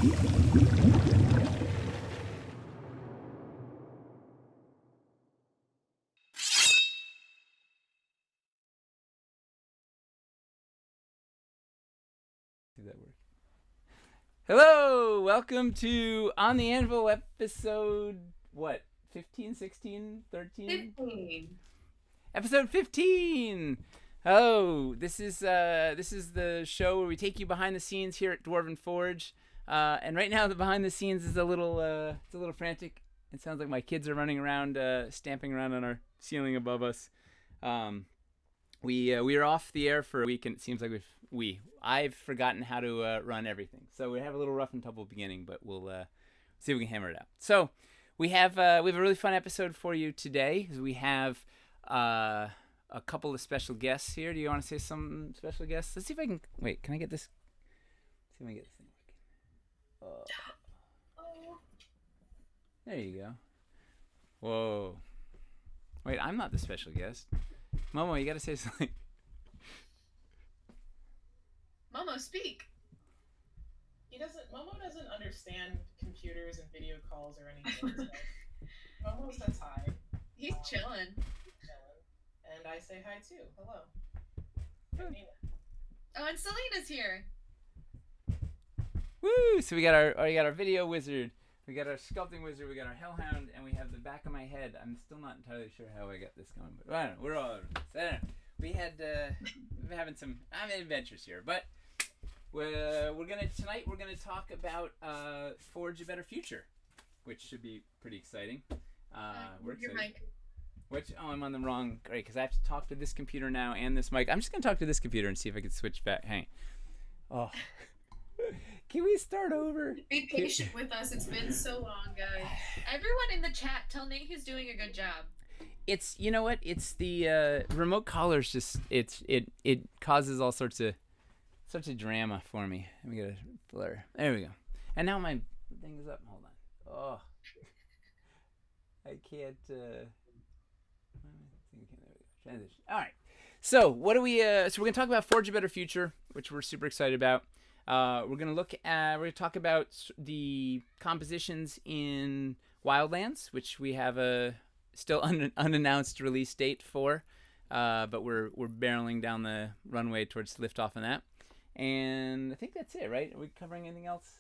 That work. Hello, welcome to On the Anvil episode, what, 15, 16, 13? 15. Episode 15! Oh, this is the show where we take you behind the scenes here at Dwarven Forge. And right now the behind the scenes is a little frantic. It sounds like my kids are running around, stamping around on our ceiling above us. We are off the air for a week, and it seems like I've forgotten how to run everything. So we have a little rough and tumble beginning, but we'll see if we can hammer it out. So we have a really fun episode for you today. We have a couple of special guests here. Do you want to say some special guests? Let's see if I can. Wait, can I get this? Let's see if I can get this thing working. There you go. Whoa. Wait, I'm not the special guest. Momo, you gotta say something. Momo, speak. Momo doesn't understand computers and video calls or anything. So Momo says hi. He's chilling. And I say hi too. Hello. Oh, and Selena's here. Woo! So we got our video wizard, we got our sculpting wizard, we got our hellhound, and we have the back of my head. I'm still not entirely sure how I got this going, but I don't know. We're all over this. I don't know. We're having some adventures here, but we're gonna talk about Forge a Better Future, which should be pretty exciting. We're excited. I'm on the wrong. Great, because I have to talk to this computer now and this mic. I'm just gonna talk to this computer and see if I can switch back. Hang. Oh. Can we start over? Be patient with us. It's been so long, guys. Everyone in the chat, tell Nate he's doing a good job. It's, you know what? It's the remote callers. Just it causes all sorts of drama for me. Let me get a blur. There we go. And now my thing is up. Hold on. Oh, I can't. Transition. All right. So what do we? So we're gonna talk about Forge a Better Future, which we're super excited about. We're gonna talk about the compositions in Wildlands, which we have a still unannounced release date for, but we're barreling down the runway towards liftoff on that. And I think that's it, right? Are we covering anything else?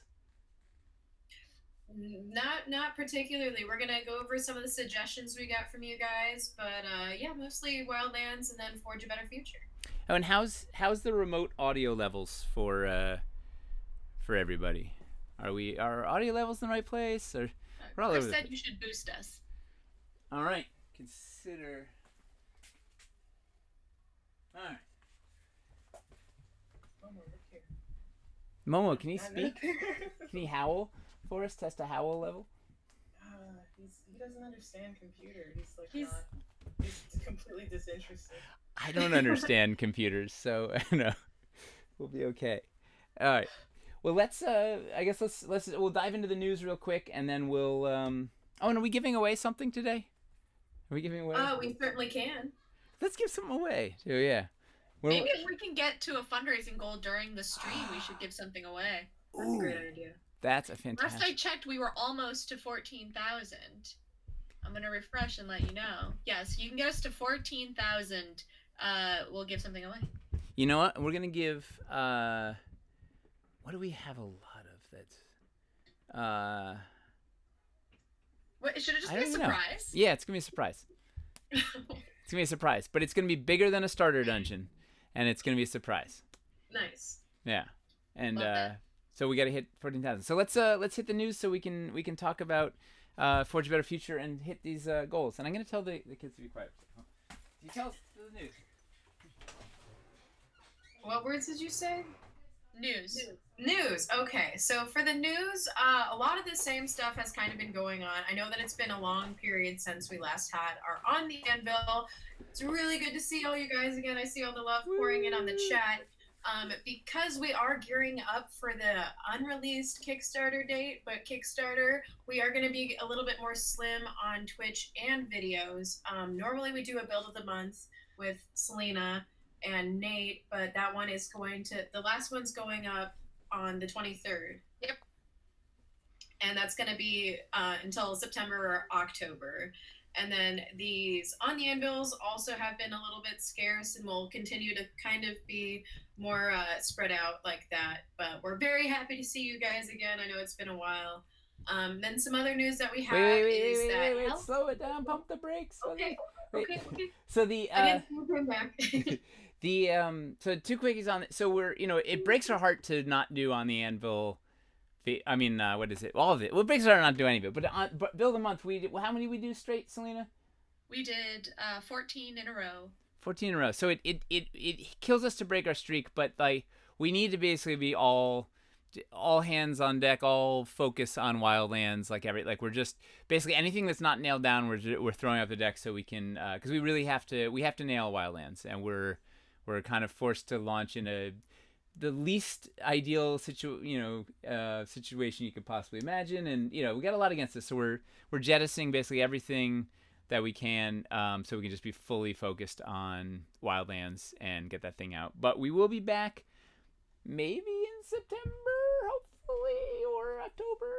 Not particularly. We're gonna go over some of the suggestions we got from you guys, but yeah, mostly Wildlands and then Forge a Better Future. Oh, and how's the remote audio levels for everybody? Are audio levels in the right place? Or we're all Chris over said you should boost us. All right, consider. All right. Momo, can you speak? Can you howl for us? Test a howl level. He doesn't understand computers. He's completely disinterested. I don't understand computers, so no, we'll be okay. All right. Well, let's we'll dive into the news real quick, and then we'll. Oh, and are we giving away something today? Are we giving away? We certainly can. Let's give something away too. Yeah. Maybe if we can get to a fundraising goal during the stream, we should give something away. That's a great idea. That's a fantastic. Last I checked, we were almost to 14,000. I'm gonna refresh and let you know. Yes, you can get us to 14,000. We'll give something away. You know what? We're gonna give. What do we have a lot of? That's. What, should it just be a surprise? Yeah, it's gonna be a surprise. It's gonna be a surprise, but it's gonna be bigger than a starter dungeon, and it's gonna be a surprise. Nice. Yeah, and So we got to hit 14,000. So let's hit the news so we can talk about Forge a Better Future and hit these goals. And I'm going to tell the kids to be quiet. You tell us the news. What words did you say? News. News. Okay, so for the news, a lot of the same stuff has kind of been going on. I know that it's been a long period since we last had our On the Anvil. It's really good to see all you guys again. I see all the love pouring in on the chat. Because we are gearing up for the unreleased Kickstarter date, but Kickstarter, we are going to be a little bit more slim on Twitch and videos. Normally we do a build of the month with Selena and Nate, but that one is the last one's going up on the 23rd. Yep. and that's going to be until September or October. And then these On the Anvils also have been a little bit scarce and will continue to kind of be more spread out like that. But we're very happy to see you guys again. I know it's been a while. Then some other news that we have is that wait, slow it down, pump the brakes. Okay. Wait. Okay. So the I didn't come back. the so two quickies on it. So we're it breaks our heart to not do On the Anvil. I mean, what is it? All of it. Well, it breaks our heart not to do any of it. But Build a Month, how many we do straight, Selena? We did 14 in a row. 14 in a row. So it kills us to break our streak, but like we need to basically be all hands on deck, all focus on Wildlands. Like we're just basically anything that's not nailed down, we're throwing off the deck so we can because we really have to nail Wildlands, and we're kind of forced to launch in the least ideal situation you could possibly imagine, and we got a lot against us, so we're jettisoning basically everything that we can, so we can just be fully focused on Wildlands and get that thing out. But we will be back maybe in September, hopefully, or October.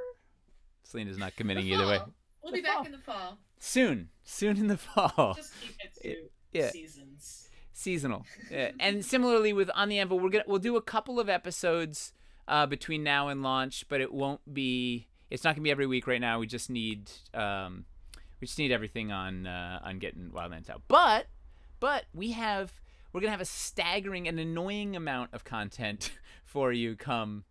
Selena's not committing either way. We'll be back in the fall. Soon in the fall. Just keep it to seasons. Seasonal. And similarly with On the Anvil, we'll do a couple of episodes between now and launch, but it's not gonna be every week right now. We just need everything on getting Wildlands out. But we're gonna have a staggering and annoying amount of content for you come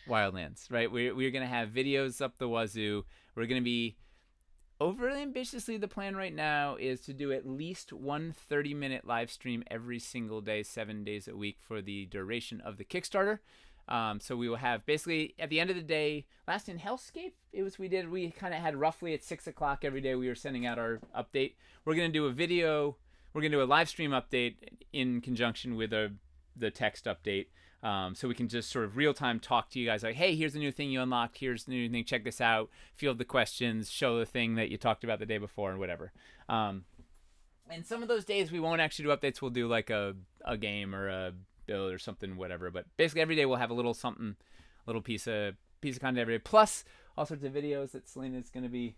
Wildlands, right? We're gonna have videos up the wazoo. We're gonna be overly ambitiously, the plan right now is to do at least one 30-minute live stream every single day, 7 days a week for the duration of the Kickstarter. So we will have basically at the end of the day, last in Hellscape, we kind of had roughly at 6 o'clock every day we were sending out our update. We're going to do a live stream update in conjunction with the text update. So we can just sort of real time talk to you guys like, hey, here's the new thing you unlocked. Here's the new thing. Check this out. Field the questions. Show the thing that you talked about the day before and whatever. And some of those days we won't actually do updates. We'll do like a game or a build or something, whatever. But basically every day we'll have a little something, a little piece of content every day. Plus all sorts of videos that Selena's going to be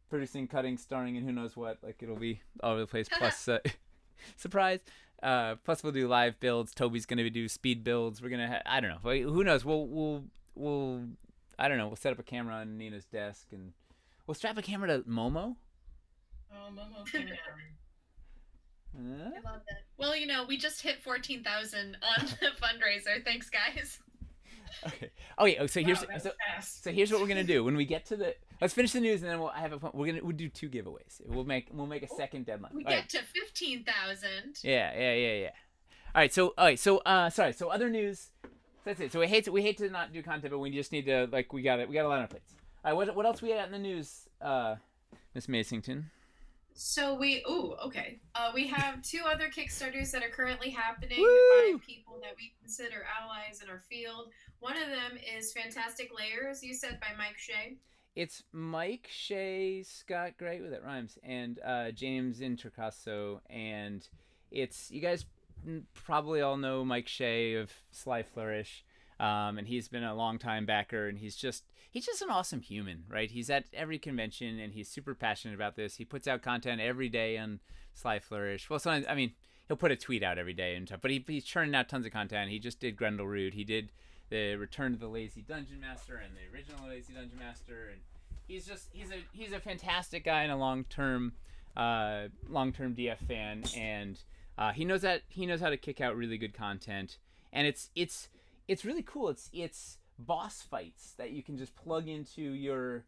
producing, cutting, starring, and who knows what. Like it'll be all over the place. Plus, surprise. Plus we'll do live builds. Toby's gonna do speed builds. We're gonna I don't know. Who knows? We'll I don't know. We'll set up a camera on Nina's desk and we'll strap a camera to Momo. Oh, Momo came out. I love that. Well, we just hit 14,000 on the fundraiser. Thanks, guys. Okay. Okay. So here's what we're gonna do when we get to let's finish the news and then we'll do 2 giveaways. We'll make a second deadline. We get to 15,000. Yeah. All right. So sorry. So other news. That's it. So we hate to not do content, but we just need to we got a lot on our plates. All right. What else we got in the news, Miss Masington? So we have 2 other Kickstarters that are currently happening Woo! by people that we consider allies in our field. One of them is Fantastic Layers, you said, by Mike Shea. It's Mike Shea, Scott Gray, that rhymes, and James Intercasso, and it's, you guys probably all know Mike Shea of Sly Flourish, and he's been a long time backer, and he's just an awesome human, right? He's at every convention, and he's super passionate about this. He puts out content every day on Sly Flourish. Well, sometimes, I mean, he'll put a tweet out every day, and stuff, but he's churning out tons of content. He just did Grendel Rude. He did the Return to the Lazy Dungeon Master and the original Lazy Dungeon Master, and he's a fantastic guy and a long-term DF fan, and he knows how to kick out really good content, and it's really cool. It's boss fights that you can just plug into your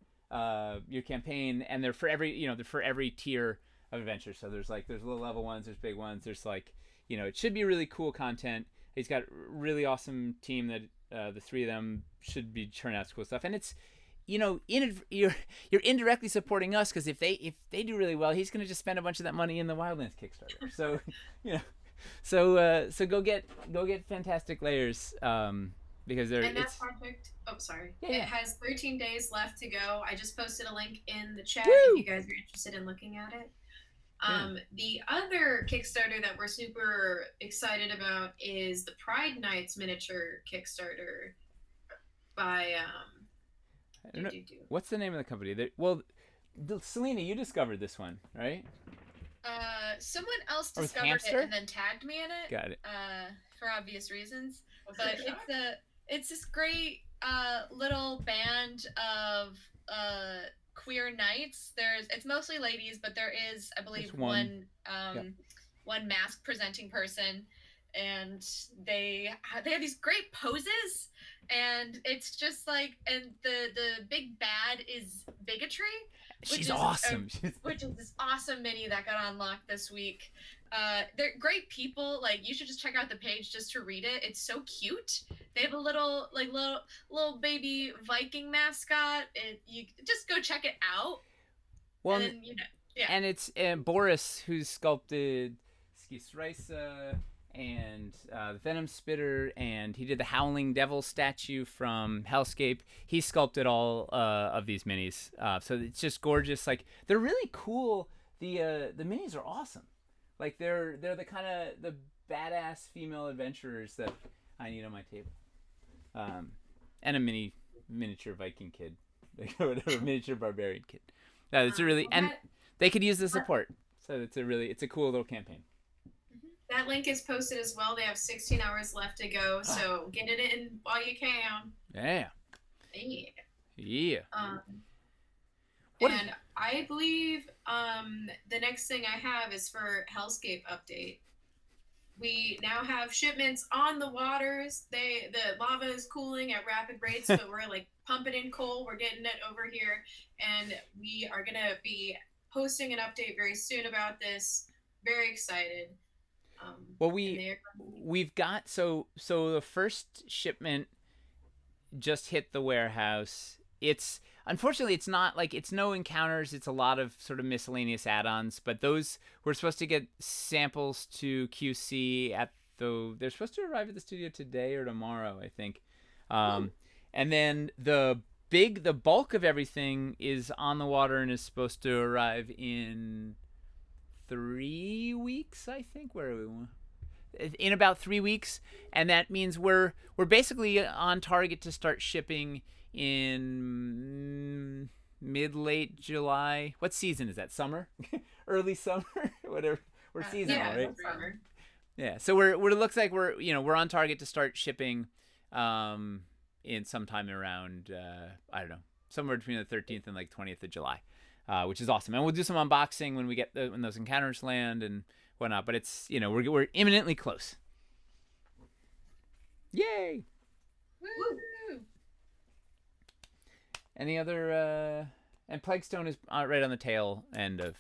campaign, and they're for every tier of adventure. So there's low level ones, there's big ones, there's it should be really cool content. He's got a really awesome team that the 3 of them should be churning out cool stuff, and it's you're indirectly supporting us because if they do really well, he's going to just spend a bunch of that money in the Wildlands Kickstarter. So so go get Fantastic Layers because that project. Oh, sorry. Yeah. It has 13 days left to go. I just posted a link in the chat Woo! if you guys are interested in looking at it. Yeah. The other Kickstarter that we're super excited about is the Pride Nights miniature Kickstarter by I don't know. What's the name of the company? Selena, you discovered this one, right? Someone else Or with discovered it Hamster? and then tagged me in it. Got it. For obvious reasons. Was But it a shark? it's this great little band of queer knights. It's mostly ladies, but there is, I believe, Just one. one mask presenting person, and they have these great poses, and it's just like, and the big bad is bigotry. She's awesome. Which is this awesome mini that got unlocked this week. They're great people. Like, you should just check out the page just to read it. It's so cute. They have a little baby Viking mascot. You just go check it out. Well, and then, yeah. And it's Boris who's sculpted Skisrisa and the Venom Spitter, and he did the Howling Devil statue from Hellscape. He sculpted all of these minis, so it's just gorgeous. Like, they're really cool. The minis are awesome. Like, they're the kind of the badass female adventurers that I need on my table. And a miniature Viking kid, whatever, miniature barbarian kid. It's a really, and they could use the support. So it's a cool little campaign. That link is posted as well. They have 16 hours left to go, so get it in while you can. Yeah. Yeah. And I believe the next thing I have is for Hellscape update. We now have shipments on the waters. The lava is cooling at rapid rates, but we're like pumping in coal. We're getting it over here, and we are gonna be posting an update very soon about this. Very excited. Well, we've got so the first shipment just hit the warehouse. Unfortunately, it's not like, it's no encounters. It's a lot of sort of miscellaneous add-ons, but those, we're supposed to get samples to QC they're supposed to arrive at the studio today or tomorrow, I think. And then the bulk of everything is on the water and is supposed to arrive in 3 weeks, I think. Where are we? In about 3 weeks, and that means we're basically on target to start shipping in mid-late July. What season is that? Summer? Early summer? Whatever. We're seasonal, right? Summer. Yeah. So it looks like we're on target to start shipping in sometime around I don't know, somewhere between the 13th and like 20th of July. Which is awesome. And we'll do some unboxing when we get when those encounters land and whatnot, but it's, we're imminently close. Yay! Woo! Any other and Plaguestone is right on the tail end of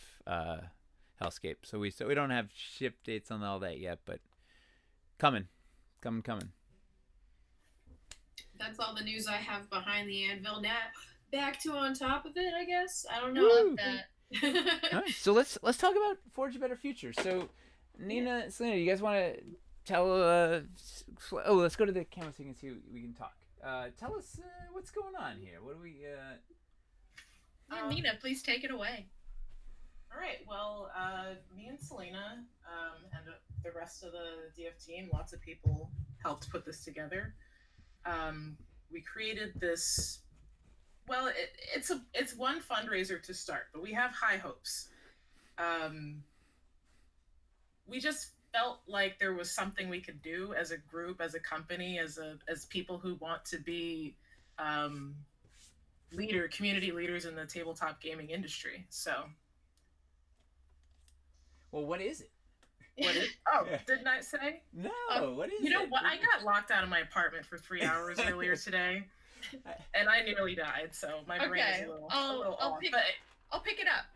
Hellscape, so we don't have ship dates on all that yet, but coming. That's all the news I have behind the anvil. Now back to on top of it, I guess. I don't know. Love that. All right, so let's talk about Forge a Better Future. So, Nina, Selena, you guys want to tell? Let's go to the camera so you can see we can talk. Tell us what's going on here. What do we? Nina, please take it away. All right. Well, me and Selena and the rest of the DF team, lots of people helped put this together. We created this. Well, it's one fundraiser to start, but we have high hopes. We just felt like there was something we could do as a group, as a company, as people who want to be community leaders in the tabletop gaming industry. So, well, what is it? Didn't I say? No, what is it? You know what? I got locked out of my apartment for 3 hours earlier today, and I nearly died. So my brain is a little off. But I'll pick it up.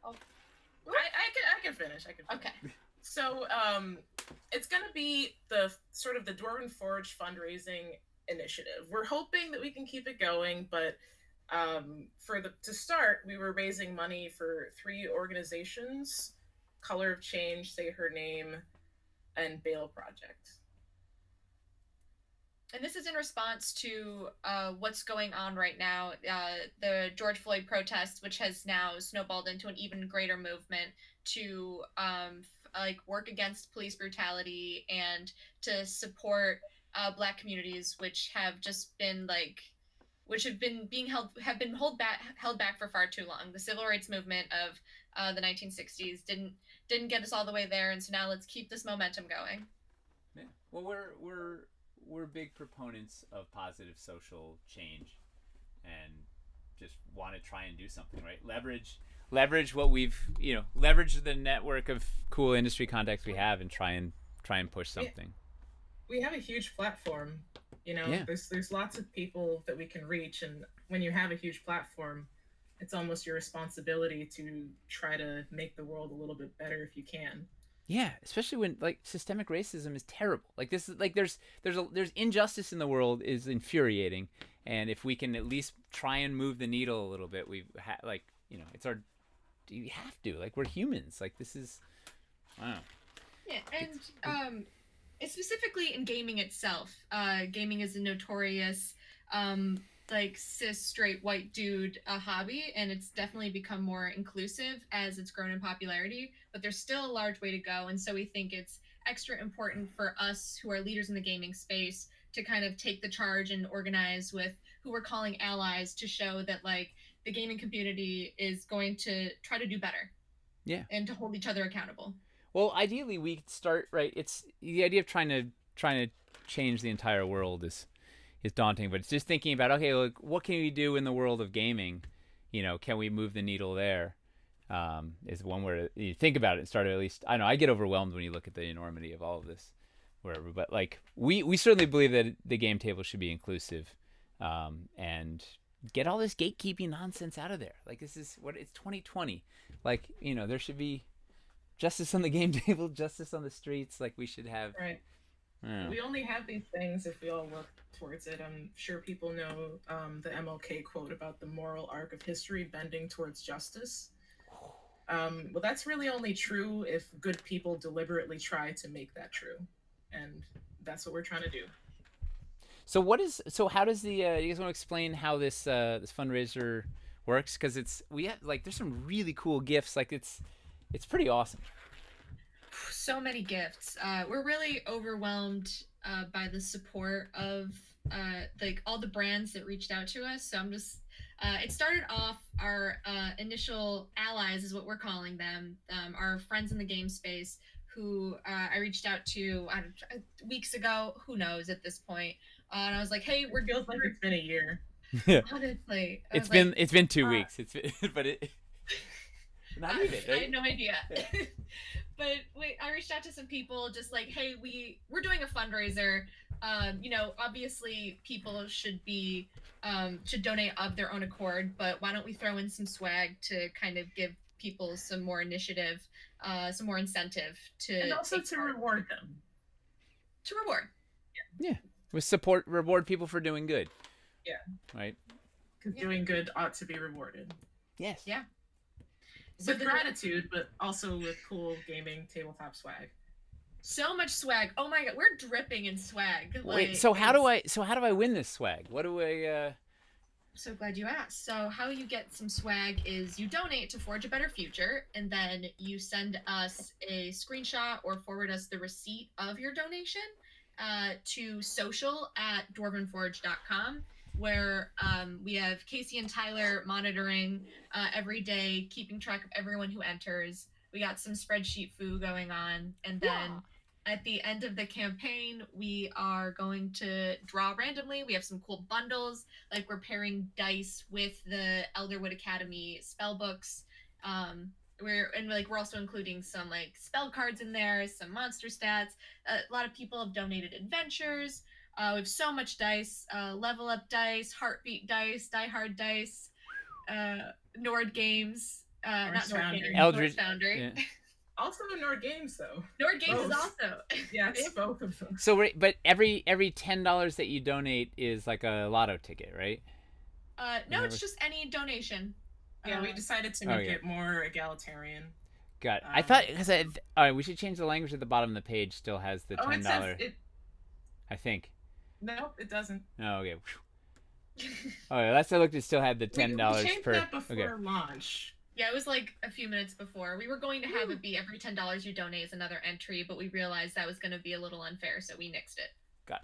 I can finish. Okay. So it's going to be the Dwarven Forge fundraising initiative. We're hoping that we can keep it going, but to start, we were raising money for 3 organizations: Color of Change, Say Her Name, and Bale Project. And this is in response to what's going on right now, the George Floyd protests, which has now snowballed into an even greater movement to work against police brutality and to support Black communities, which have just been which have been held back for far too long. The civil rights movement of the 1960s didn't get us all the way there, and so now let's keep this momentum going. Yeah. Well, we're big proponents of positive social change, and just want to try and do something, right? Leverage what we've, leverage the network of cool industry contacts we have, and try and push something. We have a huge platform. Yeah. There's lots of people that we can reach, and when you have a huge platform, it's almost your responsibility to try to make the world a little bit better if you can. Yeah, especially when like systemic racism is terrible. Like this is like there's injustice in the world is infuriating, and if we can at least try and move the needle a little bit, it's our, you have to, like, we're humans. Like this is, wow. Yeah, and specifically in gaming itself, gaming is a notorious like cis straight white dude hobby, and it's definitely become more inclusive as it's grown in popularity, but there's still a large way to go. And so we think it's extra important for us who are leaders in the gaming space to kind of take the charge and organize with who we're calling allies, to show that like the gaming community is going to try to do better. Yeah. And to hold each other accountable. Well, ideally we start, right, it's the idea of trying to change the entire world is daunting, but it's just thinking about, okay, like, what can we do in the world of gaming? Can we move the needle there? Is one where you think about it and start, at least, I know I get overwhelmed when you look at the enormity of all of this, wherever, but like we certainly believe that the game table should be inclusive, and get all this gatekeeping nonsense out of there. Like this is it's 2020. Like, there should be justice on the game table, justice on the streets. Like we should have. Right. We only have these things if we all work towards it. I'm sure people know the MLK quote about the moral arc of history bending towards justice. Well, that's really only true if good people deliberately try to make that true, and that's what we're trying to do. So how does the you guys want to explain how this this fundraiser works? Because there's some really cool gifts. Like it's pretty awesome. So many gifts. We're really overwhelmed by the support of like all the brands that reached out to us. So I'm just it started off our initial allies is what we're calling them, our friends in the game space who I reached out to weeks ago. Who knows at this point? And I was like, hey, It feels like it's been a year. Honestly, it's been 2 weeks. But it. Not even. Right? I had no idea. But I reached out to some people, just like, hey, we're doing a fundraiser. Obviously people should donate of their own accord, but why don't we throw in some swag to kind of give people some more initiative, some more incentive and also to reward them. To reward. Yeah. With reward people for doing good. Yeah. Right. Because doing good ought to be rewarded. Yes. Yeah. With gratitude, but also with cool gaming tabletop swag. So much swag. Oh my god, we're dripping in swag. Wait, so how do I win this swag? What do I So glad you asked. So how you get some swag is you donate to Forge a Better Future, and then you send us a screenshot or forward us the receipt of your donation to social@dwarvenforge.com, where we have Casey and Tyler monitoring every day, keeping track of everyone who enters. We got some spreadsheet foo going on, and then at the end of the campaign, we are going to draw randomly. We have some cool bundles, like we're pairing dice with the Elderwood Academy spell books. We're also including some like spell cards in there, some monster stats. A lot of people have donated adventures. We have so much dice, level up dice, heartbeat dice, die hard dice, Nord Games, not Nord Games, Eldritch Foundry. Yeah. Also Nord Games though. Nord Games is also. Yeah, it's both of them. So but every $10 that you donate is like a lotto ticket, right? No, it's just any donation. Yeah, we decided to make it more egalitarian. Got it. I thought, all right, we should change the language at the bottom of the page. Still has the $10. It says it. I think. No, it doesn't. Oh, okay. Oh, yeah, last I looked, it still had the $10 we changed per. That before launch. Yeah, it was like a few minutes before. We were going to have it be every $10 you donate is another entry, but we realized that was going to be a little unfair, so we nixed it. Got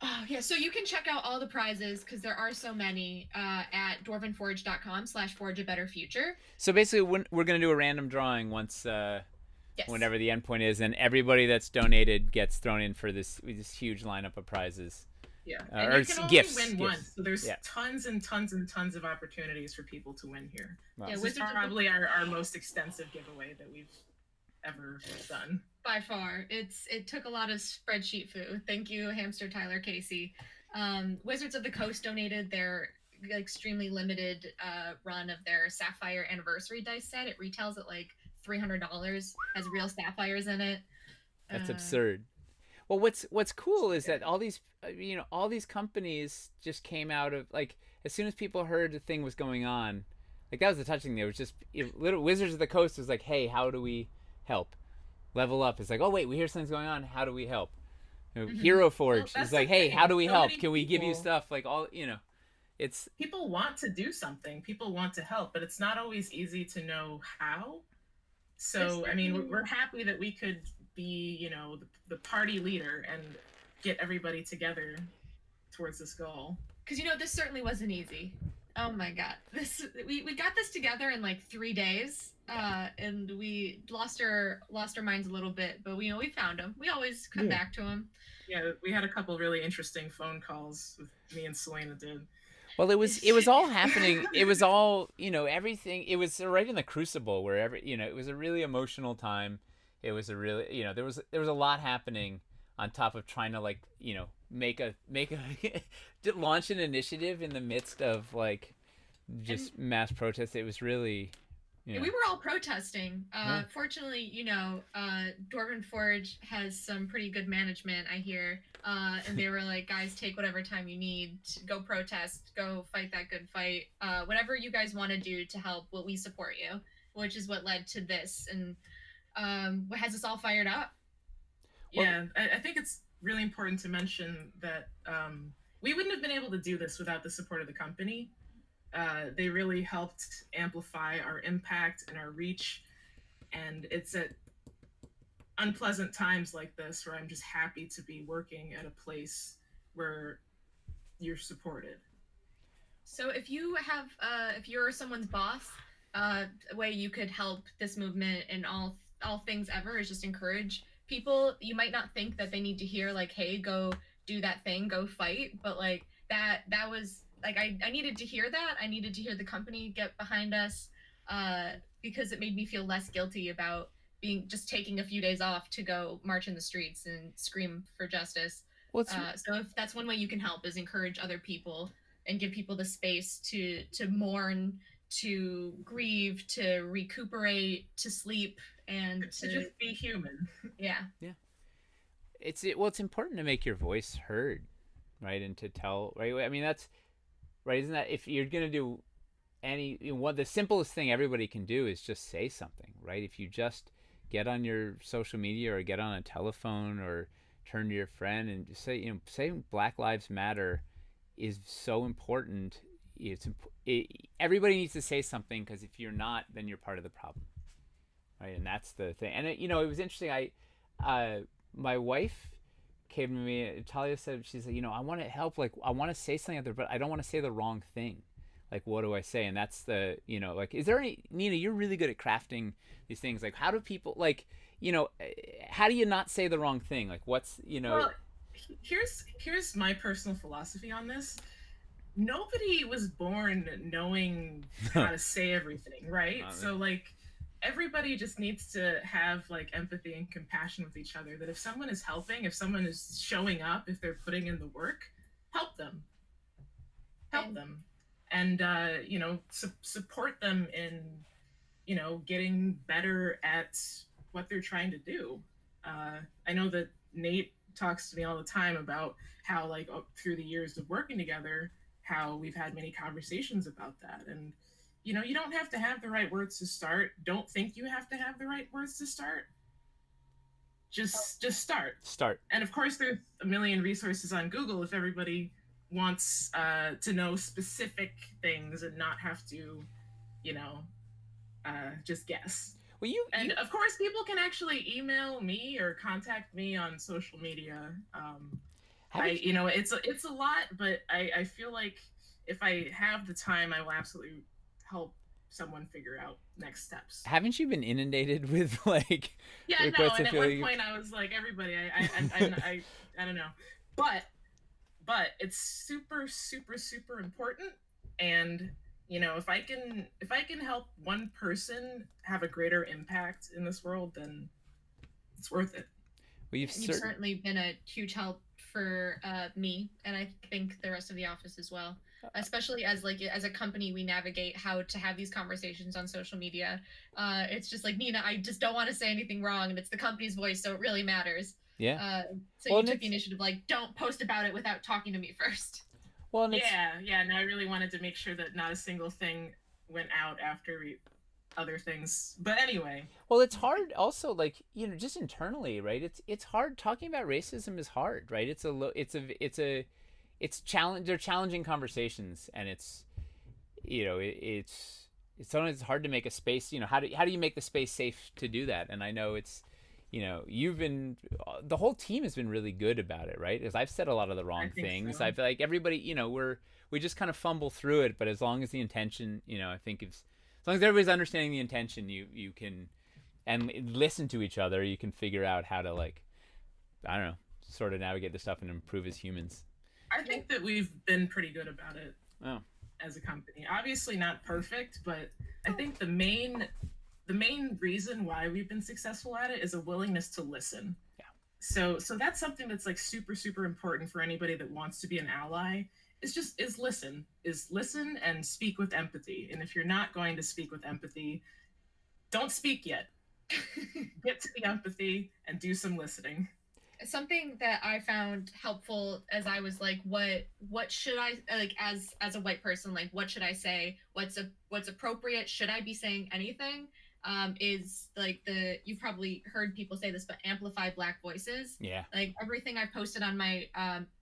Oh, yeah, so you can check out all the prizes because there are so many at dwarvenforge.com/forge a better future. So basically, we're gonna do a random drawing once, Yes. whenever the endpoint is, and everybody that's donated gets thrown in for this huge lineup of prizes. Yeah, and Or you can only gifts. win once, so there's Yeah. tons and tons and tons of opportunities for people to win here. Wow. Yeah, This is Wizards of the- probably our most extensive giveaway that we've ever done. By far, it took a lot of spreadsheet food. Thank you, Hamster Tyler Casey. Wizards of the Coast donated their extremely limited run of their Sapphire Anniversary dice set. It retails at like $300. Has real sapphires in it. That's absurd. Well, what's cool is that all these all these companies just came out of, like, as soon as people heard the thing was going on, like that was the touching thing. It was just little Wizards of the Coast was like, hey, how do we help? Level Up is like, oh wait, we hear something's going on. How do we help? Hero Forge Well, is that's like, the hey, thing. how do we So help? many Can we give you people- stuff? Like all it's People want to do something. People want to help, but it's not always easy to know how. So, I mean, we're happy that we could be, the party leader and get everybody together towards this goal. Because this certainly wasn't easy. Oh my god, we got this together in like 3 days, and we lost our minds a little bit, but we found him. We always come back to him. Yeah, we had a couple really interesting phone calls with me and Selena did. well, it was all happening. It was all, everything. It was right in the crucible where it was a really emotional time. It was a really, there was a lot happening on top of trying to, like, make a launch an initiative in the midst of, like, just mass protests. It was really, We were all protesting. Fortunately, Dwarven Forge has some pretty good management, I hear. And they were like, guys, take whatever time you need to go protest, go fight that good fight. Whatever you guys want to do to help, we support you, which is what led to this. And what has us all fired up? Yeah, I think it's really important to mention that we wouldn't have been able to do this without the support of the company. They really helped amplify our impact and our reach. And it's at unpleasant times like this where I'm just happy to be working at a place where you're supported. So if you're someone's boss, a way you could help this movement and all things ever is just encourage people. You might not think that they need to hear like, hey, go do that thing, go fight, but like that was like I needed to hear that. I needed to hear the company get behind us, because it made me feel less guilty about just taking a few days off to go march in the streets and scream for justice. So if that's one way you can help, is encourage other people and give people the space to mourn, to grieve, to recuperate, to sleep, and to just be human. Yeah. it's important to make your voice heard, right? And to tell, right? I mean, that's right. Isn't that, if you're gonna do the simplest thing everybody can do is just say something, right? If you just get on your social media or get on a telephone or turn to your friend and just say Black Lives Matter is so important. Everybody needs to say something, because if you're not, then you're part of the problem, right? And that's the thing. And it was interesting. My wife came to me. Talia said, she's like, I want to help. Like, I want to say something out there, but I don't want to say the wrong thing. Like, what do I say? And that's the, like, is there any, Nina, you're really good at crafting these things. Like, how do people, like, how do you not say the wrong thing? Like, what's, Well, here's my personal philosophy on this. Nobody was born knowing how to say everything, right? So, like, everybody just needs to have, like, empathy and compassion with each other. That if someone is helping, if someone is showing up, if they're putting in the work, help them. And support them in getting better at what they're trying to do. I know that Nate talks to me all the time about how, like, through the years of working together, how we've had many conversations about that. And you don't have to have the right words to start. Don't think you have to have the right words to start. Just start. And of course, there's a million resources on Google if everybody wants to know specific things and not have to, just guess. Well, of course, people can actually email me or contact me on social media. It's a lot, but I feel like if I have the time, I will absolutely help someone figure out next steps. Haven't you been inundated with like Yeah, no. requests? And I at feel one like point, I was like, everybody, I don't know, but it's super, super, super important. And if I can help one person have a greater impact in this world, then it's worth it. well, you've And you've certainly been a huge help for me, and I think the rest of the office as well. Especially as a company, we navigate how to have these conversations on social media. It's just like, Nina, I just don't want to say anything wrong, and it's the company's voice, so it really matters. yeah. So Well, you and took the initiative, like, don't post about it without talking to me first. Well, and it's Yeah. No, I really wanted to make sure that not a single thing went out after other things. But anyway, well, it's hard also, like, just internally, right? It's hard. Talking about racism is hard, right? They're challenging conversations, and it's sometimes hard to make a space. How do you make the space safe to do that? And I know you've been the whole team has been really good about it, right? Because I've said a lot of the wrong things. So. I feel like everybody, we just kind of fumble through it, but as long as the intention, I think as long as everybody's understanding the intention, you can and listen to each other, you can figure out how to, like, I don't know, sort of navigate the stuff and improve as humans. I think that we've been pretty good about it. Oh. As a company, obviously not perfect, but I think the main reason why we've been successful at it is a willingness to listen. Yeah. So that's something that's like super, super important for anybody that wants to be an ally. Is listen and speak with empathy. And if you're not going to speak with empathy, don't speak yet. Get to the empathy and do some listening. Something that I found helpful as I was like, what should I, like, as a white person, like, what should I say? What's appropriate? Should I be saying anything? Is like you've probably heard people say this, but amplify Black voices. Yeah. Like, everything I've posted on my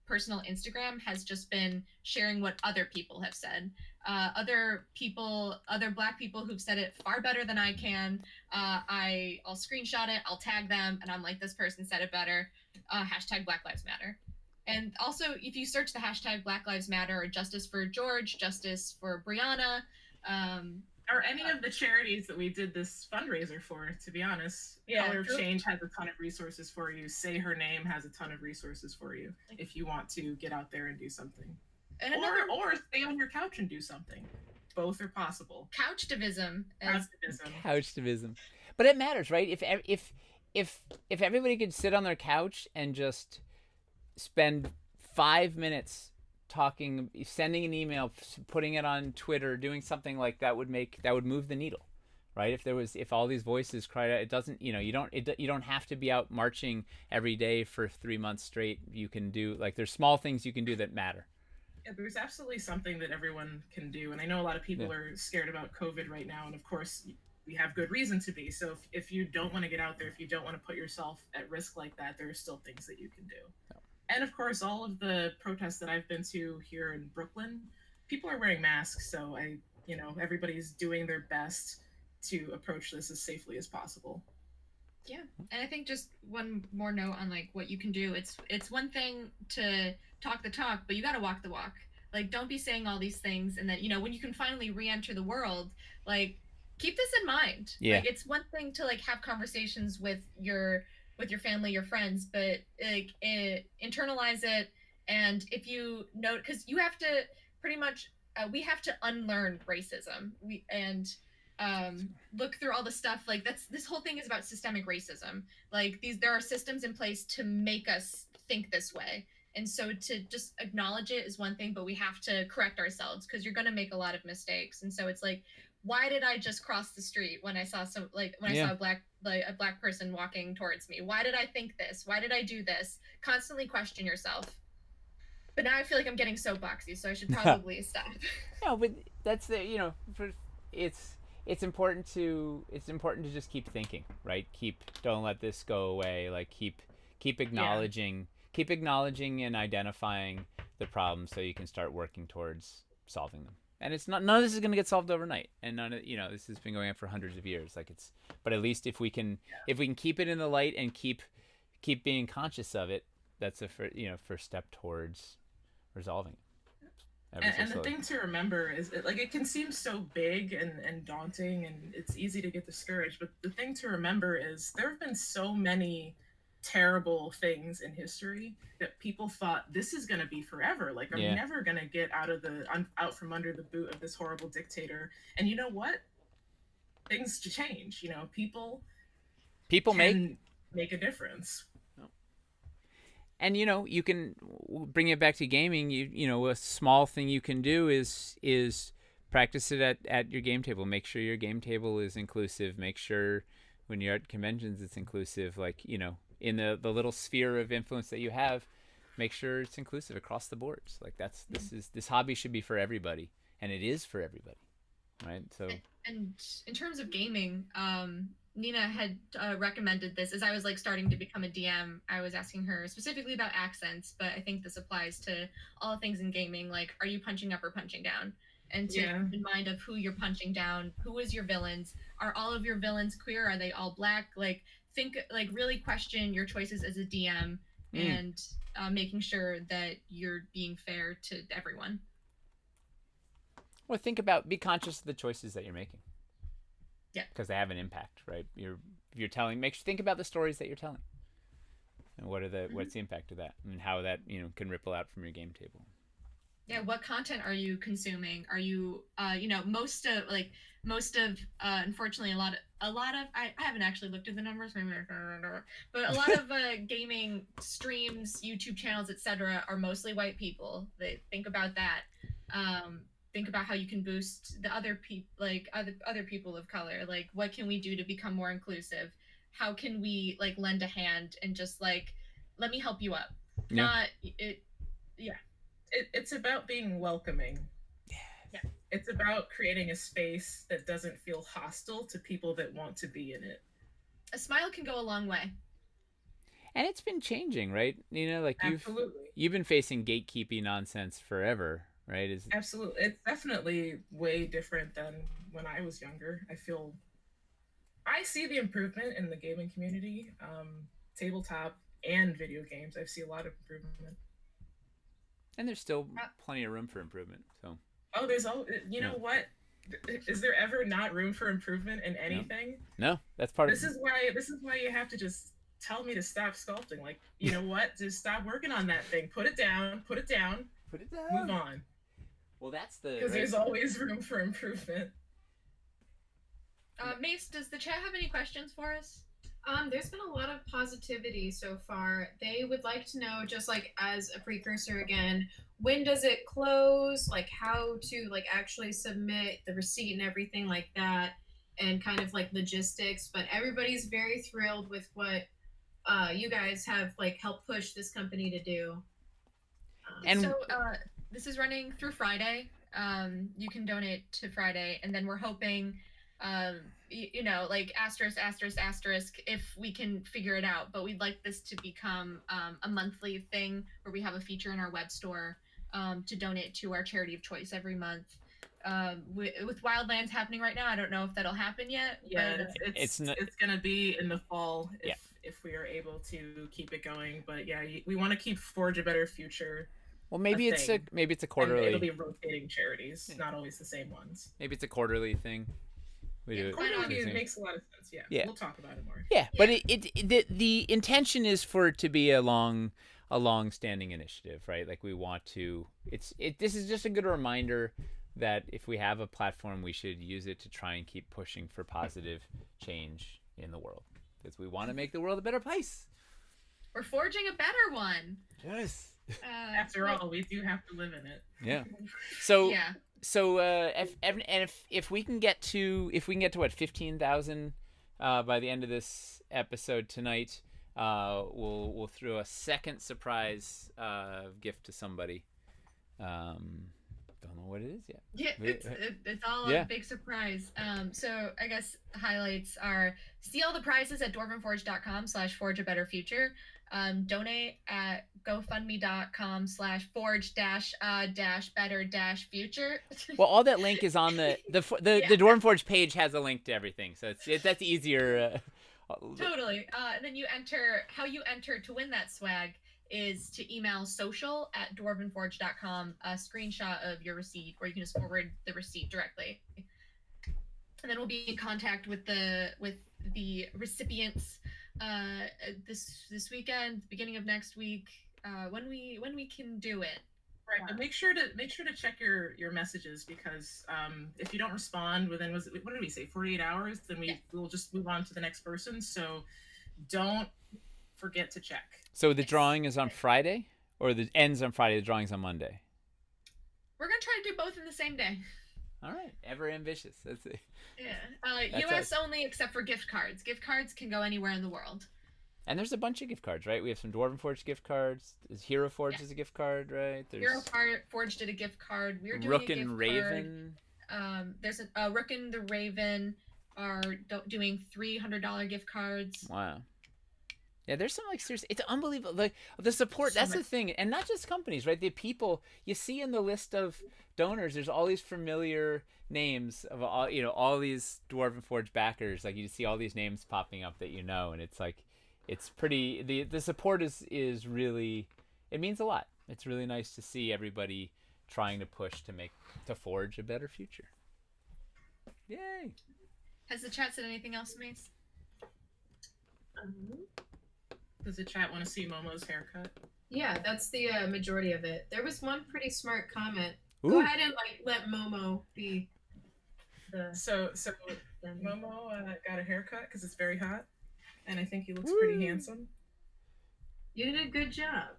personal Instagram has just been sharing what other people have said. Other Black people who've said it far better than I can. I'll screenshot it, I'll tag them, and I'm like, this person said it better. Hashtag Black Lives Matter. And also, if you search the hashtag Black Lives Matter or Justice for George, Justice for Brianna, or any of the charities that we did this fundraiser for, to be honest. Yeah, Color of Change has a ton of resources for you. Say Her Name has a ton of resources for you if you want to get out there and do something. And or stay on your couch and do something. Both are possible. Couchtivism. Couchtivism. But it matters, right? If everybody could sit on their couch and just spend 5 minutes talking, sending an email, putting it on Twitter, doing something like that would move the needle, right? If all these voices cried out, it doesn't, you don't have to be out marching every day for 3 months straight. You can do, like, there's small things you can do that matter. Yeah, there's absolutely something that everyone can do, and I know a lot of people are scared about COVID right now, and of course we have good reason to be. So if you don't want to get out there, if you don't want to put yourself at risk like that, there are still things that you can do. Oh. And of course, all of the protests that I've been to here in Brooklyn, people are wearing masks. So everybody's doing their best to approach this as safely as possible. Yeah. And I think just one more note on, like, what you can do. It's one thing to talk the talk, but you got to walk the walk. Like, don't be saying all these things, and then, when you can finally re-enter the world, like, keep this in mind. Yeah. Like, it's one thing to, like, have conversations with your family, your friends, but, like, internalize it. And if you note, because you have to pretty much, we have to unlearn racism. Look through all the stuff, like, this whole thing is about systemic racism. Like, there are systems in place to make us think this way. And so to just acknowledge it is one thing, but we have to correct ourselves, because you're going to make a lot of mistakes. And so it's like, why did I just cross the street when I saw I saw a black person walking towards me? Why did I think this? Why did I do this? Constantly question yourself. But now I feel like I'm getting soapboxy, so I should probably stop. No, but that's it's important to just keep thinking, right? Don't let this go away. Like, keep acknowledging and identifying the problems so you can start working towards solving them. And none of this is going to get solved overnight, and none of this has been going on for hundreds of years. But at least if we can keep it in the light and keep being conscious of it, that's a first step towards resolving it. And the thing to remember is it can seem so big and daunting, and it's easy to get discouraged, but the thing to remember is there have been so many terrible things in history that people thought this is going to be forever. Like, I'm never going to get out from under the boot of this horrible dictator. And you know what? Things change. People make a difference. And you can bring it back to gaming. A small thing you can do is practice it at your game table. Make sure your game table is inclusive. Make sure when you're at conventions it's inclusive. Like, in the little sphere of influence that you have, make sure it's inclusive across the boards. Like, this hobby should be for everybody, and it is for everybody, right? So. And in terms of gaming, Nina had recommended this as I was starting to become a DM. I was asking her specifically about accents, but I think this applies to all things in gaming. Like, are you punching up or punching down? And to keep in mind of who you're punching down. Who is your villains? Are all of your villains queer? Are they all black? Really question your choices as a DM and making sure that you're being fair to everyone. Well, be conscious of the choices that you're making. Yeah, because they have an impact, right? Think about the stories that you're telling, and what's the impact of that, and how that can ripple out from your game table. Yeah, what content are you consuming? Are you most of unfortunately a lot of I haven't actually looked at the numbers, but a lot of gaming streams, YouTube channels, etc. are mostly white people. They think about that. Think about how you can boost the other people, other people of color. Like, what can we do to become more inclusive? How can we lend a hand and just let me help you up? It's about being welcoming. Yeah. It's about creating a space that doesn't feel hostile to people that want to be in it. A smile can go a long way. And it's been changing, right? Absolutely. You've been facing gatekeeping nonsense forever. Right? Absolutely. It's definitely way different than when I was younger. I see the improvement in the gaming community, tabletop and video games. I see a lot of improvement. And there's still plenty of room for improvement. So. Oh, there's know what? Is there ever not room for improvement in anything? No, that's part of. This is why you have to just tell me to stop sculpting. Like, you know what? Just stop working on that thing. Put it down. Move on. Well, that's because there's always room for improvement. Mace, does the chat have any questions for us? There's been a lot of positivity so far. They would like to know, just as a precursor again, when does it close? How to actually submit the receipt and everything like that, and kind of logistics. But everybody's very thrilled with what you guys have helped push this company to do. This is running through Friday. You can donate to Friday, and then we're hoping, asterisk, if we can figure it out. But we'd like this to become a monthly thing where we have a feature in our web store to donate to our charity of choice every month. With Wildlands happening right now, I don't know if that'll happen yet. Yeah, it's gonna be in the fall if we are able to keep it going. But yeah, we want to keep Forge a Better Future. Well, maybe it's a quarterly. And it'll be rotating charities, not always the same ones. Maybe it's a quarterly thing. Quarterly makes a lot of sense. Yeah, we'll talk about it more. Yeah, but the intention is for it to be a long-standing initiative, right? We want to. This is just a good reminder that if we have a platform, we should use it to try and keep pushing for positive change in the world, because we want to make the world a better place. We're forging a better one. Yes. After all, we do have to live in it. Yeah. So if we can get to what 15,000 by the end of this episode tonight, we'll throw a second surprise gift to somebody. Don't know what it is yet. Yeah, it's all a big surprise. So I guess highlights are: see all the prizes at dwarvenforge.com/forgeabetterfuture. Donate at gofundme.com/forge-better-future. Well, all that link is on the Dwarven Forge page has a link to everything, so that's easier. Totally. And then you enter to win that swag is to email social@dwarvenforge.com a screenshot of your receipt, or you can just forward the receipt directly. And then we'll be in contact with the recipients this weekend, beginning of next week, when we can do it. Right, but make sure to check your messages, because if you don't respond within, what did we say, 48 hours, then we'll just move on to the next person. So don't forget to check. So the drawing is on Friday, or the ends on Friday? The drawing's on Monday. We're gonna try to do both in the same day. All right, ever ambitious. That's it. Yeah, U.S. only, except for gift cards. Gift cards can go anywhere in the world. And there's a bunch of gift cards, right? We have some Dwarven Forge gift cards. Hero Forge is a gift card, right? There's Hero Forge did a gift card. We're doing Rook a gift and Raven. Card. There's a Rook and the Raven are doing $300 gift cards. Wow. Yeah, there's some, like, seriously, it's unbelievable. Like, the support, that's the thing. And not just companies, right? The people you see in the list of donors, there's all these familiar names of all, all these Dwarven Forge backers. Like, you see all these names popping up that and it's like, it's pretty, the support is really, it means a lot. It's really nice to see everybody trying to push to forge a better future. Yay. Has the chat said anything else, Mace? Does the chat want to see Momo's haircut? Yeah, that's the majority of it. There was one pretty smart comment. Ooh. Go ahead and let Momo be the. So Momo got a haircut because it's very hot, and I think he looks pretty handsome. You did a good job.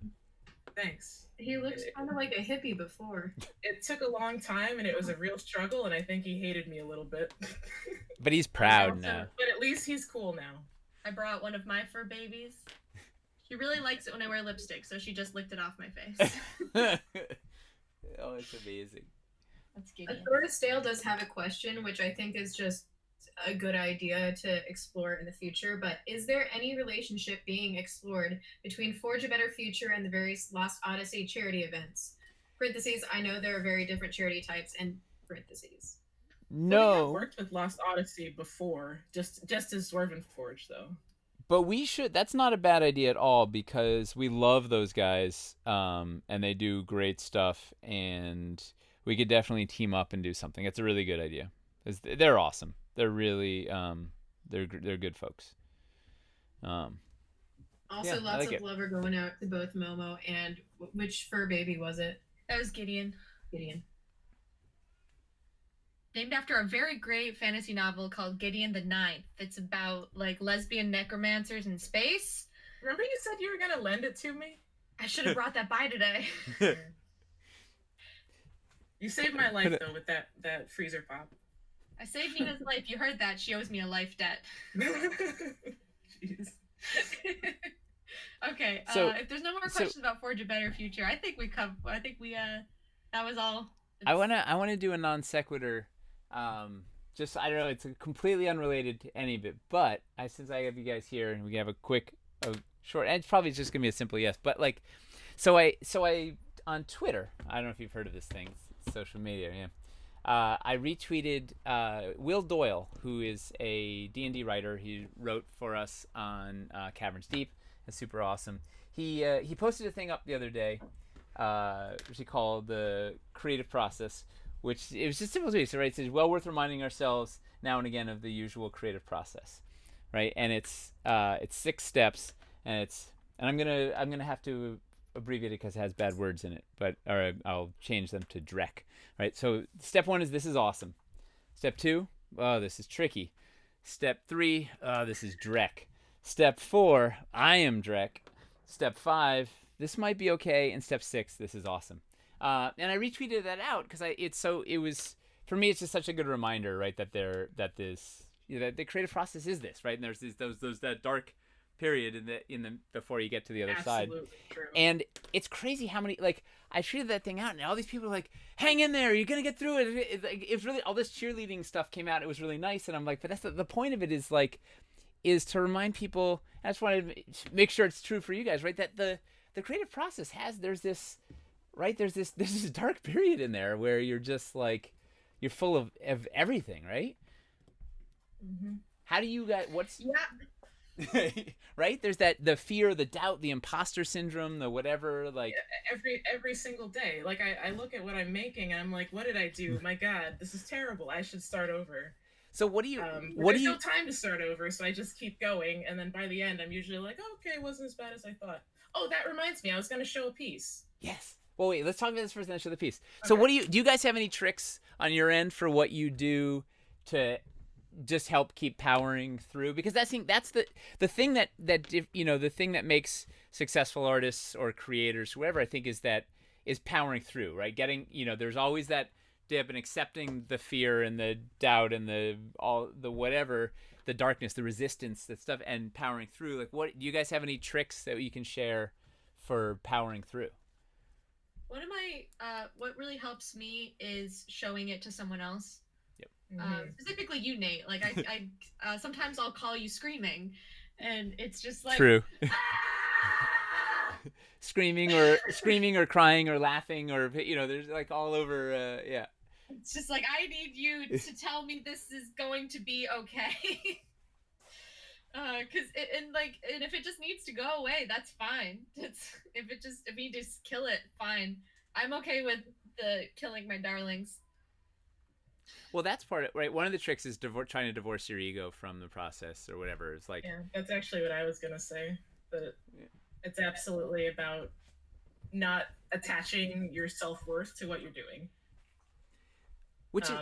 Thanks. He looks kind of like a hippie before. It took a long time, and it was a real struggle, and I think he hated me a little bit. But he's proud now. But at least he's cool now. I brought one of my fur babies. She really likes it when I wear lipstick, so she just licked it off my face. Oh, it's amazing. That's Gideon. Authority Stale does have a question, which I think is just a good idea to explore in the future. But is there any relationship being explored between Forge a Better Future and the various Lost Odyssey charity events? Parentheses, I know there are very different charity types, and parentheses. No. Well, we have worked with Lost Odyssey before, just as Dwarven Forge, though. But we should. That's not a bad idea at all, because we love those guys, and they do great stuff, and we could definitely team up and do something. It's a really good idea. They're awesome. They're really they're good folks. Also, yeah, lots of love are going out to both Momo and which fur baby was it? That was Gideon. Gideon. Named after a very great fantasy novel called Gideon the Ninth. It's about like lesbian necromancers in space. Remember you said you were gonna lend it to me? I should have brought that by today. You saved my life though with that freezer pop. I saved Nina's life. You heard that. She owes me a life debt. Jeez. Okay. So- if there's no more questions about Forge a Better Future, I think we that was all. I wanna do a non sequitur. Just, I don't know, it's completely unrelated to any of it, but since I have you guys here and we can have a quick, short, and it's probably just gonna be a simple yes, but like, so I on Twitter, I don't know if you've heard of this thing, it's social media, yeah. I retweeted Will Doyle, who is a D&D writer. He wrote for us on Caverns Deep. It's super awesome. He posted a thing up the other day, which he called the creative process, which it was just simple to read. So, right, it says, well worth reminding ourselves now and again of the usual creative process, right? And it's 6 steps, and I'm gonna have to abbreviate it because it has bad words in it, or I'll change them to Drek. Right, so step 1 is this is awesome. Step 2, oh, this is tricky. Step 3, oh, this is Drek. Step 4, I am Drek. Step 5, this might be okay. And step 6, this is awesome. And I retweeted that out because it was for me. It's just such a good reminder, right? That the creative process is this, right? And there's that dark period in the before you get to the other side. True. And it's crazy how many, like, I tweeted that thing out and all these people are like, hang in there, you're gonna get through it. It's really, all this cheerleading stuff came out. It was really nice, and I'm like, but that's the point of it is to remind people. I just wanted to make sure it's true for you guys, right? That the creative process there's this dark period in there where you're just like, you're full of everything, right? Mm-hmm. How do you guys? Right? There's that the fear, the doubt, the imposter syndrome, the whatever. Like every single day. Like I look at what I'm making and I'm like, what did I do? My God, this is terrible. I should start over. So what do you? But What do there's you? no time to start over, so I just keep going, and then by the end, I'm usually like, oh, okay, it wasn't as bad as I thought. Oh, that reminds me, I was going to show a piece. Yes. Well, wait. Let's talk about this first, then show the piece. So, Okay. what do you? Do you guys have any tricks on your end for what you do to just help keep powering through? Because that's the thing that the thing that makes successful artists or creators, whoever, I think is powering through, right? Getting there's always that dip and accepting the fear and the doubt and the whatever, the darkness, the resistance, that stuff, and powering through. Like, what do you guys have any tricks that you can share for powering through? What really helps me is showing it to someone else. Mhm. Specifically you, Nate. Like I sometimes I'll call you screaming, and it's just like True. "Ah!" screaming or crying or laughing or there's like all over. Yeah. It's just like I need you to tell me this is going to be okay. And if it just needs to go away, that's fine. If you just kill it, fine. I'm okay with the killing my darlings. Well, that's part of right. One of the tricks is trying to divorce your ego from the process or whatever. It's like Yeah, that's actually what I was going to say. That it's absolutely about not attaching your self-worth to what you're doing. which is,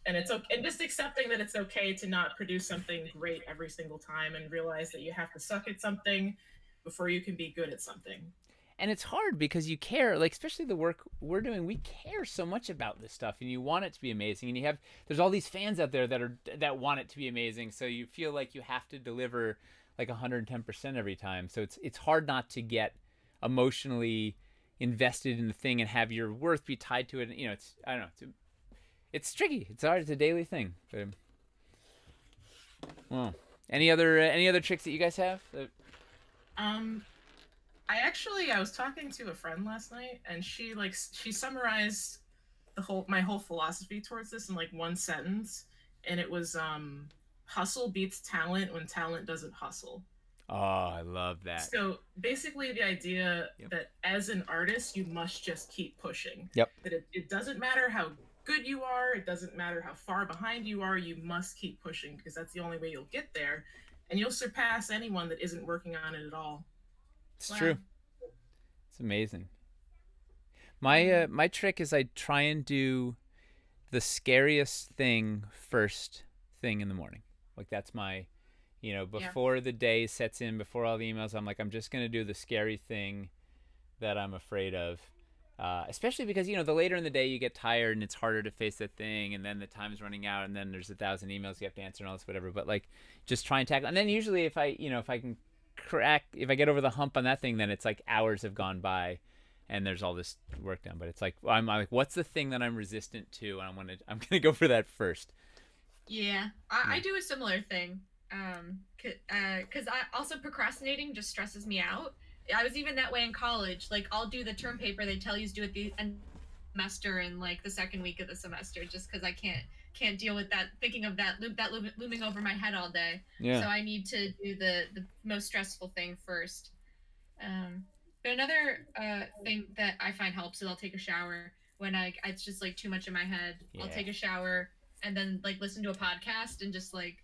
And it's okay, and just accepting that it's okay to not produce something great every single time, and realize that you have to suck at something before you can be good at something. and it's hard because you care, like especially the work we're doing. We care so much about this stuff, and you want it to be amazing. And there's all these fans out there that want it to be amazing. So you feel like you have to deliver like 110% every time. So it's hard not to get emotionally invested in the thing and have your worth be tied to it. And, it's I don't know. It's tricky. It's hard. It's a daily thing. But, well, any other tricks that you guys have? I was talking to a friend last night, and she summarized my whole philosophy towards this in like one sentence, and it was hustle beats talent when talent doesn't hustle. Oh, I love that. So basically, the idea Yep. that as an artist, you must just keep pushing. Yep. That it doesn't matter how good you are, it doesn't matter how far behind you are, you must keep pushing, because that's the only way you'll get there, and you'll surpass anyone that isn't working on it at all. It's Wow. true. It's amazing. My trick is I try and do the scariest thing first thing in the morning. Like that's my, before the day sets in, before all the emails, I'm like, I'm just going to do the scary thing that I'm afraid of. Especially because, the later in the day you get tired and it's harder to face that thing, and then the time's running out, and then there's 1,000 emails you have to answer and all this, whatever. But like, just try and tackle. And then usually if I get over the hump on that thing, then it's like hours have gone by and there's all this work done. But it's like, I'm like, what's the thing that I'm resistant to? And I'm gonna go for that first. Yeah, I do a similar thing. Because I also procrastinating just stresses me out. I was even that way in college. Like I'll do the term paper they tell you to do at the end of the semester in like the second week of the semester, just because I can't deal with that, thinking of that looming over my head all day. Yeah. So I need to do the most stressful thing first. But another thing that I find helps is I'll take a shower when it's just like too much in my head. Yeah. I'll take a shower and then like listen to a podcast and just like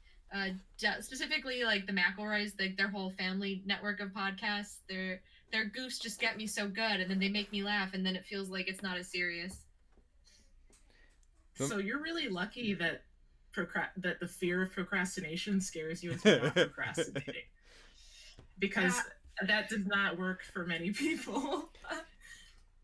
specifically like the McElroys, like their whole family network of podcasts. Their goofs just get me so good, and then they make me laugh, and then it feels like it's not as serious. So you're really lucky that that the fear of procrastination scares you into not procrastinating, because that does not work for many people.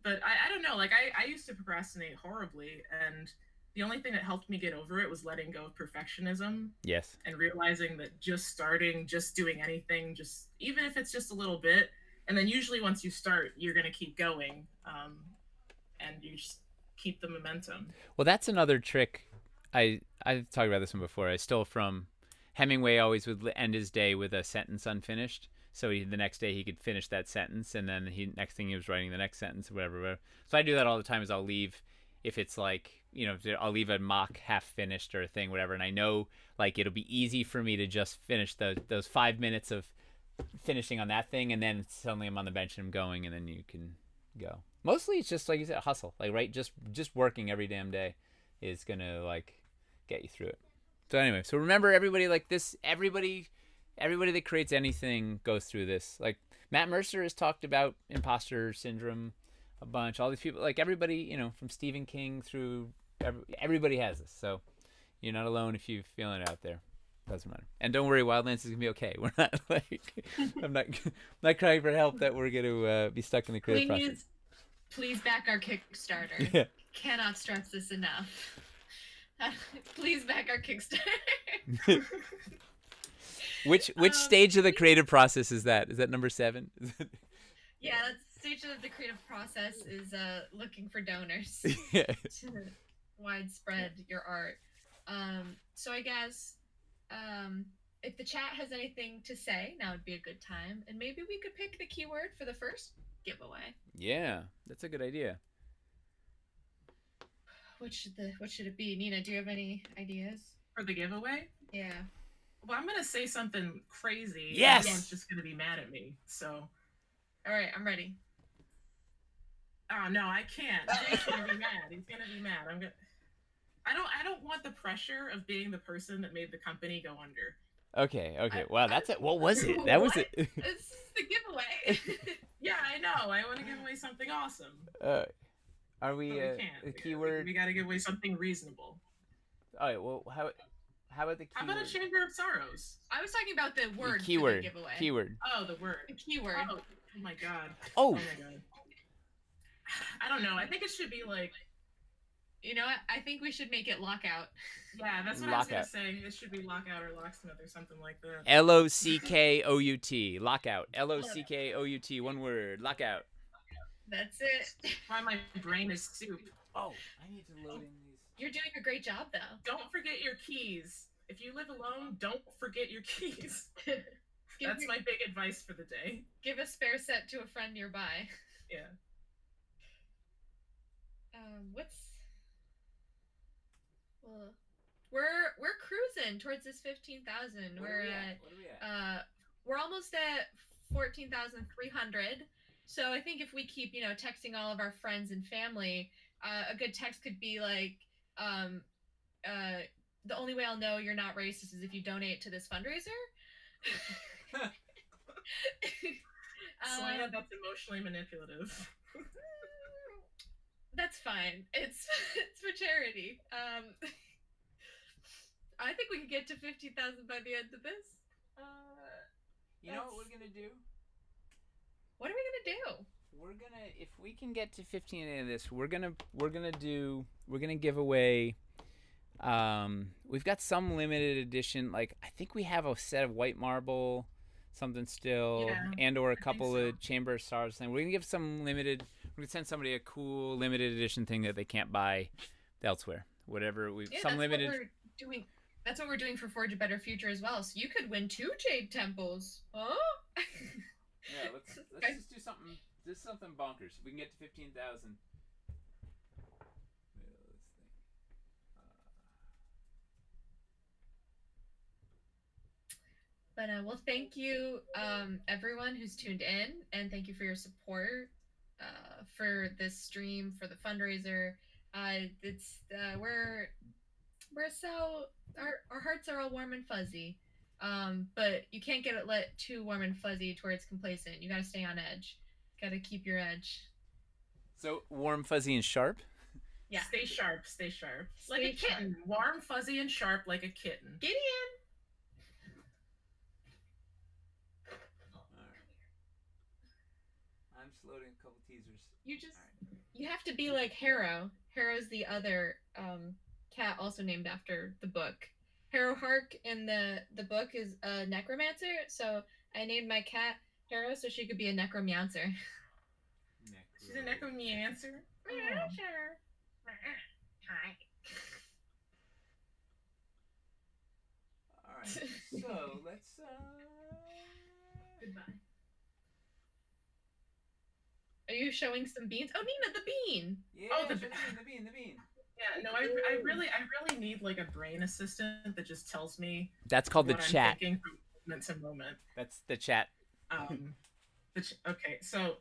But I don't know, like I used to procrastinate horribly, and the only thing that helped me get over it was letting go of perfectionism. Yes. And realizing that just starting, just doing anything, just even if it's just a little bit, and then usually once you start, you're gonna keep going, and you just keep the momentum. Well, that's another trick. I've talked about this one before. I stole from Hemingway. Always would end his day with a sentence unfinished, so the next day he could finish that sentence, and then next thing he was writing the next sentence, whatever. So I do that all the time. Is I'll leave if it's like, you know, I'll leave a mock half finished or a thing, whatever, and I know like it'll be easy for me to just finish those 5 minutes of finishing on that thing, and then suddenly I'm on the bench and I'm going, and then you can go. Mostly it's just like you said, hustle, like, right, just working every damn day is gonna like get you through it. So anyway, so remember, everybody, like this, everybody that creates anything goes through this. Like Matt Mercer has talked about imposter syndrome a bunch. All these people, like everybody, you know, from Stephen King through everybody has this. So you're not alone if you're feeling it out there. Doesn't matter. And don't worry, Wildlands is gonna be okay. We're not like I'm not crying for help that we're gonna be stuck in the creative process. Please back our Kickstarter. Yeah. Cannot stress this enough. Please back our Kickstarter. Which stage of the creative process is that? Is that number 7? Yeah, that stage of the creative process is looking for donors Yeah. to widespread your art. So I guess if the chat has anything to say, now would be a good time, and maybe we could pick the keyword for the first giveaway. Yeah, that's a good idea. What should it be? Nina, do you have any ideas? For the giveaway? Yeah. Well, I'm gonna say something crazy. Yes! Everyone's just gonna be mad at me. So. All right, I'm ready. Oh no, I can't. Jay's gonna be mad. He's gonna be mad. I don't want the pressure of being the person that made the company go under. Okay. Wow, that's it. What was it? That was it. This is the giveaway. Yeah, I know. I want to give away something awesome. Are we But we the can't. keyword? We gotta give away something reasonable. All right. Well, how about the keyword? How about a Chamber of Sorrows? I was talking about the word keyword. for the giveaway. Keyword. Oh, the word. The keyword. Oh my god. Oh. My god. I don't know. I think it should be like. You know what? I think we should make it lockout. Yeah, that's what I was gonna Lockout. say. It should be lockout or locksmith or something like that. LOCKOUT. Lockout. LOCKOUT. One word. Lockout. That's it. Why my brain is soup. Oh, I need to load in these. You're doing a great job, though. Don't forget your keys. If you live alone, don't forget your keys. Give That's my big advice for the day. Give a spare set to a friend nearby. Yeah. What's? Well, we're cruising towards this 15,000. What are we at? What are we at? We're almost at 14,300. So I think if we keep, texting all of our friends and family, a good text could be like, the only way I'll know you're not racist is if you donate to this fundraiser. Selena, that's emotionally manipulative. That's fine. It's for charity. I think we can get to 50,000 by the end of this. You know what we're gonna do? What are we gonna do? We're gonna, if we can get to 15 of this, we're gonna give away. We've got some limited edition. Like, I think we have a set of white marble, something still, Yeah, and or a I couple think so. of Chamber of Stars thing. We're gonna give some limited. We're gonna send somebody a cool limited edition thing that they can't buy elsewhere. Whatever we Yeah, some that's limited. what we're doing. That's what we're doing for Forge a Better Future as well. So you could win 2 Jade Temples. Huh? Yeah, let's just do something. Just something bonkers. We can get to 15,000. But well, thank you, everyone who's tuned in, and thank you for your support for this stream, for the fundraiser. It's we're so our hearts are all warm and fuzzy, but you can't get it let too warm and fuzzy to where it's complacent. You got to stay on edge. Got to keep your edge. So warm, fuzzy, and sharp. Yeah. Stay sharp. Stay sharp. Like Stay a kitten. Warm, fuzzy, and sharp like a kitten. Gideon. I'm just loading a couple teasers. You have to be like Harrow. Harrow's the other cat also named after the book. Harrow Hark in the book is a necromancer, so I named my cat Harrow so she could be a necromancer. She's a necromancer. Yeah, sure. Hi. All right. So let's. Goodbye. Are you showing some beans? Oh, Nina, the bean. Yeah, Oh, the the bean. Yeah, no, I really need like a brain assistant that just tells me That's called the what I'm chat. thinking from moment to moment. That's the chat. Okay, so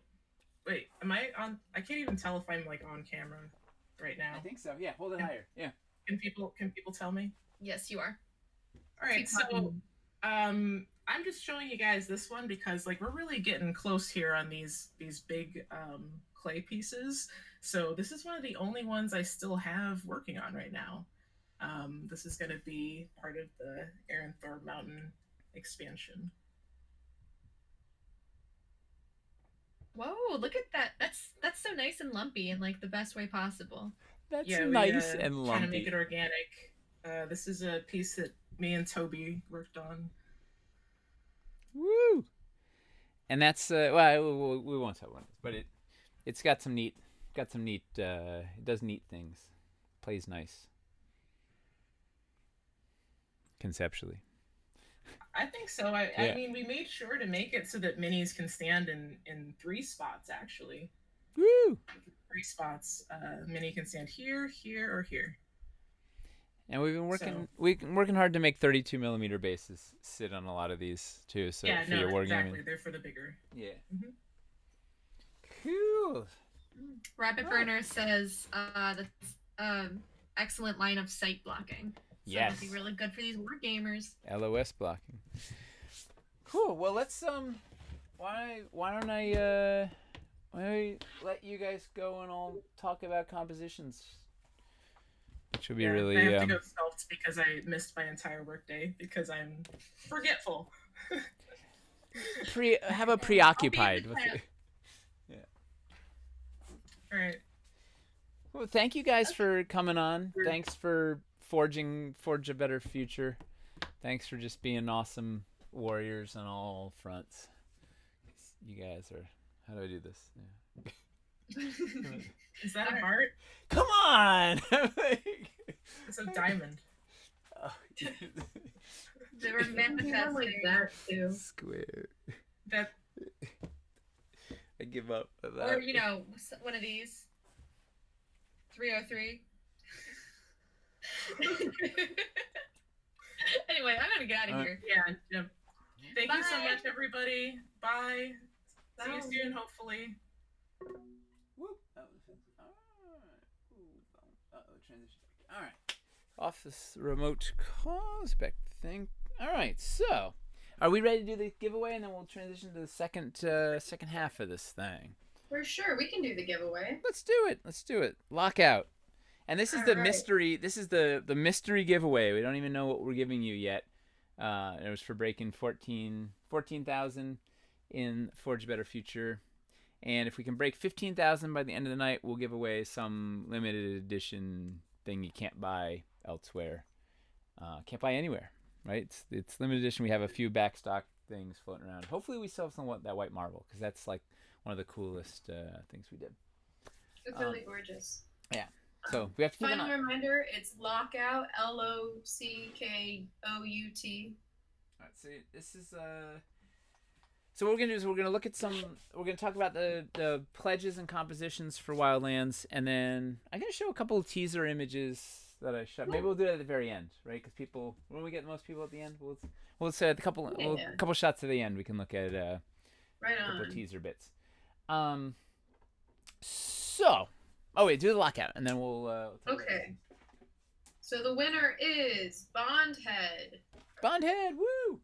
wait, am I on? I can't even tell if I'm like on camera right now. I think so. Yeah, hold it higher. Yeah. Can people tell me? Yes, you are. All right, Keep so talking. I'm just showing you guys this one because like we're really getting close here on these big clay pieces. So this is one of the only ones I still have working on right now. This is going to be part of the Aaron Thor Mountain expansion. Whoa, look at that. That's so nice and lumpy in like the best way possible. That's Yeah, nice we, and trying to lumpy. make it organic. This is a piece that me and Toby worked on. Woo! And that's well, we won't talk about it, but it's got some neat it does neat things. Plays nice. Conceptually. I think so. I mean, we made sure to make it so that minis can stand in 3 spots, actually. Woo! 3 spots. Mini can stand here, here, or here. And we've been working hard to make 32 millimeter bases sit on a lot of these too. So yeah, for no, your wargaming. exactly. They're for the bigger. Yeah. Mhm. Cool. Rabbit Burner says that's excellent line of sight blocking. So Yes. that'd be really good for these war gamers. LOS blocking. Cool. Well, let's why don't I let you guys go and I'll talk about compositions. Which will be really I have to go stealth because I missed my entire workday because I'm forgetful. have a preoccupied with it. Yeah. All right. Well, thank you guys for coming on. Thanks for forge a better future. Thanks for just being awesome warriors on all fronts. You guys are. How do I do this? Yeah. Is that a heart? Come on! It's a diamond. They were manifesting. like that too. Square. That I give up. Or, you know, one of these. 303. Anyway, I'm gonna get out of here. yeah. Thank you so Bye. much, everybody. Bye. See you Bye. soon, hopefully. Whoop. Transition. All right. Office remote conspect thing. All right. So, are we ready to do the giveaway, and then we'll transition to the second half of this thing? For sure, we can do the giveaway. Let's do it. Lockout. And this is All the right. mystery. This is the mystery giveaway. We don't even know what we're giving you yet. It was for breaking 14,000 in Forge a Better Future. And if we can break 15,000 by the end of the night, we'll give away some limited edition thing you can't buy elsewhere. Can't buy anywhere, right? It's limited edition. We have a few backstock things floating around. Hopefully we still have that white marble, because that's like one of the coolest things we did. It's really gorgeous. Yeah. So we have to keep an Final eye. reminder: it's lockout. LOCKOUT. All right, so this is So what we're gonna do is we're gonna talk about the pledges and compositions for Wildlands, and then I'm gonna show a couple of teaser images that I shot. Maybe we'll do it at the very end, right? Because people, when we get the most people at the end, we'll say a couple shots at the end. We can look at Right a couple on. of teaser bits. So, oh wait, do the lockout, and then we'll tell you what Okay. So the winner is Bondhead. Bondhead, woo!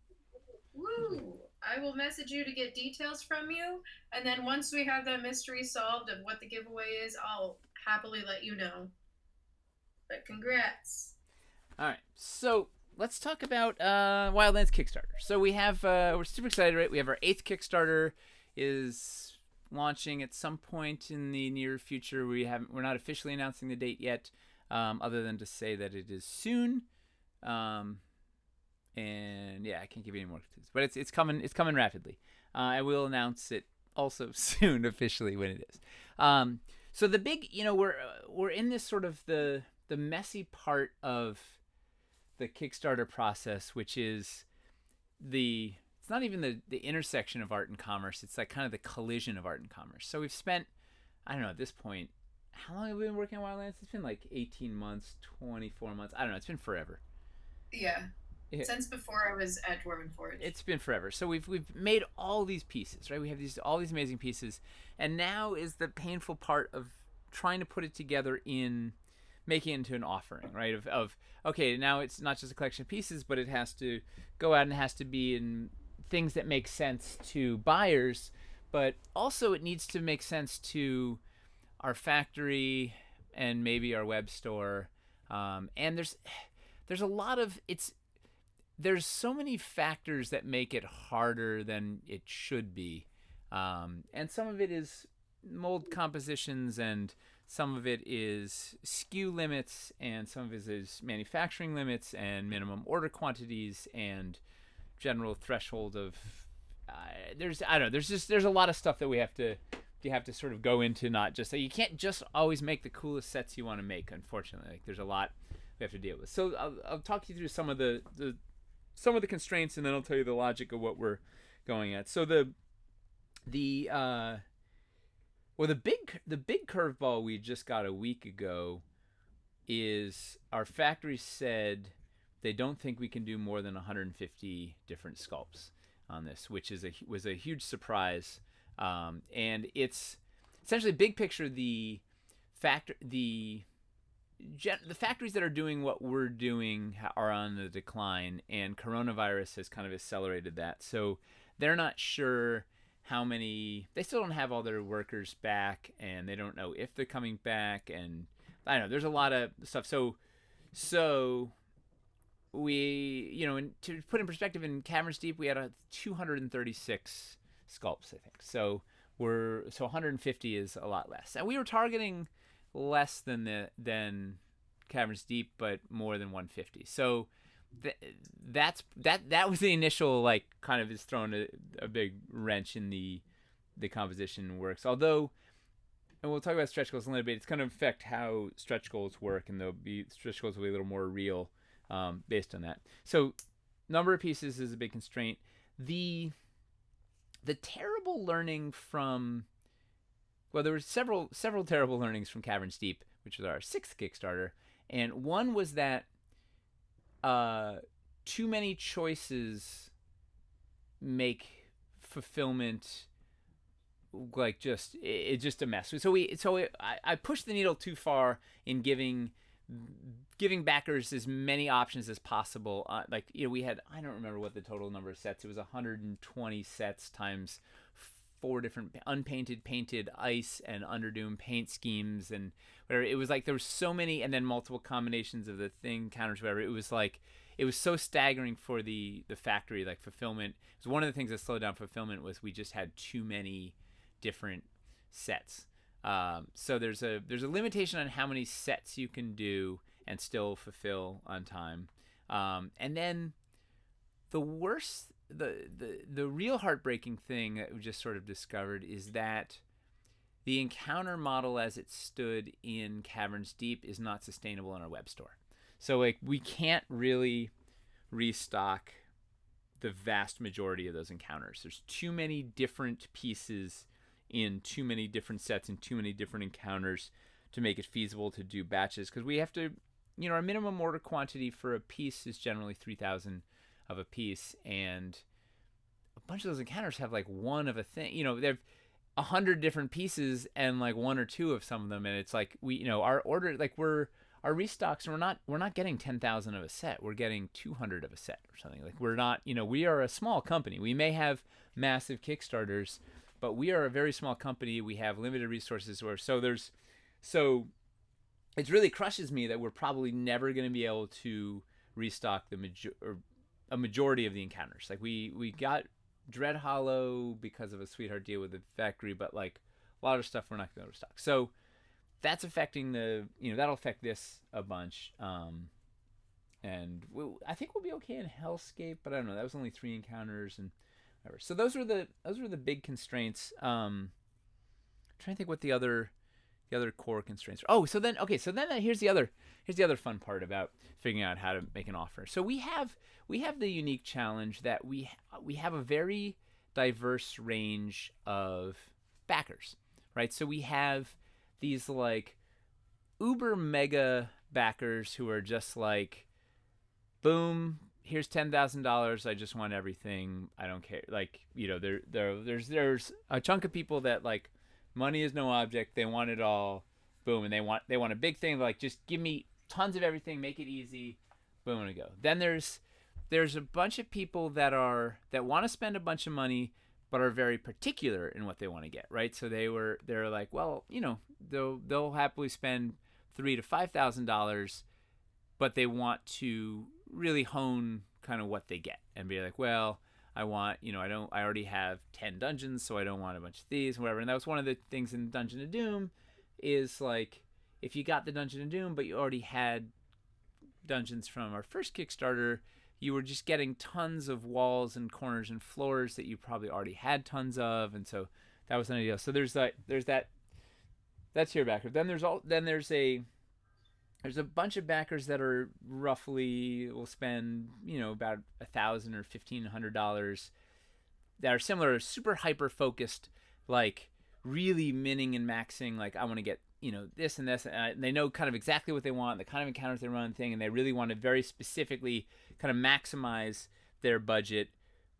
Woo! I will message you to get details from you, and then once we have that mystery solved of what the giveaway is, I'll happily let you know. But congrats. All right, so let's talk about Wildlands Kickstarter. So we have we're super excited, right? We have our 8th Kickstarter is launching at some point in the near future. We're not officially announcing the date yet, other than to say that it is soon. And yeah, I can't give you any more clues, but it's coming. It's coming rapidly. I will announce it also soon officially when it is. So the big, we're in this sort of the messy part of the Kickstarter process, which is it's not even the intersection of art and commerce. It's like kind of the collision of art and commerce. So we've spent I don't know, at this point, how long have we been working on Wildlands? It's been like 18 months, 24 months. I don't know. It's been forever. Yeah. Yeah. Since before I was at Dwarven Forge. It's been forever. So we've made all these pieces, right? We have all these amazing pieces, and now is the painful part of trying to put it together in making it into an offering, right? Of okay, now it's not just a collection of pieces, but it has to go out and it has to be in things that make sense to buyers, but also it needs to make sense to our factory and maybe our web store. And there's a lot of there's so many factors that make it harder than it should be, and some of it is mold compositions, and some of it is SKU limits, and some of it is manufacturing limits and minimum order quantities and general threshold of there's a lot of stuff that you have to sort of go into. Not just you can't just always make the coolest sets you want to make. Unfortunately, like there's a lot we have to deal with. So I'll talk you through some of the constraints, and then I'll tell you the logic of what we're going at. So the big curveball we just got a week ago is our factory said they don't think we can do more than 150 different sculpts on this, which was a huge surprise. And it's essentially big picture. The factories that are doing what we're doing are on the decline, and coronavirus has kind of accelerated that. So they're not sure how many. They still don't have all their workers back, and they don't know if they're coming back. And I don't know. There's a lot of stuff. So we, to put in perspective, in Caverns Deep we had 236 sculpts, I think. So 150 is a lot less, and we were targeting less than Caverns Deep, but more than 150. So that was the initial, like, kind of is thrown a big wrench in the composition works. Although, and we'll talk about stretch goals in a little bit, it's going to affect how stretch goals work, and stretch goals will be a little more real based on that. So number of pieces is a big constraint. The terrible learning from, well, there were several terrible learnings from Caverns Deep, which was our 6th Kickstarter, and one was that too many choices make fulfillment like just a mess. I pushed the needle too far in giving backers as many options as possible. We had, I don't remember what the total number of sets. It was 120 sets times 4 different unpainted, painted, ice, and Underdoom paint schemes, and whatever. It was like there were so many, and then multiple combinations of the thing counters, whatever. It was like it was so staggering for the factory, like fulfillment. It was one of the things that slowed down fulfillment was we just had too many different sets. So there's a limitation on how many sets you can do and still fulfill on time. And then the worst, the real heartbreaking thing that we just sort of discovered is that the encounter model as it stood in Caverns Deep is not sustainable in our web store. So like we can't really restock the vast majority of those encounters. There's too many different pieces in too many different sets and too many different encounters to make it feasible to do batches, because we have to, our minimum order quantity for a piece is generally 3,000 of a piece, and a bunch of those encounters have like one of a thing. They have 100 different pieces and like 1 or 2 of some of them, and it's like our order, like our restocks, we're not getting 10,000 of a set. We're getting 200 of a set or something. Like we're not, we are a small company. We may have massive Kickstarters, but we are a very small company. We have limited resources, so it really crushes me that we're probably never going to be able to restock a majority of the encounters. Like we got Dread Hollow because of a sweetheart deal with the factory, but like a lot of stuff we're not going to restock. So that's affecting that'll affect this a bunch. And I think we'll be okay in Hellscape, but I don't know. That was only 3 encounters and whatever. So those were the big constraints. I'm trying to think what the other core constraints are. Oh, so then here's the other fun part about figuring out how to make an offer. So we have the unique challenge that we have a very diverse range of backers, right? So we have these like uber mega backers who are just like, boom, here's $10,000. I just want everything. I don't care. Like, you know, there's a chunk of people that like money is no object. They want it all. Boom, and they want a big thing. Like, just give me tons of everything. Make it easy. Boom, and go. Then there's a bunch of people that want to spend a bunch of money, but are very particular in what they want to get. Right. So they're like, well, you know, they'll happily spend $3,000 to $5,000, but they want to really hone kind of what they get and be like, well, I want, you know, I already have 10 dungeons, so I don't want a bunch of these, whatever. And that was one of the things in Dungeon of Doom is like, if you got the Dungeon of Doom, but you already had dungeons from our first Kickstarter, you were just getting tons of walls and corners and floors that you probably already had tons of. And so that was an idea. So there's that, that's your backer. Then there's a bunch of backers that are roughly will spend, you know, about $1,000 or $1,500 that are similar, super hyper focused, like really minning and maxing. Like, I want to get, you know, this and this, and they know kind of exactly what they want, the kind of encounters they run thing, and they really want to very specifically kind of maximize their budget,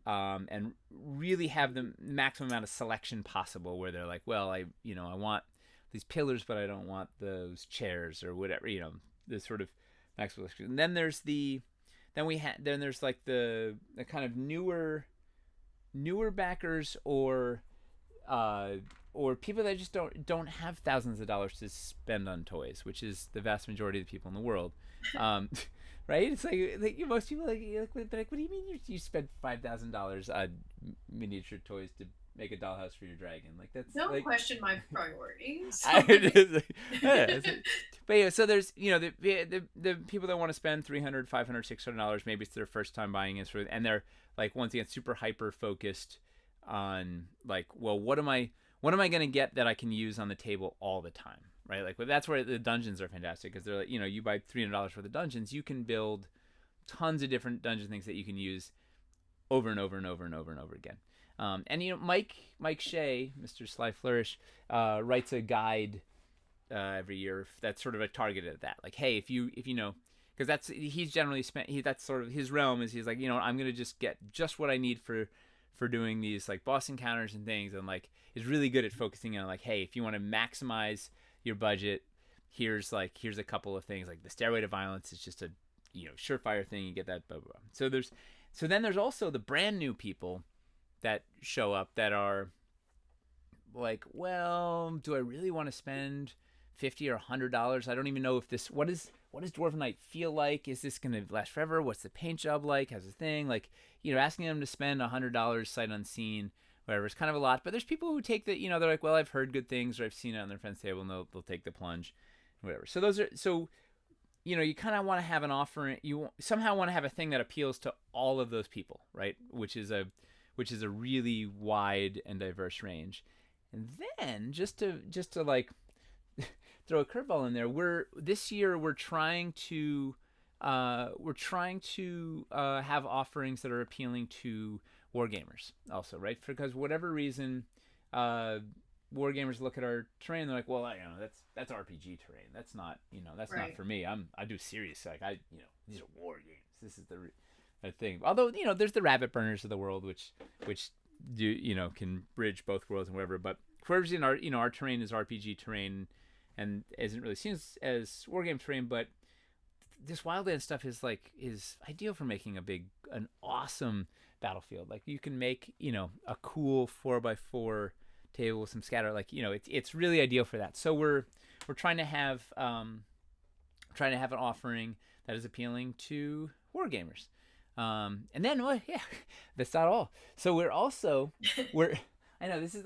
and really have the maximum amount of selection possible. Where they're like, well, I want these pillars, but I don't want those chairs or whatever, you know, the sort of maximum. And then there's there's like the kind of newer backers or people that just don't have thousands of dollars to spend on toys, which is the vast majority of the people in the world. Right? It's like most people like, what do you mean you spent $5,000 on miniature toys to make a dollhouse for your dragon? Like, that's Don't question my priorities. But yeah, so there's, you know, the people that want to spend $300, $500, $600, maybe it's their first time buying it, and they're like, once again, super hyper focused on like, well, what am I going to get that I can use on the table all the time, right? Like, well, that's where the dungeons are fantastic, because they're like, you know, you buy $300 for the dungeons, you can build tons of different dungeon things that you can use over and over and over and over and over again. And you know, Mike Shea, Mr. Sly Flourish, writes a guide every year that's sort of a targeted at that. Like, hey, if you know, because he's generally that's sort of his realm, is he's like, you know, I'm gonna just get just what I need for doing these like boss encounters and things, and like is really good at focusing on like, hey, if you want to maximize your budget, here's a couple of things. Like the Stairway to Violence is just a, you know, surefire thing. You get that, blah, blah, blah. So then there's also the brand new people that show up that are like, well, do I really want to spend $50 or $100? I don't even know if what does Dwarven Night feel like? Is this going to last forever? What's the paint job like? How's the thing? Like, you know, asking them to spend $100 sight unseen, whatever, is kind of a lot. But there's people who take the, you know, they're like, well, I've heard good things, or I've seen it on their friend's table, and they'll take the plunge, whatever. So you know, you kind of want to have an offering. You somehow want to have a thing that appeals to all of those people, right? Which is a really wide and diverse range. And then just to like throw a curveball in there, this year we're trying to have offerings that are appealing to wargamers also, right? Because whatever reason, wargamers look at our terrain, they're like, well, you know, that's RPG terrain. That's not, you know, that's not for me. I do serious, like, you know, these are war games. This is the thing. Although, you know, there's the rabbit burners of the world, which do, you know, can bridge both worlds and whatever. But for whatever reason, our terrain is RPG terrain and isn't really seen as wargame terrain. But this Wildland stuff is ideal for making an awesome battlefield. Like, you can make, you know, a cool 4x4 table with some scatter. Like, you know, it's really ideal for that. So we're trying to have an offering that is appealing to wargamers. And then, well, yeah, that's not all. So I know this is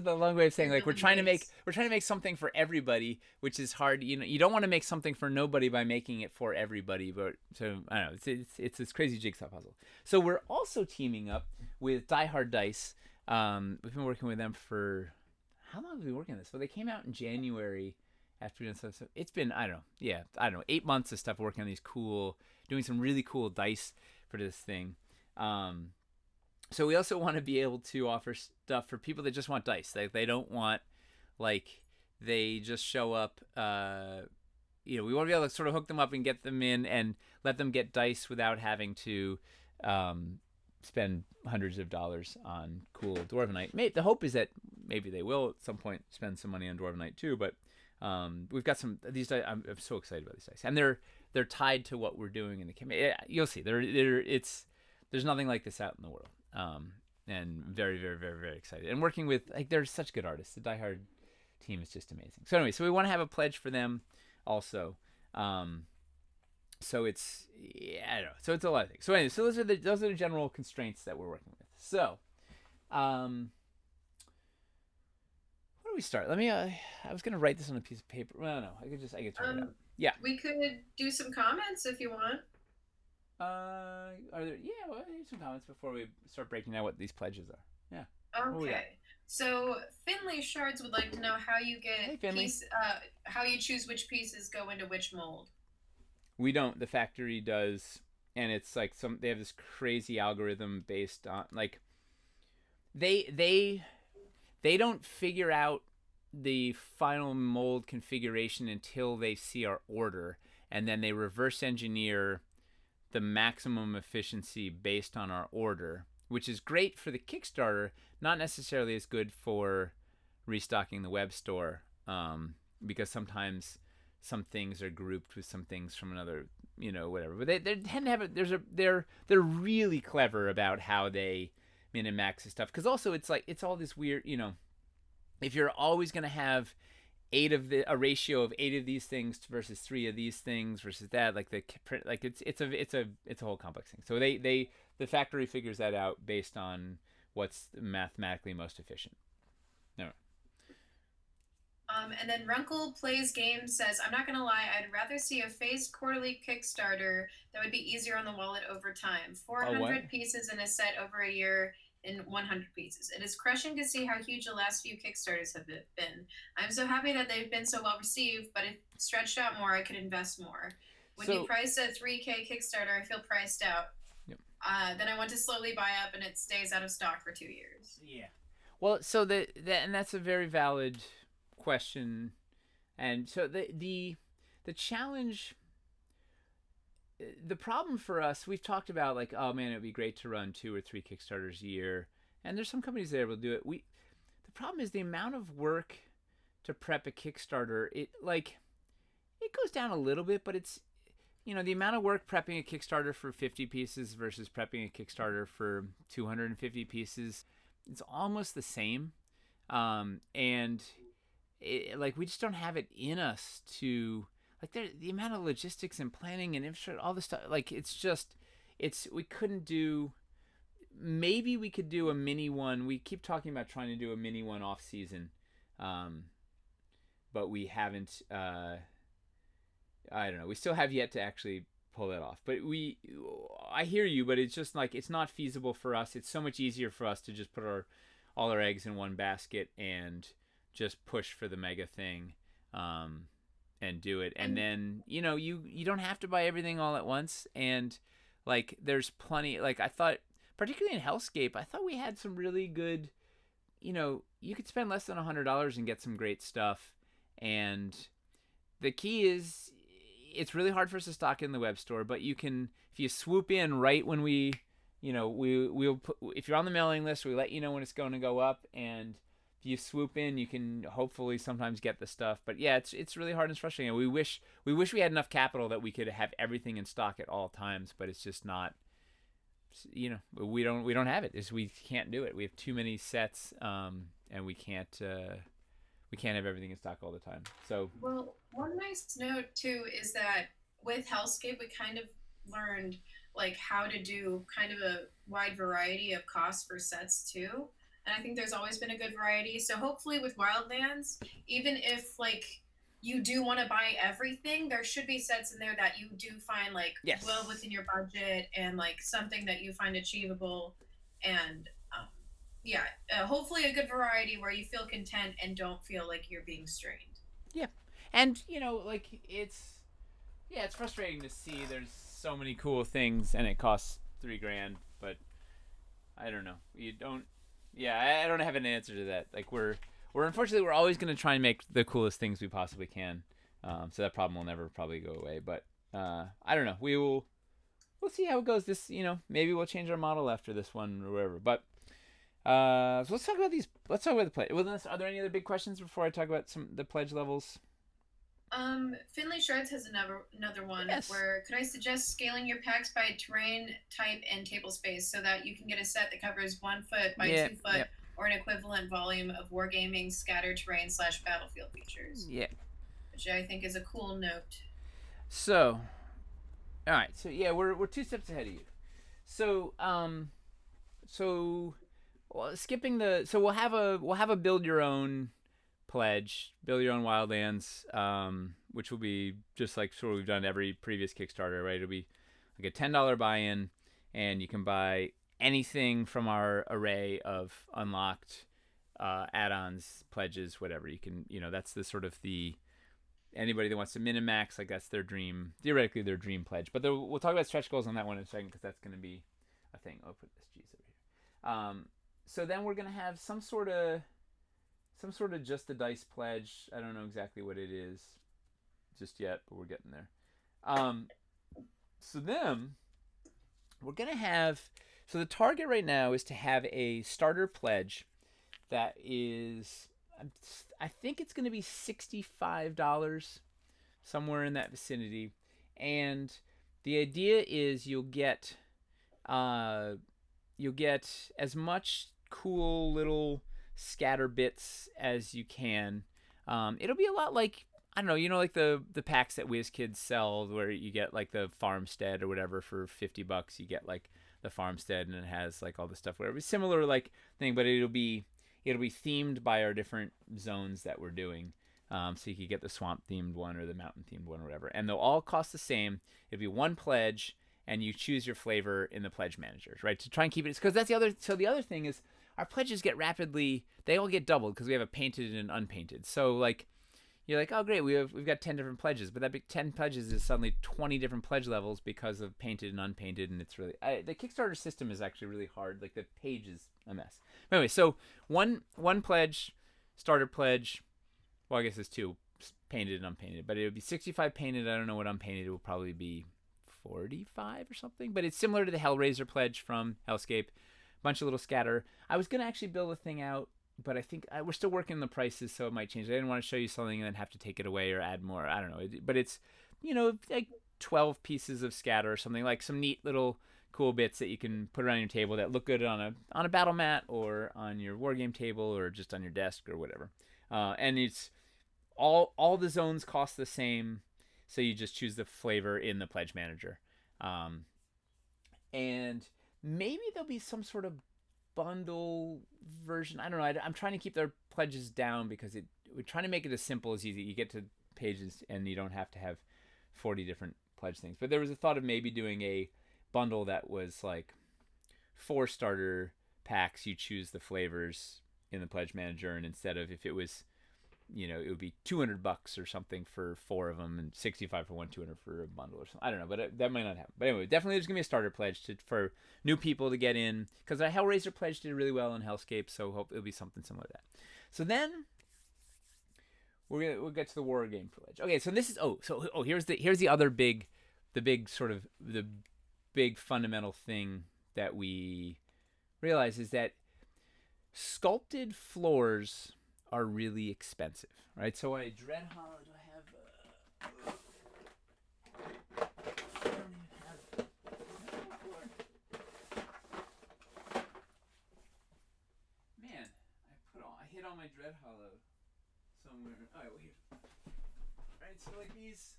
the long way of saying, like, we're trying to make something for everybody, which is hard. You know, you don't want to make something for nobody by making it for everybody. But so I don't know, it's this crazy jigsaw puzzle. So we're also teaming up with Die Hard Dice. We've been working with them for, how long have we been working on this? Well, they came out in January after doing stuff. So it's been, I don't know, 8 months of stuff working on these doing some really cool dice for this thing. So we also want to be able to offer stuff for people that just want dice. They don't want like they just show up. We want to be able to sort of hook them up and get them in and let them get dice without having to spend hundreds of dollars on cool Dwarvenite. The hope is that maybe they will at some point spend some money on Dwarvenite too, but we've got some these dice. I'm so excited about these dice, and they're tied to what we're doing in the campaign. You'll see. There's nothing like this out in the world, and very, very, very, very excited. And working with they're such good artists. The Die Hard team is just amazing. So anyway, we want to have a pledge for them also. So it's I don't know. So it's a lot of things. So anyway, those are the general constraints that we're working with. So, where do we start? Let me. I was gonna write this on a piece of paper. Well, no, I could type it out. Yeah. We could do some comments if you want. Are there? Yeah, well, do some comments before we start breaking down what these pledges are. Yeah. Okay. So Finley Shards would like to know how you get how you choose which pieces go into which mold. We don't. The factory does, and it's like they have this crazy algorithm based on they don't figure out the final mold configuration until they see our order, and then they reverse engineer the maximum efficiency based on our order, which is great for the Kickstarter, not necessarily as good for restocking the web store, because sometimes some things are grouped with some things from another, whatever. But they tend to have they're really clever about how they min and max this stuff, because also it's all this weird, if you're always going to have a ratio of 8 of these things versus 3 of these things versus that, it's a whole complex thing. So the factory figures that out based on what's mathematically most efficient. No. And then Runkle Plays Games says, I'm not going to lie, I'd rather see a phased quarterly Kickstarter that would be easier on the wallet over time. 400 pieces in a set over a year in 100 pieces. It is crushing to see how huge the last few Kickstarters have been. I'm so happy that they've been so well received, but if stretched out more, I could invest more. When you price a 3K Kickstarter, I feel priced out. Yep. Then I want to slowly buy up, and it stays out of stock for 2 years. Yeah. Well, so and that's a very valid question, and so the challenge, the problem for us, we've talked about oh man, it'd be great to run 2 or 3 Kickstarters a year, and there's some companies that are able to do it. The problem is the amount of work to prep a Kickstarter. It goes down a little bit, but it's the amount of work prepping a Kickstarter for 50 pieces versus prepping a Kickstarter for 250 pieces, it's almost the same, and we just don't have it in us to the amount of logistics and planning and infrastructure, all this stuff. We couldn't do. Maybe we could do a mini one. We keep talking about trying to do a mini one off season, but we haven't. I don't know. We still have yet to actually pull that off. But I hear you, but it's just it's not feasible for us. It's so much easier for us to just put all our eggs in one basket and just push for the mega thing, and do it. And then you don't have to buy everything all at once. And there's plenty. I thought, particularly in Hellscape, I thought we had some really good. You could spend less than $100 and get some great stuff. And the key is, it's really hard for us to stock in the web store, but you can, if you swoop in right when we'll put, if you're on the mailing list, we let you know when it's going to go up, and if you swoop in, you can hopefully sometimes get the stuff. But yeah, it's really hard and frustrating. We wish we had enough capital that we could have everything in stock at all times, but it's just not. We don't have it. We can't do it. We have too many sets, and we can't have everything in stock all the time. So one nice note too is that with Hellscape, we kind of learned how to do kind of a wide variety of costs for sets too. And I think there's always been a good variety. So hopefully with Wildlands, even if you do want to buy everything, there should be sets in there that you do find well within your budget and something that you find achievable, and hopefully a good variety where you feel content and don't feel like you're being strained. Yeah. And it's frustrating to see there's so many cool things and it costs $3,000, but I don't know. I don't have an answer to that. unfortunately we're always going to try and make the coolest things we possibly can. So that problem will never probably go away. But I don't know. We'll see how it goes. This, maybe we'll change our model after this one or whatever. But so let's talk about these. Let's talk about the pledge. Well, are there any other big questions before I talk about the pledge levels? Finley Shreds has another one. Yes. Where could I suggest scaling your packs by terrain type and table space so that you can get a set that covers 1 foot by 2 foot or an equivalent volume of wargaming scatter terrain / battlefield features. Yeah. Which I think is a cool note. So, all right. So yeah, we're 2 steps ahead of you. So skipping the we'll have a build your own pledge, build your own wildlands, which will be just like sort of we've done every previous Kickstarter, right? It'll be like a $10 buy-in, and you can buy anything from our array of unlocked add-ons, pledges, whatever. You can, that's the sort of anybody that wants to min-max, like that's theoretically their dream pledge. But we'll talk about stretch goals on that one in a second because that's going to be a thing. I'll put this G's over here. So then we're going to have some sort of just the dice pledge. I don't know exactly what it is just yet, but we're getting there. So then we're going to have, so the target right now is to have a starter pledge that is, I think it's going to be $65, somewhere in that vicinity. And the idea is you'll get as much cool little scatter bits as you can. It'll be a lot like, I don't know, like the packs that WizKids sell where you get like the farmstead or whatever for $50. You get like the farmstead and it has like all the stuff, whatever. Similar like thing, but it'll be themed by our different zones that we're doing. So you could get the swamp themed one or the mountain themed one or whatever. And they'll all cost the same. It'll be 1 pledge and you choose your flavor in the pledge managers, right? To try and keep it, because that's the other thing is our pledges they all get doubled because we have a painted and an unpainted. So like, you're like, oh great, we've got 10 different pledges, but that big 10 pledges is suddenly 20 different pledge levels because of painted and unpainted, and it's really the Kickstarter system is actually really hard. Like the page is a mess. Anyway, so one pledge, starter pledge. Well, I guess it's 2, painted and unpainted, but it would be 65 painted. I don't know what unpainted. It will probably be 45 or something, but it's similar to the Hellraiser pledge from Hellscape. Bunch of little scatter. I was gonna actually build a thing out, but I think we're still working on the prices, so it might change. I didn't want to show you something and then have to take it away or add more. I don't know, but it's like 12 pieces of scatter or something, like some neat little cool bits that you can put around your table that look good on a battle mat or on your wargame table or just on your desk or whatever. And it's all the zones cost the same, so you just choose the flavor in the pledge manager. And maybe there'll be some sort of bundle version. I don't know. I'm trying to keep their pledges down because we're trying to make it as simple as easy. You get to pages and you don't have to have 40 different pledge things. But there was a thought of maybe doing a bundle that was like 4 starter packs. You choose the flavors in the pledge manager, and instead of, if it was, it would be $200 or something for 4 of them, and 65 for one, 200 for a bundle or something. I don't know, but that might not happen. But anyway, definitely there's gonna be a starter pledge for new people to get in, because the Hellraiser pledge did really well in Hellscape, so hope it'll be something similar to that. So then we'll get to the war game pledge. Okay, so this is here's the other big fundamental thing that we realize is that sculpted floors are really expensive, right? So I dread hollow. Do I have? I don't even have. Man, I hit all my dread hollow somewhere. Oh, well, here. Right, so like these,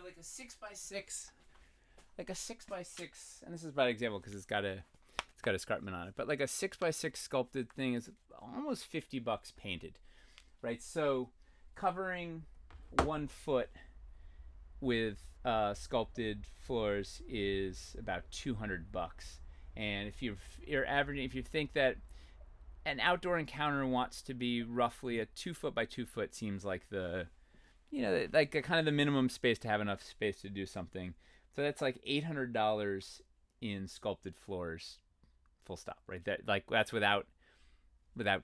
like a 6x6, and this is a bad example because it's got a escarpment on it, but like a 6x6 sculpted thing is almost $50 painted, right? So covering 1 foot with sculpted floors is about $200. And if you think that an outdoor encounter wants to be roughly a 2 foot by 2 foot, seems like like a kind of the minimum space to have enough space to do something. So that's like $800 in sculpted floors, full stop, right? That's without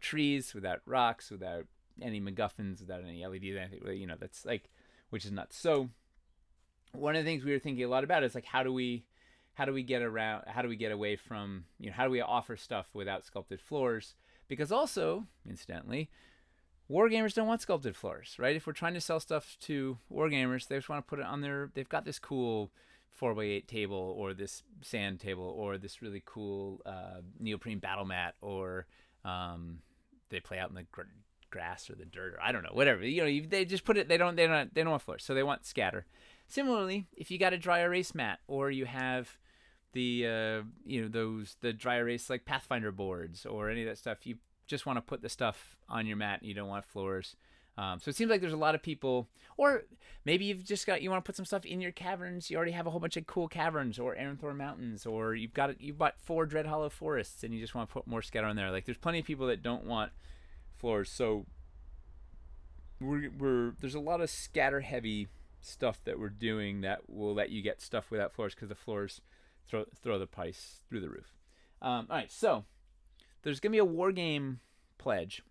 trees, without rocks, without any MacGuffins, without any LEDs, anything. You know, that's like, which is nuts. So one of the things we were thinking a lot about is like how do we get away from, you know, how do we offer stuff without sculpted floors? Because also, incidentally, wargamers don't want sculpted floors, right? If we're trying to sell stuff to wargamers, they just want to put it on their. They've got this cool 4x8 table, or this sand table, or this really cool neoprene battle mat, or they play out in the grass or the dirt, or I don't know, whatever. You know, they just put it. They don't want floors, so they want scatter. Similarly, if you got a dry erase mat, or you have the the dry erase like Pathfinder boards or any of that stuff, you just want to put the stuff on your mat and you don't want floors. So it seems like there's a lot of people, or maybe you want to put some stuff in your caverns. You already have a whole bunch of cool caverns or Aranthor mountains, or you bought 4 Dread Hollow forests and you just want to put more scatter on there. Like there's plenty of people that don't want floors, so there's a lot of scatter heavy stuff that we're doing that will let you get stuff without floors, because the floors throw the price through the roof. All right, so there's gonna be a war game pledge,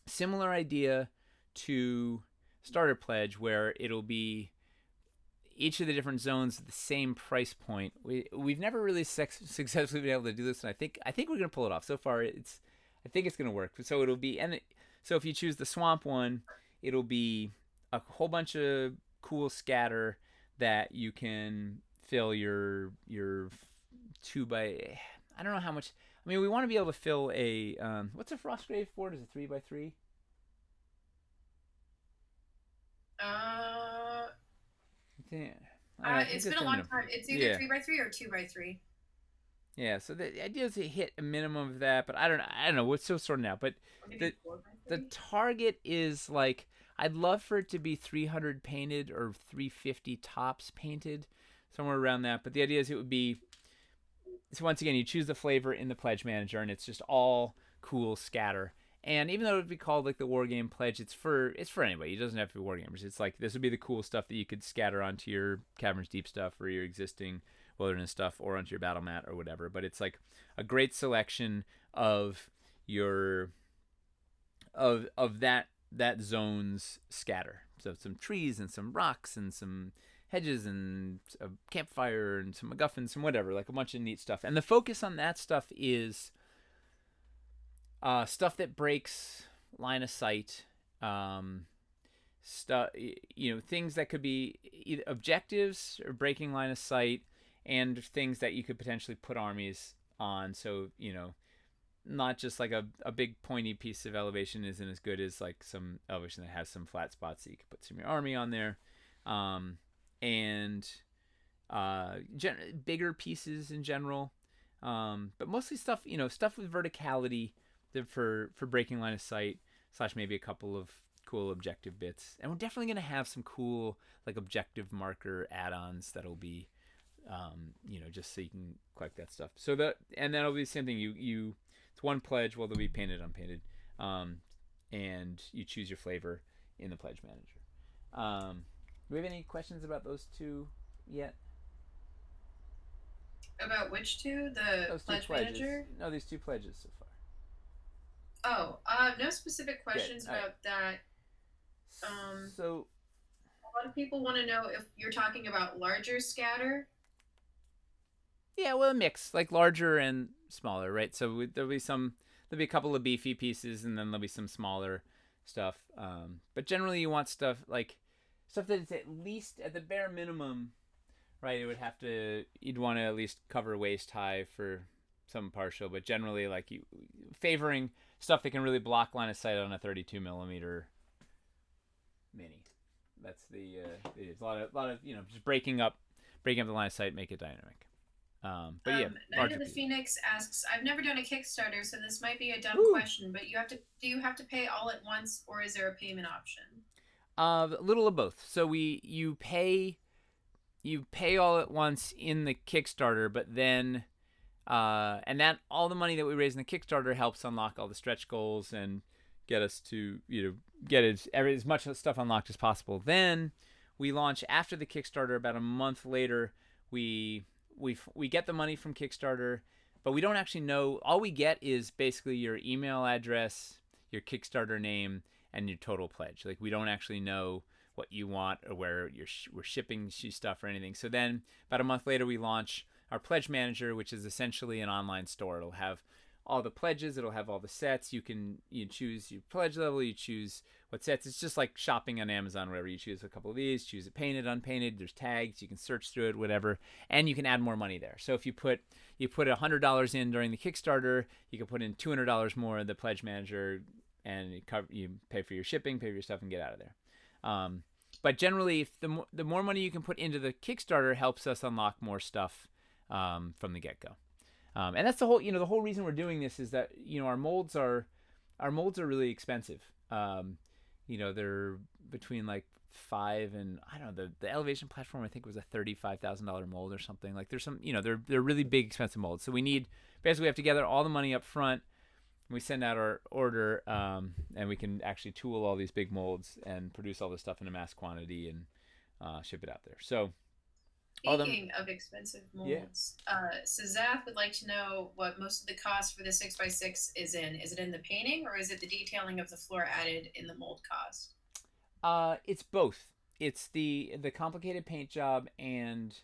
similar idea to starter pledge, where it'll be each of the different zones at the same price point. We've never really successfully been able to do this, and I think we're gonna pull it off. So far, I think it's gonna work. So it'll be, so if you choose the swamp one, it'll be a whole bunch of cool scatter that you can fill your 2 by, I don't know how much. I mean, we want to be able to fill a what's a Frostgrave board? Is it 3x3? It's been a long time. It's either 3x3 or 2x3. Yeah, so the idea is to hit a minimum of that, but I don't know. We're still sorting out. But the target is like, I'd love for it to be 300 painted or 350 tops painted, somewhere around that. But the idea is it would be, so once again, you choose the flavor in the pledge manager, and it's just all cool scatter. And even though it would be called like the war game pledge, it's for anybody. It doesn't have to be wargamers. It's like, this would be the cool stuff that you could scatter onto your Caverns Deep stuff or your existing wilderness stuff, or onto your battle mat or whatever. But it's like a great selection of your of that zone's scatter. So some trees and some rocks and some hedges and a campfire and some MacGuffins, some whatever, like a bunch of neat stuff. And the focus on that stuff is stuff that breaks line of sight, stuff, things that could be either objectives or breaking line of sight, and things that you could potentially put armies on. So, not just like a big pointy piece of elevation isn't as good as like some elevation that has some flat spots that you could put some of your army on there. And bigger pieces in general, but mostly stuff with verticality for breaking line of sight, / maybe a couple of cool objective bits. And we're definitely going to have some cool like objective marker add-ons that'll be just so you can collect that stuff. So that'll be the same thing. It's one pledge. Well, they'll be painted, unpainted, and you choose your flavor in the pledge manager. Do we have any questions about those two yet? About which two? The pledge manager? No, these 2 pledges so far. Oh, no specific questions about that. So a lot of people want to know if you're talking about larger scatter. Yeah, well, a mix, like larger and smaller, right? So there'll be a couple of beefy pieces, and then there'll be some smaller stuff. But generally, you want stuff that is at least at the bare minimum, right? You'd want to at least cover waist high for some partial, but generally, like you favoring stuff that can really block line of sight on a 32 millimeter mini. That's it's a lot of just breaking up the line of sight, make it dynamic. But yeah, Night of the Phoenix asks, I've never done a Kickstarter, so this might be a dumb question, but do you have to pay all at once, or is there a payment option? A little of both. So you pay all at once in the Kickstarter, but then and that all the money that we raise in the Kickstarter helps unlock all the stretch goals and get us to get as much stuff unlocked as possible. Then we launch after the Kickstarter. About a month later, we get the money from Kickstarter, but we don't actually know. All we get is basically your email address, your Kickstarter name, and your total pledge. Like we don't actually know what you want or where we're shipping you stuff or anything. So then about a month later we launch our pledge manager, which is essentially an online store. It'll have all the pledges, it'll have all the sets. You choose your pledge level, you choose what sets. It's just like shopping on Amazon, wherever. You choose a couple of these, choose it painted, unpainted, there's tags, you can search through it, whatever, and you can add more money there. So if you put $100 in during the Kickstarter, you can put in $200 more in the pledge manager, and you pay for your shipping, pay for your stuff, and get out of there. But generally, if the more money you can put into the Kickstarter helps us unlock more stuff from the get-go. And that's the whole reason we're doing this is that our molds are really expensive. They're between like $5,000 and I don't know, the elevation platform I think was a $35,000 mold or something. Like there's some they're really big expensive molds. So we have to gather all the money up front. We send out our order, and we can actually tool all these big molds and produce all this stuff in a mass quantity and ship it out there. So. Speaking of expensive molds, so Zath would like to know what most of the cost for the 6x6 is in. Is it in the painting, or is it the detailing of the floor added in the mold cost? It's both. It's the complicated paint job and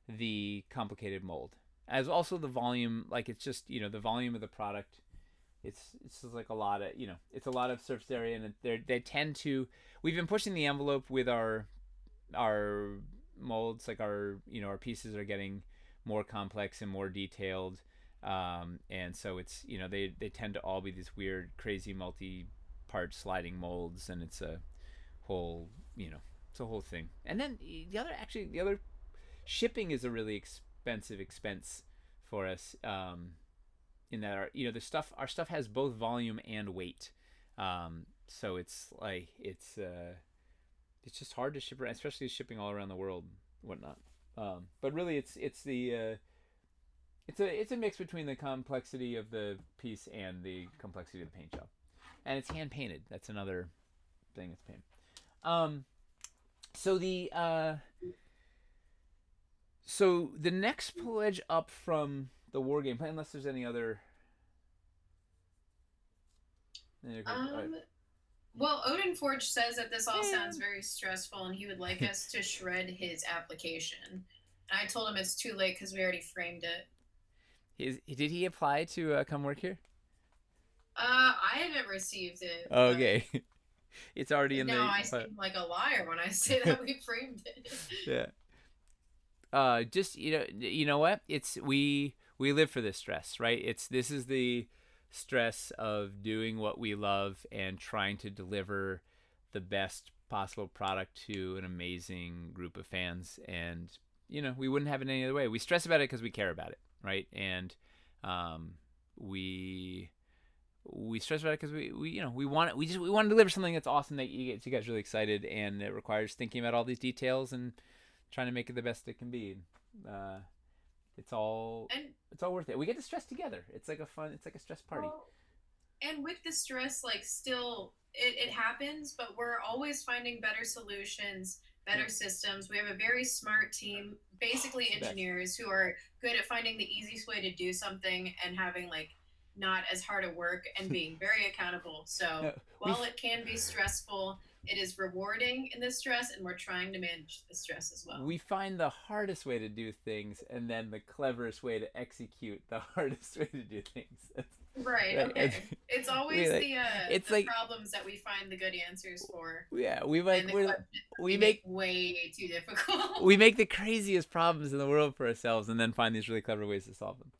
the complicated mold, as also the volume. Like it's just the volume of the product. It's just like a lot of it's a lot of surface area, and they tend to. We've been pushing the envelope with our molds, like our pieces are getting more complex and more detailed, and so it's they tend to all be these weird, crazy multi-part sliding molds, and it's a whole it's a whole thing. And then the other shipping is a really expensive expense for us, in that our stuff has both volume and weight, so it's like it's just hard to ship, especially shipping all around the world, and whatnot. But really, it's a mix between the complexity of the piece and the complexity of the paint job, and it's hand painted. That's another thing that's painted. So the next pledge up from the war game, unless there's any other. Well, Odin Forge says that this all sounds very stressful, and he would like us to shred his application. And I told him it's too late because we already framed it. Did he apply to come work here? I haven't received it. Okay. It's already in now I seem like a liar when I say that we framed it. Yeah. Just you know what? It's we live for this stress, right? This is the stress of doing what we love and trying to deliver the best possible product to an amazing group of fans, and we wouldn't have it any other way. We stress about it because we care about it, right? And we stress about it because we want to deliver something that's awesome that you guys really excited, and it requires thinking about all these details and trying to make it the best it can be. It's all worth it. We get to stress together. It's like a stress party. Well, and with the stress, like still it happens, but we're always finding better solutions, better systems. We have a very smart team, basically engineers who are good at finding the easiest way to do something and having like not as hard a work and being very accountable. So while it can be stressful, it is rewarding in the stress, and we're trying to manage the stress as well. We find the hardest way to do things, and then the cleverest way to execute the hardest way to do things. Right. Okay. It's always the problems that we find the good answers for. Yeah, we make way too difficult. We make the craziest problems in the world for ourselves, and then find these really clever ways to solve them.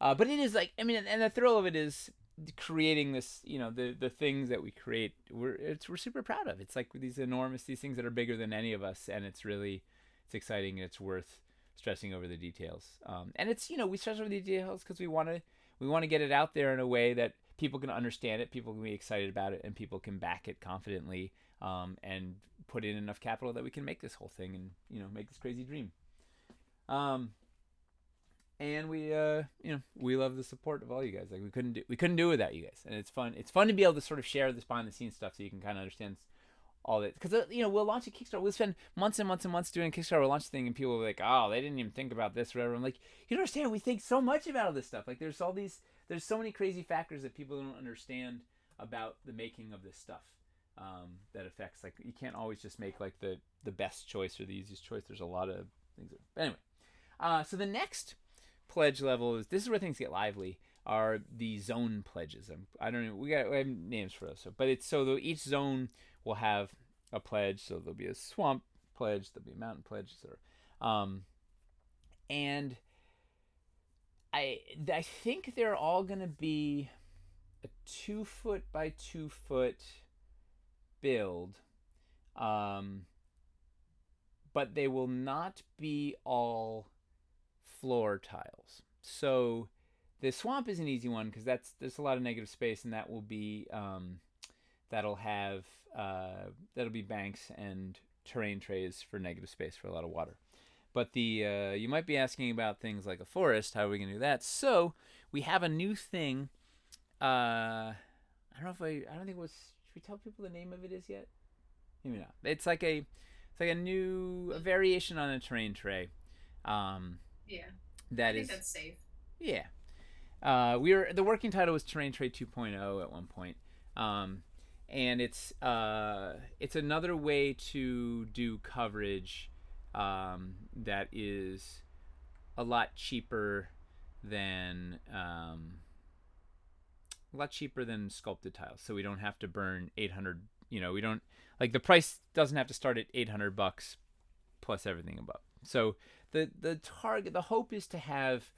But it is and the thrill of it is creating this, the things that we create. We're super proud of. It's like these things that are bigger than any of us, and it's exciting, and it's worth stressing over the details. And it's we stress over the details because we want to get it out there in a way that people can understand it, people can be excited about it, and people can back it confidently, and put in enough capital that we can make this whole thing and make this crazy dream. And we love the support of all you guys. Like we couldn't do it without you guys, and it's fun. It's fun to be able to sort of share this behind the scenes stuff, so you can kind of understand all that. Because we'll launch a Kickstarter. We'll spend months and months and months doing a Kickstarter. We'll launch the thing, and people will be like, "Oh, they didn't even think about this," or whatever. I'm like, you don't understand. We think so much about all this stuff. Like there's so many crazy factors that people don't understand about the making of this stuff. that affects, like, you can't always just make like the best choice or the easiest choice. There's a lot of things. But anyway, so the next pledge level is, this is where things get lively, are the zone pledges. I don't know. We have names for those. So, but it's so each zone will have a pledge. So there'll be a swamp pledge, there'll be a mountain pledge, etc. And I think they're all gonna be a 2 foot by 2 foot build, but they will not be all floor tiles. So the swamp is an easy one because there's a lot of negative space, and that will be that'll be banks and terrain trays for negative space for a lot of water. But you might be asking about things like a forest. How are we gonna do that? So we have a new thing. I don't think it was. Should we tell people the name of it is yet? Maybe not. It's like a new variation on a terrain tray. Yeah. That I think is. that's safe. Yeah. The working title was Terrain Tray 2.0 at one point. And it's another way to do coverage that is a lot cheaper than sculpted tiles. So we don't have to burn 800. We don't, like, the price doesn't have to start at $800 plus everything above. So the hope is to have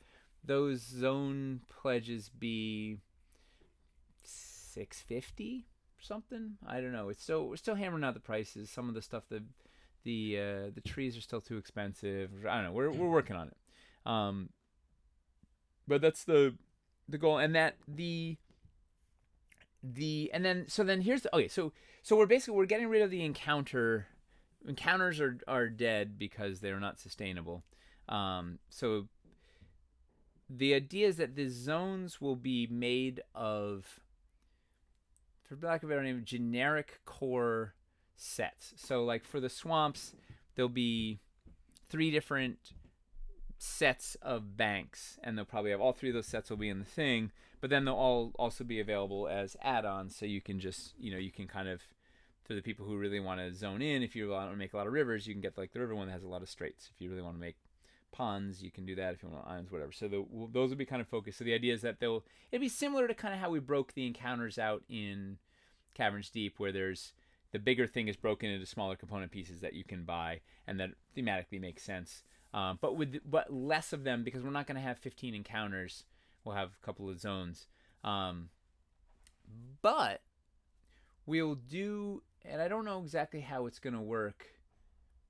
those zone pledges be $650 something. I don't know. We're still hammering out the prices. Some of the stuff, the trees are still too expensive. I don't know. We're working on it. But that's the goal, and that so we're getting rid of the encounter. Encounters are dead because they're not sustainable. So the idea is that the zones will be made of, for lack of a better name, generic core sets. So like for the swamps, there'll be 3 different sets of banks, and they'll probably have all 3 of those sets will be in the thing, but then they'll all also be available as add-ons, so you can just, you can kind of, for the people who really want to zone in, if you want to make a lot of rivers, you can get like the river one that has a lot of straits. If you really want to make ponds, you can do that. If you want islands, whatever. So those will be kind of focused. So the idea is that it'll be similar to kind of how we broke the encounters out in Caverns Deep, where there's the bigger thing is broken into smaller component pieces that you can buy, and that thematically makes sense. But less of them, because we're not going to have 15 encounters. We'll have a couple of zones. But we'll do, and I don't know exactly how it's going to work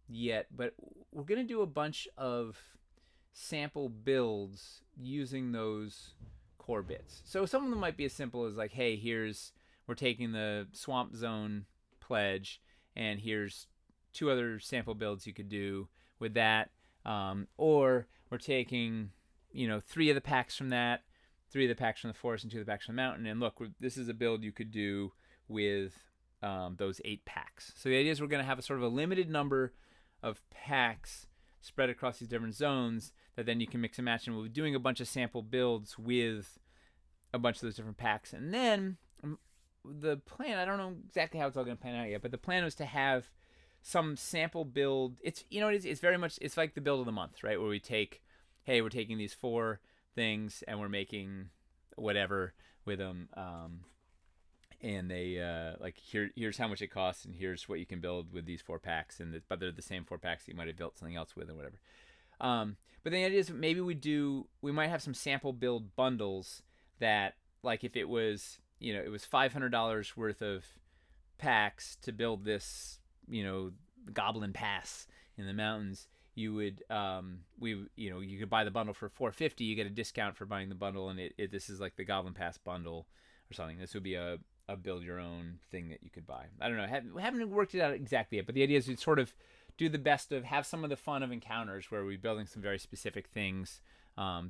yet, but we're going to do a bunch of sample builds using those core bits. So some of them might be as simple as like, hey, we're taking the swamp zone pledge, and here's 2 other sample builds you could do with that. Or we're taking, 3 of the packs from that, 3 of the packs from the forest, and 2 of the packs from the mountain. And look, this is a build you could do with those 8 packs. So the idea is we're going to have a sort of a limited number of packs spread across these different zones that then you can mix and match. And we'll be doing a bunch of sample builds with a bunch of those different packs. And then the plan, I don't know exactly how it's all going to pan out yet, but the plan was to have some sample build. It's, it's very much, it's like the build of the month, right? Where we're taking these 4 things and we're making whatever with them. And they like, here's how much it costs, and here's what you can build with these 4 packs, but they're the same 4 packs that you might have built something else with or whatever. But the idea is maybe we might have some sample build bundles that, like, if it was, it was $500 worth of packs to build this, Goblin Pass in the mountains, you would you could buy the bundle for $450. You get a discount for buying the bundle, and this is like the Goblin Pass bundle or something. This would be a build your own thing that you could buy. I don't know. We haven't worked it out exactly yet, but the idea is to sort of do the best of, have some of the fun of encounters where we're building some very specific things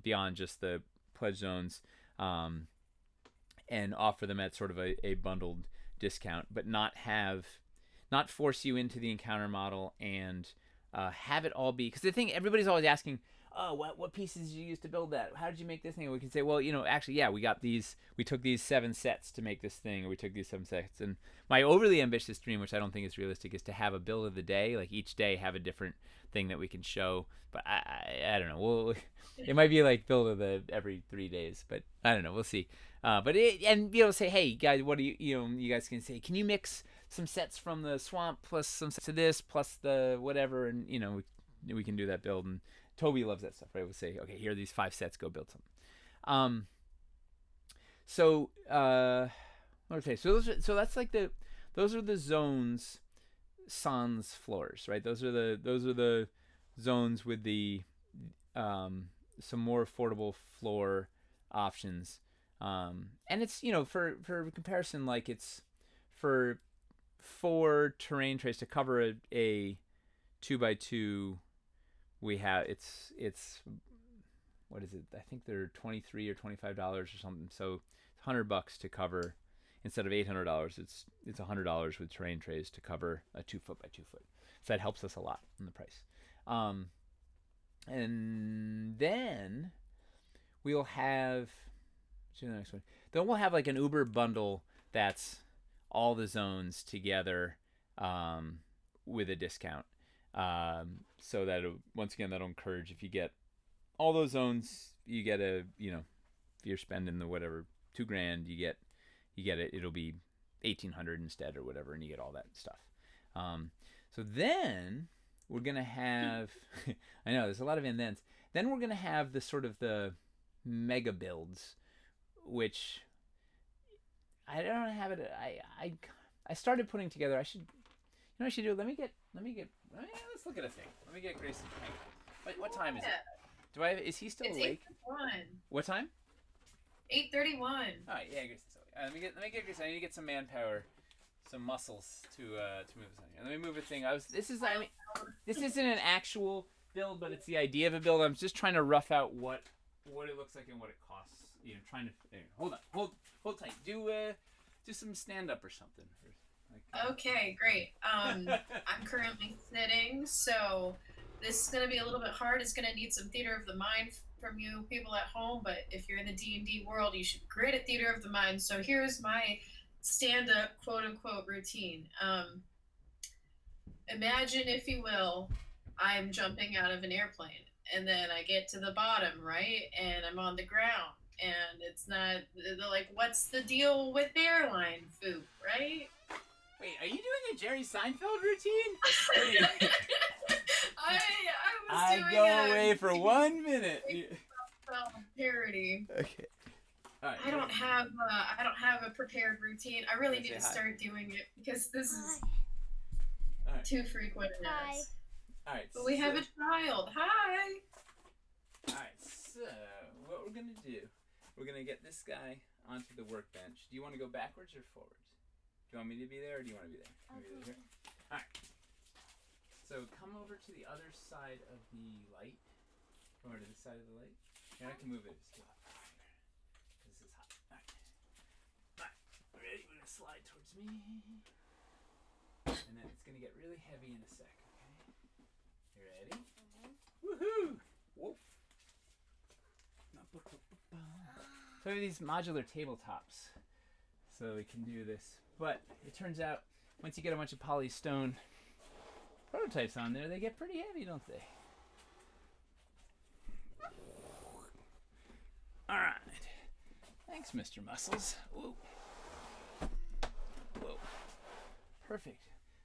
beyond just the pledge zones, and offer them at sort of a bundled discount, but not force you into the encounter model, and have it all be, because the thing everybody's always asking, oh, what pieces did you use to build that? How did you make this thing? And we can say, well, actually, yeah, we took these 7 sets to make this thing, or we took these 7 sets. And my overly ambitious dream, which I don't think is realistic, is to have a build of the day, like each day have a different thing that we can show. But I don't know. It might be like build of the every 3 days, but I don't know. We'll see. And be able to say, hey guys, what do you guys can say, can you mix some sets from the swamp plus some sets of this plus the whatever, and we can do that build. And Toby loves that stuff, right? We'll say, okay, here are these 5 sets, go build something. Okay, so that's like those are the zones sans floors, right? Those are the zones with the some more affordable floor options. And it's for comparison, like it's for 4 terrain trays to cover a 2x2. We have it's what is it? I think they're $23 or $25 or something. So it's $100 to cover, instead of $800. It's $100 with terrain trays to cover a 2 foot by 2 foot. So that helps us a lot in the price. And then we'll have the next one. Then we'll have like an Uber bundle that's all the zones together with a discount. So that once again, that'll encourage, if you get all those zones, you get if you're spending the whatever $2,000, you get it. It'll be 1,800 instead or whatever, and you get all that stuff. So then we're gonna have I know there's a lot of and thens. Then we're gonna have the sort of the mega builds, which I don't have it. I started putting together. I should. I should do. Let me get. Let's look at a thing. Let me get Grayson. What time is it? Is he still awake? 8:31. What time? 8:31. All right. Yeah, Grayson's still awake. Let me get Grayson. I need to get some manpower, some muscles to move this thing. Let me move a thing. This isn't an actual build, but it's the idea of a build. I'm just trying to rough out what it looks like and what it costs. Trying to. Hold on. Hold tight. Do some stand up or something. Okay, great. I'm currently sitting, so this is gonna be a little bit hard. It's gonna need some theater of the mind from you people at home, but if you're in the D&D world, you should be great at theater of the mind. So here's my stand-up quote-unquote routine. Imagine, if you will, I'm jumping out of an airplane, and then I get to the bottom, right, and I'm on the ground, and it's not, they're like, what's the deal with airline food, right? Wait, are you doing a Jerry Seinfeld routine? I was doing away for 1 minute. Parody. Okay. All right. I don't have a prepared routine. I really need to start doing it because this is too frequent. Hi. All right. But we have a child. Hi. All right. So what we're gonna do? We're gonna get this guy onto the workbench. Do you want to go backwards or forwards? Do you want me to be there, or do you want to be there? Okay. All right. So come over to the other side of the light. Come over to this side of the light. Here, I can move it. It's too hot. This is hot. All right. All right. Ready? We're gonna slide towards me, and then it's gonna get really heavy in a sec. Okay. You ready? Woohoo! Whoa. So we have these modular tabletops, so we can do this. But it turns out, once you get a bunch of polystone prototypes on there, they get pretty heavy, don't they? All right. Thanks, Mr. Muscles. Whoa. Whoa. Perfect.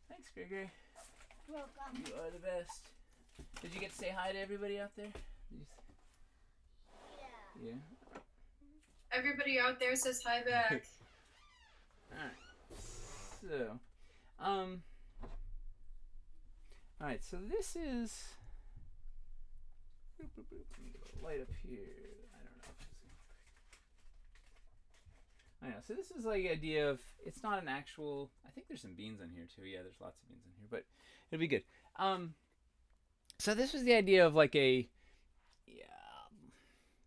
Thanks, Gregory. Welcome. You are the best. Did you get to say hi to everybody out there? Yeah. Everybody out there says hi back. Alright. So, alright, so this is. Boop, boop, boop. Let me get a light up here. I don't know. I know. So this is like the idea of, it's not an actual. I think there's some beans on here too. Yeah, there's lots of beans in here, but it'll be good. So this was the idea of like a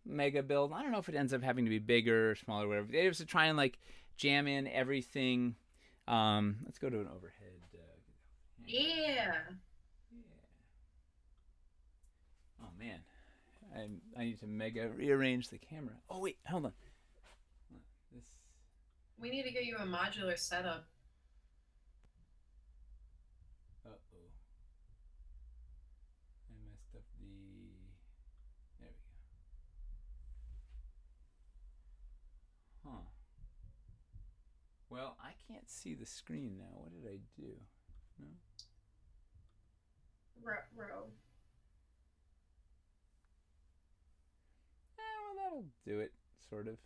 mega build. I don't know if it ends up having to be bigger or smaller or whatever. The idea was to try and like jam in everything. Let's go to an overhead. Yeah. Oh man, I need to mega rearrange the camera. Oh wait, hold on. This. We need to get you a modular setup. Uh-oh. I messed up the... There we go. Huh. Well, I can't see the screen now. What did I do? No? Row. Well, that'll do it, sort of.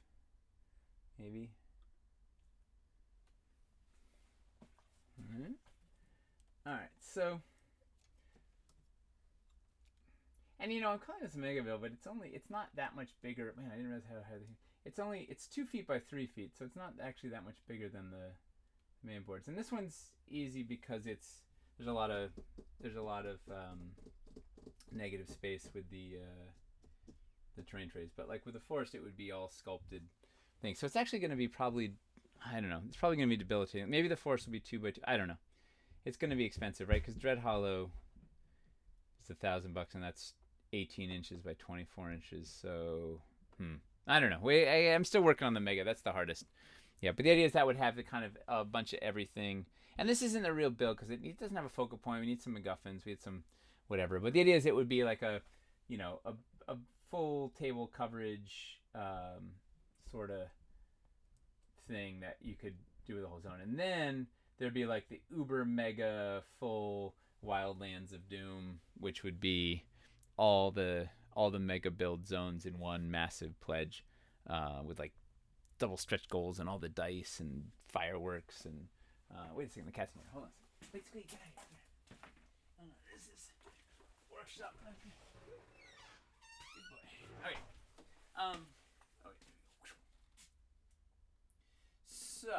Maybe. Alright, so... And I'm calling this a Megaville, but it's not that much bigger. Man, I didn't realize how high it's 2 feet by 3 feet, so it's not actually that much bigger than the main boards. And this one's easy because there's a lot of negative space with the terrain trays. But like with the forest, it would be all sculpted things. So it's actually going to be probably, I don't know, it's probably going to be debilitating. Maybe the forest will be 2 by 2. I don't know. It's going to be expensive, right? Because Dread Hollow is $1,000, and that's 18 inches by 24 inches. So, I don't know. I'm still working on the Mega. That's the hardest. Yeah, but the idea is that would have the kind of a bunch of everything. And this isn't the real build because it doesn't have a focal point. We need some MacGuffins. We had some whatever. But the idea is it would be like a full table coverage sort of thing that you could do with the whole zone. And then there'd be like the uber mega full Wildlands of Doom, which would be all the mega build zones in one massive pledge, with like double stretch goals and all the dice and fireworks and wait a second, the cat's in here. Hold on. Wait, Squeak, get out of here. This is workshop. Good boy. Okay. So,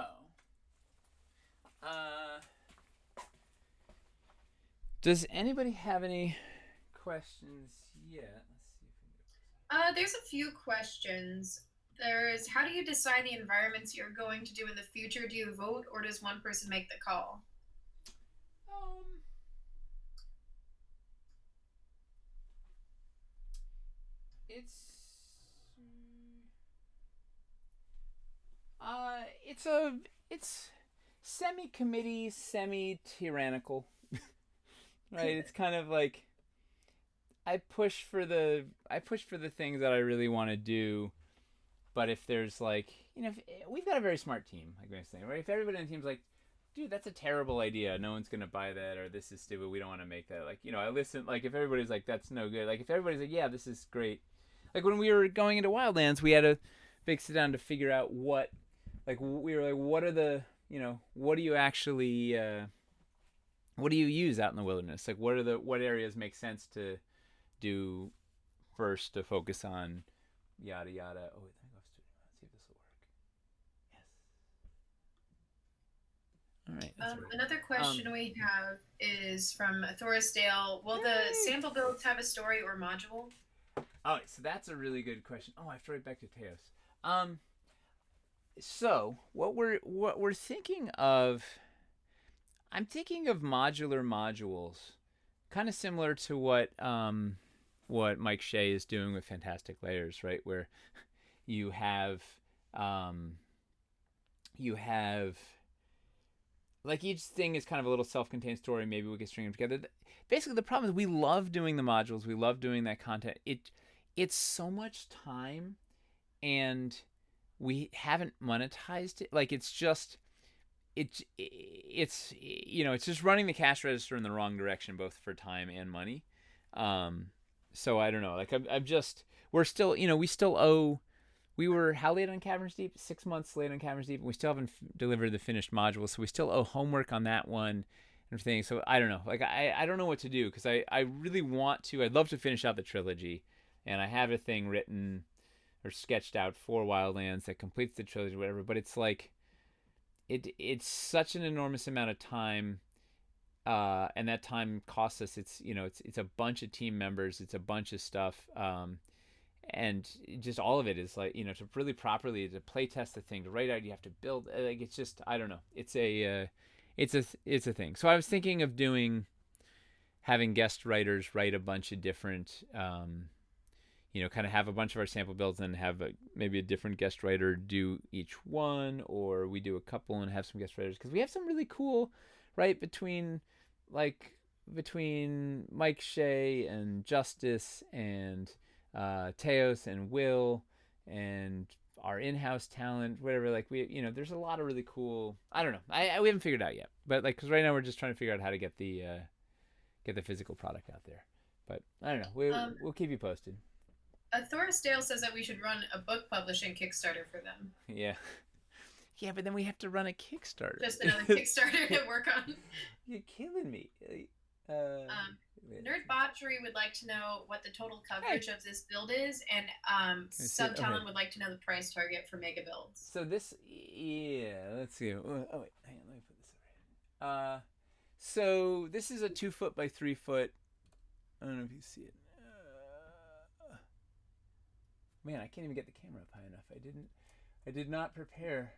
does anybody have any questions yet? Let's see if we There's a few questions. There's, how do you decide the environments you're going to do in the future? Do you vote, or does one person make the call? it's semi-committee, semi-tyrannical, right? It's kind of like I push for the things that I really want to do, but if there's like, we've got a very smart team, like I was saying, right? If everybody on the team's like, dude, that's a terrible idea, no one's gonna buy that, or this is stupid, we don't want to make that, like, I listen. Like if everybody's like, that's no good, like if everybody's like, yeah, this is great. Like when we were going into Wildlands, we had a big sit down to figure out what, like we were like, what are the, what do you actually, what do you use out in the wilderness? Like what areas make sense to do first, to focus on, yada yada. Oh wait, let me go upstairs. Let's see if this will work. Yes. All right. Another question we have is from Thorisdale. Will the sample builds have a story or module? Oh, so that's a really good question. Oh, I have to write back to Teos. So what we're thinking of, I'm thinking of modular modules, kind of similar to what Mike Shea is doing with Fantastic Layers, right? Where you have like each thing is kind of a little self-contained story. Maybe we can string them together. Basically, the problem is we love doing the modules. We love doing that content. It's so much time, and we haven't monetized it. Like it's just running the cash register in the wrong direction, both for time and money. So I don't know. Like we're still, we still owe. We were how late on Caverns Deep? 6 months late on Caverns Deep, and we still haven't delivered the finished module. So we still owe homework on that one and everything. So I don't know. Like I don't know what to do, because I really want to. I'd love to finish out the trilogy, and I have a thing written or sketched out for Wildlands that completes the trilogy, or whatever. But it's like it's such an enormous amount of time. And that time costs us. It's a bunch of team members. It's a bunch of stuff. And just all of it is like, to really properly to play test the thing, to write out, you have to build. Like it's just, I don't know. It's a thing. So I was thinking of having guest writers write a bunch of different, kind of have a bunch of our sample builds and have maybe a different guest writer do each one, or we do a couple and have some guest writers, because we have some really cool, right, between Mike Shea and Justice and Teos and Will and our in-house talent, whatever. Like there's a lot of really cool. I don't know. We haven't figured it out yet, but like because right now we're just trying to figure out how to get the physical product out there. But I don't know. We'll keep you posted. Thoris Dale says that we should run a book publishing Kickstarter for them. Yeah. Yeah, but then we have to run a Kickstarter. Just another Kickstarter to work on. You're killing me. Nerd Botchery would like to know what the total coverage of this build is, and Subtalent would like to know the price target for mega builds. So this, let's see. Oh wait, hang on, let me put this over here. So this is a 2 foot by 3 foot. I don't know if you see it. Man, I can't even get the camera up high enough. I did not prepare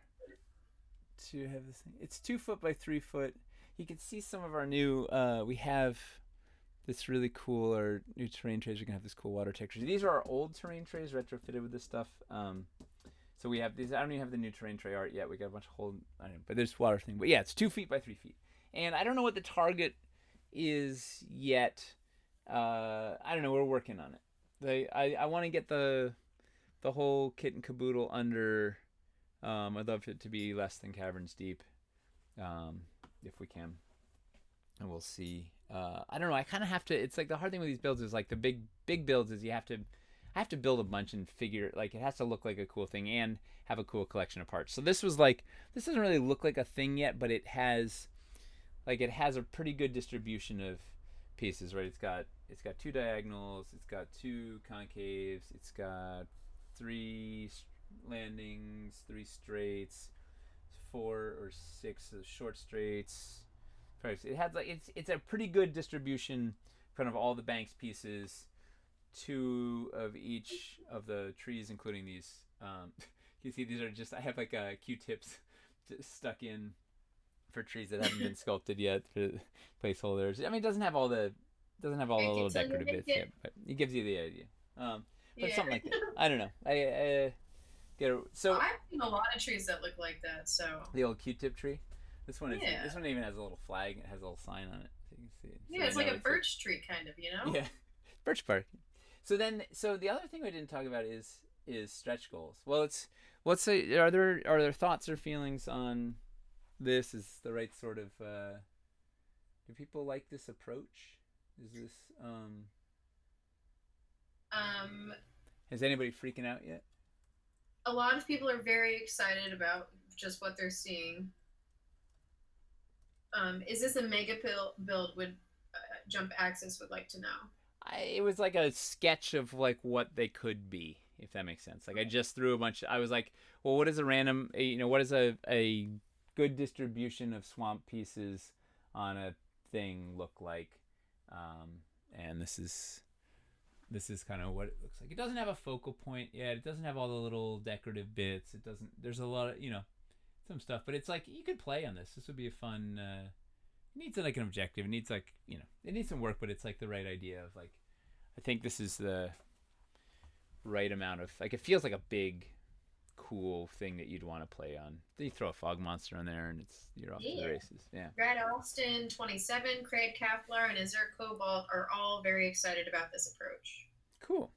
to have this thing. It's 2 foot by 3 foot. You can see some of our new. We have this really cool. Our new terrain trays are gonna have this cool water texture. These are our old terrain trays retrofitted with this stuff. So we have these. I don't even have the new terrain tray art yet. We got a bunch of whole. I don't know, but there's water thing. But yeah, it's 2 feet by 3 feet. And I don't know what the target is yet. I don't know. We're working on it. I want to get the whole kit and caboodle under. I'd love it to be less than Caverns Deep, if we can. And we'll see. I don't know. I kind of have to. It's like the hard thing with these builds is like the big builds is I have to build a bunch and figure, like, it has to look like a cool thing and have a cool collection of parts. So this was like, this doesn't really look like a thing yet, but it has a pretty good distribution of pieces, right? It's got 2 diagonals, it's got 2 concaves, it's got 3 landings, 3 straights, 4 or 6 short straights. It has like it's a pretty good distribution, kind of all the banks pieces, 2 of each of the trees, including these. You see, these are just, I have like Q-tips stuck in for trees that haven't been sculpted yet for placeholders. I mean, it doesn't have all the little decorative bits yet, but it gives you the idea. But something like that. I don't know. So I've seen a lot of trees that look like that. So the old Q-tip tree. This one even has a little flag. It has a little sign on it, so you can see it. So it's like a birch tree, kind of, Yeah, birch bark. So the other thing we didn't talk about is stretch goals. Well, are there thoughts or feelings on this? Is the right sort of do people like this approach? Is this is anybody freaking out yet? A lot of people are very excited about just what they're seeing. Is this a mega build? Would Jump Access would like to know. It was like a sketch of like what they could be, if that makes sense. Like I just threw a bunch. I was like, well, what is what is a good distribution of swamp pieces on a thing look like? And this is kind of what it looks like. It doesn't have a focal point yet. It doesn't have all the little decorative bits. It doesn't. There's a lot of some stuff, but it's like you could play on this. This would be a fun. It needs like an objective. It needs like it needs some work, but it's like the right idea of like. I think this is the right amount of like. It feels like a big, cool thing that you'd want to play on. Then you throw a fog monster in there, and you're off to the races. Yeah. Brad Alston, 27, Craig Kaffler, and Azure Cobalt are all very excited about this approach. Cool.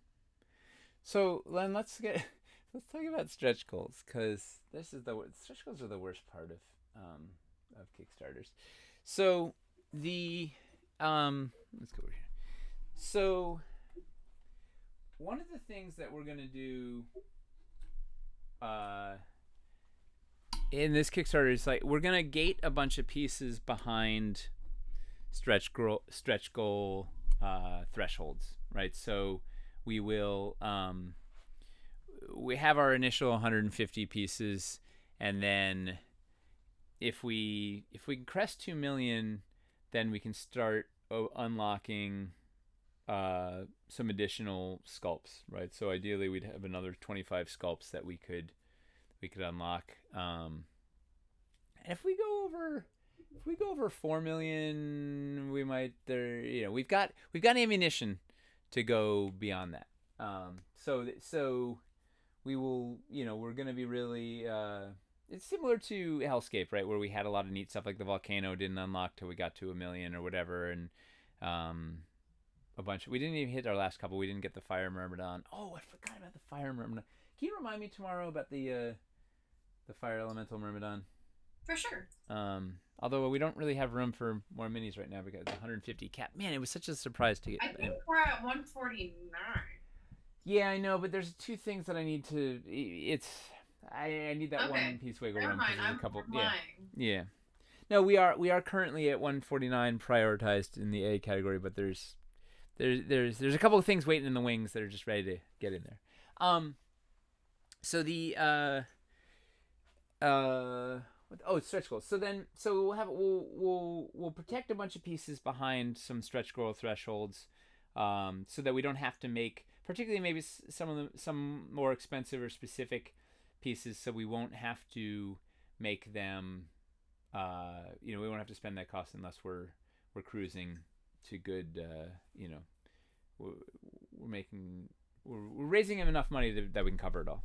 So Len, let's talk about stretch goals, because stretch goals are the worst part of Kickstarters. So let's go over here. So one of the things that we're gonna do in this Kickstarter is like we're gonna gate a bunch of pieces behind stretch goal thresholds, right? So we will we have our initial 150 pieces, and then if we can crest 2 million, then we can start unlocking some additional sculpts, right? So ideally we'd have another 25 sculpts that we could unlock. And if we go over 4 million, we might we've got ammunition to go beyond that. So we will, we're gonna be really. It's similar to Hellscape, right, where we had a lot of neat stuff like the volcano didn't unlock till we got to 1,000,000 or whatever, and a bunch. We didn't even hit our last couple. We didn't get the fire myrmidon. Oh, I forgot about the fire myrmidon. Can you remind me tomorrow about the fire elemental myrmidon? For sure. Although we don't really have room for more minis right now because 150 cap. Man, it was such a surprise to get. I think we're at 149. Yeah, I know, but there's two things that I need to. I need that one piece wiggle room. Never mind. There's I'm a couple. lying. Yeah. No, we are currently at 149 prioritized in the A category, but there's a couple of things waiting in the wings that are just ready to get in there. So the stretch goals. We'll protect a bunch of pieces behind some stretch goal thresholds, so that we don't have to make, particularly maybe some more expensive or specific pieces, so we won't have to make them. We won't have to spend that cost unless we're cruising to good. We're raising enough money that we can cover it all.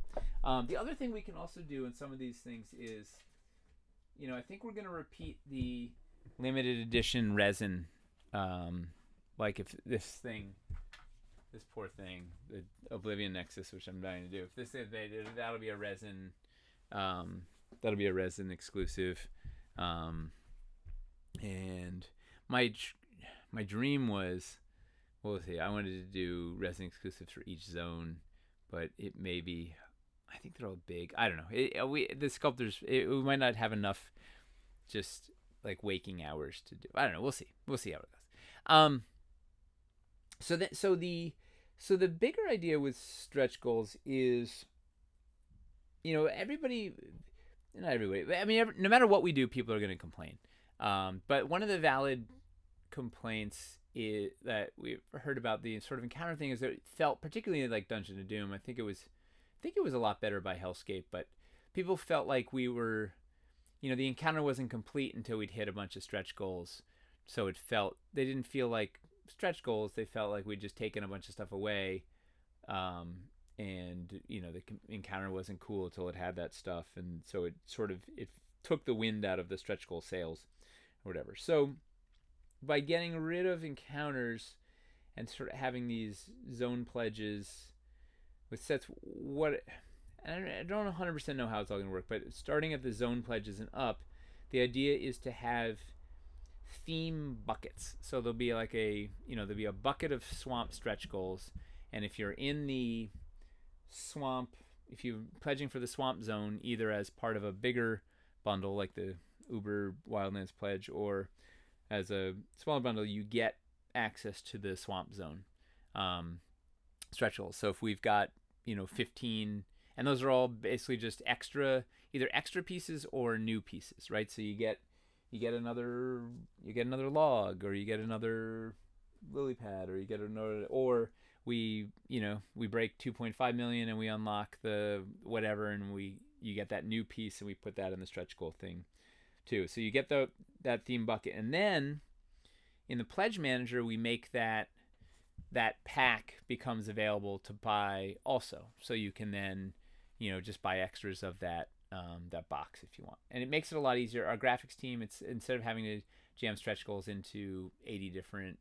The other thing we can also do in some of these things is, I think we're gonna repeat the limited edition resin. Like if this poor thing, the Oblivion Nexus, which I'm dying to do. If this is that'll be a resin. That'll be a resin exclusive. And my dream was, I wanted to do resin exclusives for each zone, but it may be, I think they're all big. I don't know. The sculptors, we might not have enough just like waking hours to do. I don't know. We'll see. We'll see how it goes. So the bigger idea with stretch goals is, everybody, not everybody, I mean, no matter what we do, people are going to complain. But one of the valid complaints is that we've heard about the sort of encounter thing is that it felt, particularly like Dungeon of Doom, I think it was a lot better by Hellscape, but people felt like we were, the encounter wasn't complete until we'd hit a bunch of stretch goals. So they didn't feel like stretch goals. They felt like we'd just taken a bunch of stuff away. And the encounter wasn't cool until it had that stuff. And so it took the wind out of the stretch goal sales or whatever. So by getting rid of encounters and sort of having these zone pledges with sets, I don't 100% know how it's all going to work, but starting at the zone pledges and up, the idea is to have theme buckets. So there'll be like there'll be a bucket of swamp stretch goals, and if you're in the swamp, if you're pledging for the swamp zone, either as part of a bigger bundle like the Uber Wildlands pledge, or as a smaller bundle, you get access to the swamp zone stretch goals. So if we've got 15, and those are all basically just either extra pieces or new pieces, right? So you get another log, or you get another lily pad, or you get another, or we break 2.5 million and we unlock the whatever, and you get that new piece and we put that in the stretch goal thing too. So you get that theme bucket, and then in the pledge manager we make that pack becomes available to buy also. So you can then just buy extras of that box if you want, and it makes it a lot easier. Our graphics team, it's instead of having to jam stretch goals into 80 different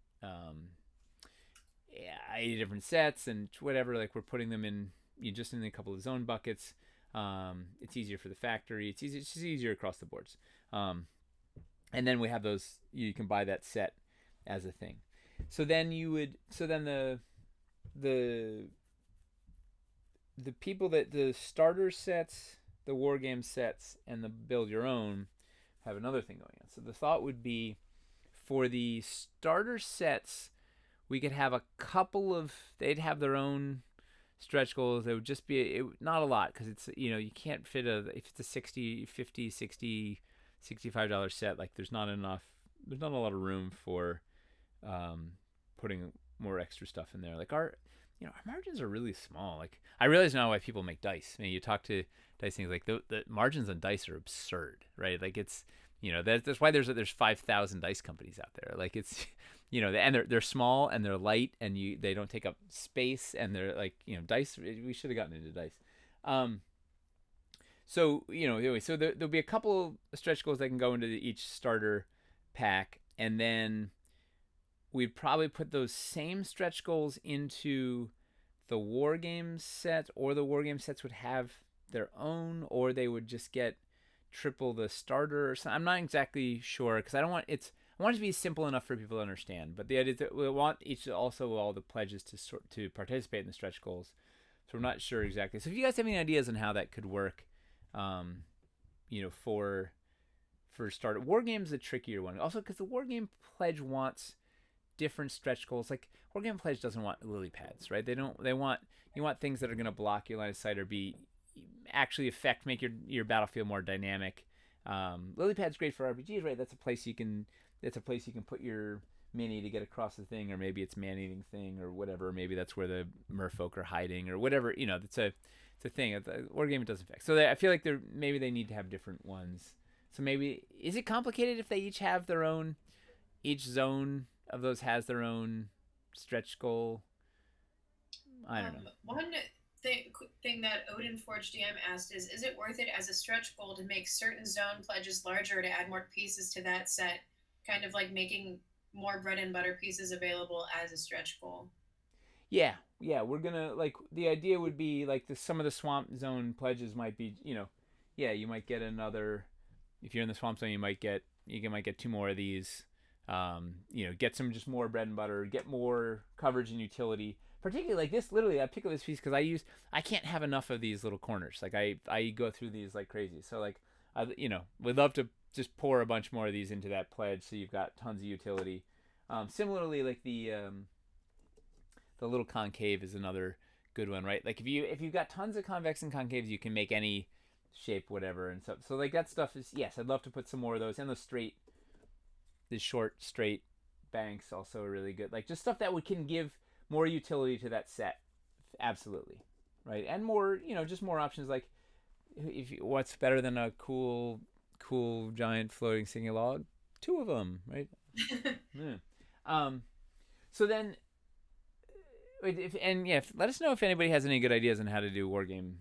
sets and whatever, like we're putting them in just in a couple of zone buckets. It's easier for the factory. It's just easier across the boards. And then we have those. You can buy that set as a thing. So then the people that the starter sets, the war game sets, and the build your own have another thing going on. So the thought would be, for the starter sets, we could have a couple of, they'd have their own stretch goals. They would just be not a lot, because it's, you can't fit if it's a 60, 50, 60, $65 set, like there's not a lot of room for putting more extra stuff in there. Like our margins are really small. Like I realize now why people make dice. I mean, you talk to dice things, like the margins on dice are absurd, right? Like it's You know, that's why there's 5,000 dice companies out there. Like it's, you know, and they're small and they're light and they don't take up space and they're like, you know, dice. We should have gotten into dice. So you know, anyway, so there'll be a couple of stretch goals that can go into each starter pack, and then we'd probably put those same stretch goals into the war games set, or the war game sets would have their own, or they would just get triple the starter or something. I'm not exactly sure because I want it to be simple enough for people to understand. But the idea is that we want each also all the pledges to participate in the stretch goals. So we're not sure exactly. So if you guys have any ideas on how that could work, you know, for starter war games, a trickier one. Also because the war game pledge wants different stretch goals. Like war game pledge doesn't want lily pads, right? They want things that are going to block your line of sight or be actually make your battlefield more dynamic. Lily pad's great for RPGs, right? That's a place you can put your mini to get across the thing, or maybe it's man-eating thing or whatever. Maybe that's where the merfolk are hiding or whatever. You know, it's a thing. War game it doesn't affect. So I feel like maybe they need to have different ones. So maybe is it complicated if they each have their own? Each zone of those has their own stretch goal. I don't know. One thing that Odin Forge DM asked is it worth it as a stretch goal to make certain zone pledges larger to add more pieces to that set, kind of like making more bread and butter pieces available as a stretch goal? Yeah, we're gonna like the idea would be like some of the swamp zone pledges might be, you know, yeah, you might get another. If you're in the swamp zone, you might get 2 more of these. You know, get some just more bread and butter, get more coverage and utility. Particularly like this, literally, I pick up this piece because I can't have enough of these little corners. Like I go through these like crazy. So like, you know, we'd love to just pour a bunch more of these into that pledge, so you've got tons of utility. Similarly, like the little concave is another good one, right? Like if you've got tons of convex and concaves, you can make any shape, whatever, and so like that stuff is yes. I'd love to put some more of those, and the short straight banks also are really good. Like just stuff that can give more utility to that set, absolutely, right? And more, you know, just more options. Like what's better than a cool giant floating single log? 2 of them, right? Yeah. So then, let us know if anybody has any good ideas on how to do wargame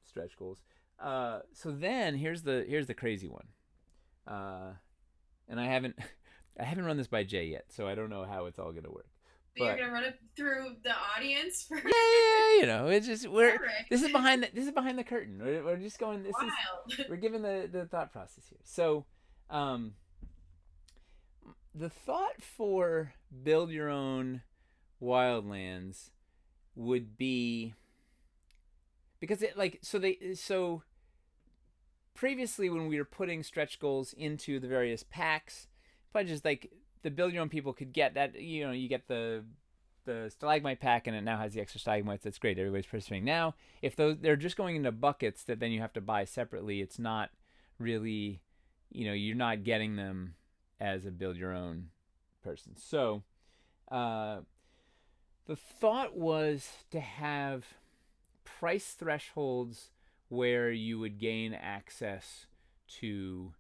stretch goals. So then here's the crazy one, and I haven't run this by Jay yet, so I don't know how it's all gonna work. But you're gonna run it through the audience for yeah, you know, it's just right. this is behind the curtain. We're just going. We're giving the thought process here. So, the thought for build your own wildlands would be because so previously when we were putting stretch goals into the various packs, pledges like the build your own people could get that, you know, you get the stalagmite pack and it now has the extra stalagmites. That's great. Everybody's participating. Now, if they're just going into buckets that then you have to buy separately, it's not really, you know, you're not getting them as a build your own person. So, the thought was to have price thresholds where you would gain access to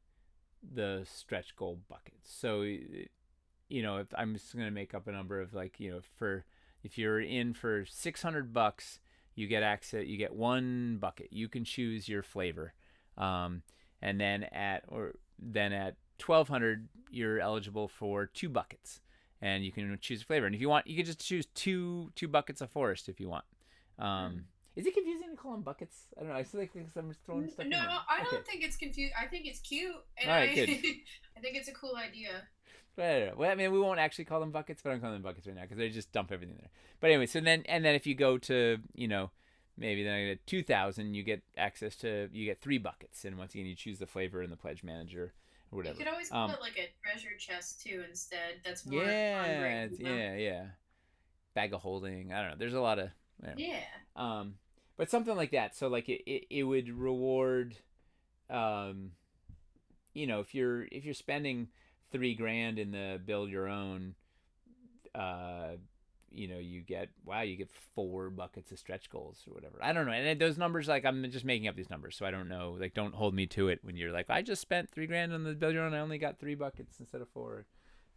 the stretch goal buckets. So, you know, if I'm just going to make up a number of like, you know, if you're in for $600, you get access, you get 1 bucket. You can choose your flavor. And then at $1,200, you're eligible for 2 buckets. And you can choose a flavor. And if you want, you can just choose two buckets of forest if you want. Is it confusing to call them buckets? I don't know. I feel like I'm just throwing stuff in there. No, I don't think it's confused. I think it's cute. And all right, good. I think it's a cool idea. Well, I mean, we won't actually call them buckets, but I'm calling them buckets right now because they just dump everything there. But anyway, so then if you go to, you know, maybe then at 2,000, you get access to, you get 3 buckets. And once again, you choose the flavor in the pledge manager or whatever. You could always put like a treasure chest too instead. That's more yeah, you know? yeah. Bag of holding. I don't know. There's a lot of, whatever. Yeah. But something like that. So like it would reward, you know, if you're spending $3,000 in the build your own you get 4 buckets of stretch goals or whatever. I don't know. And those numbers, like, I'm just making up these numbers, so I don't know. Like, don't hold me to it when you're like, I just spent $3,000 on the build your own. I only got 3 buckets instead of 4.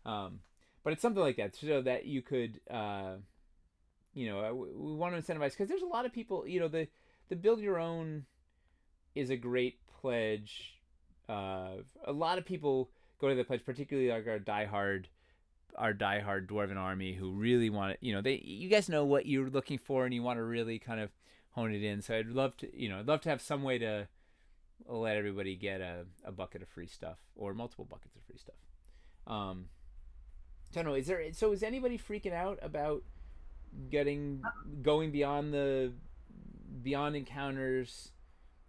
But it's something like that, so that you could, we want to incentivize, because there's a lot of people. The build your own is a great pledge. A lot of people go to the pledge, particularly like our diehard Dwarven army, who really want it. You guys know what you're looking for, and you want to really kind of hone it in. So I'd love to have some way to let everybody get a bucket of free stuff, or multiple buckets of free stuff. I don't know. Is anybody freaking out about going beyond encounters,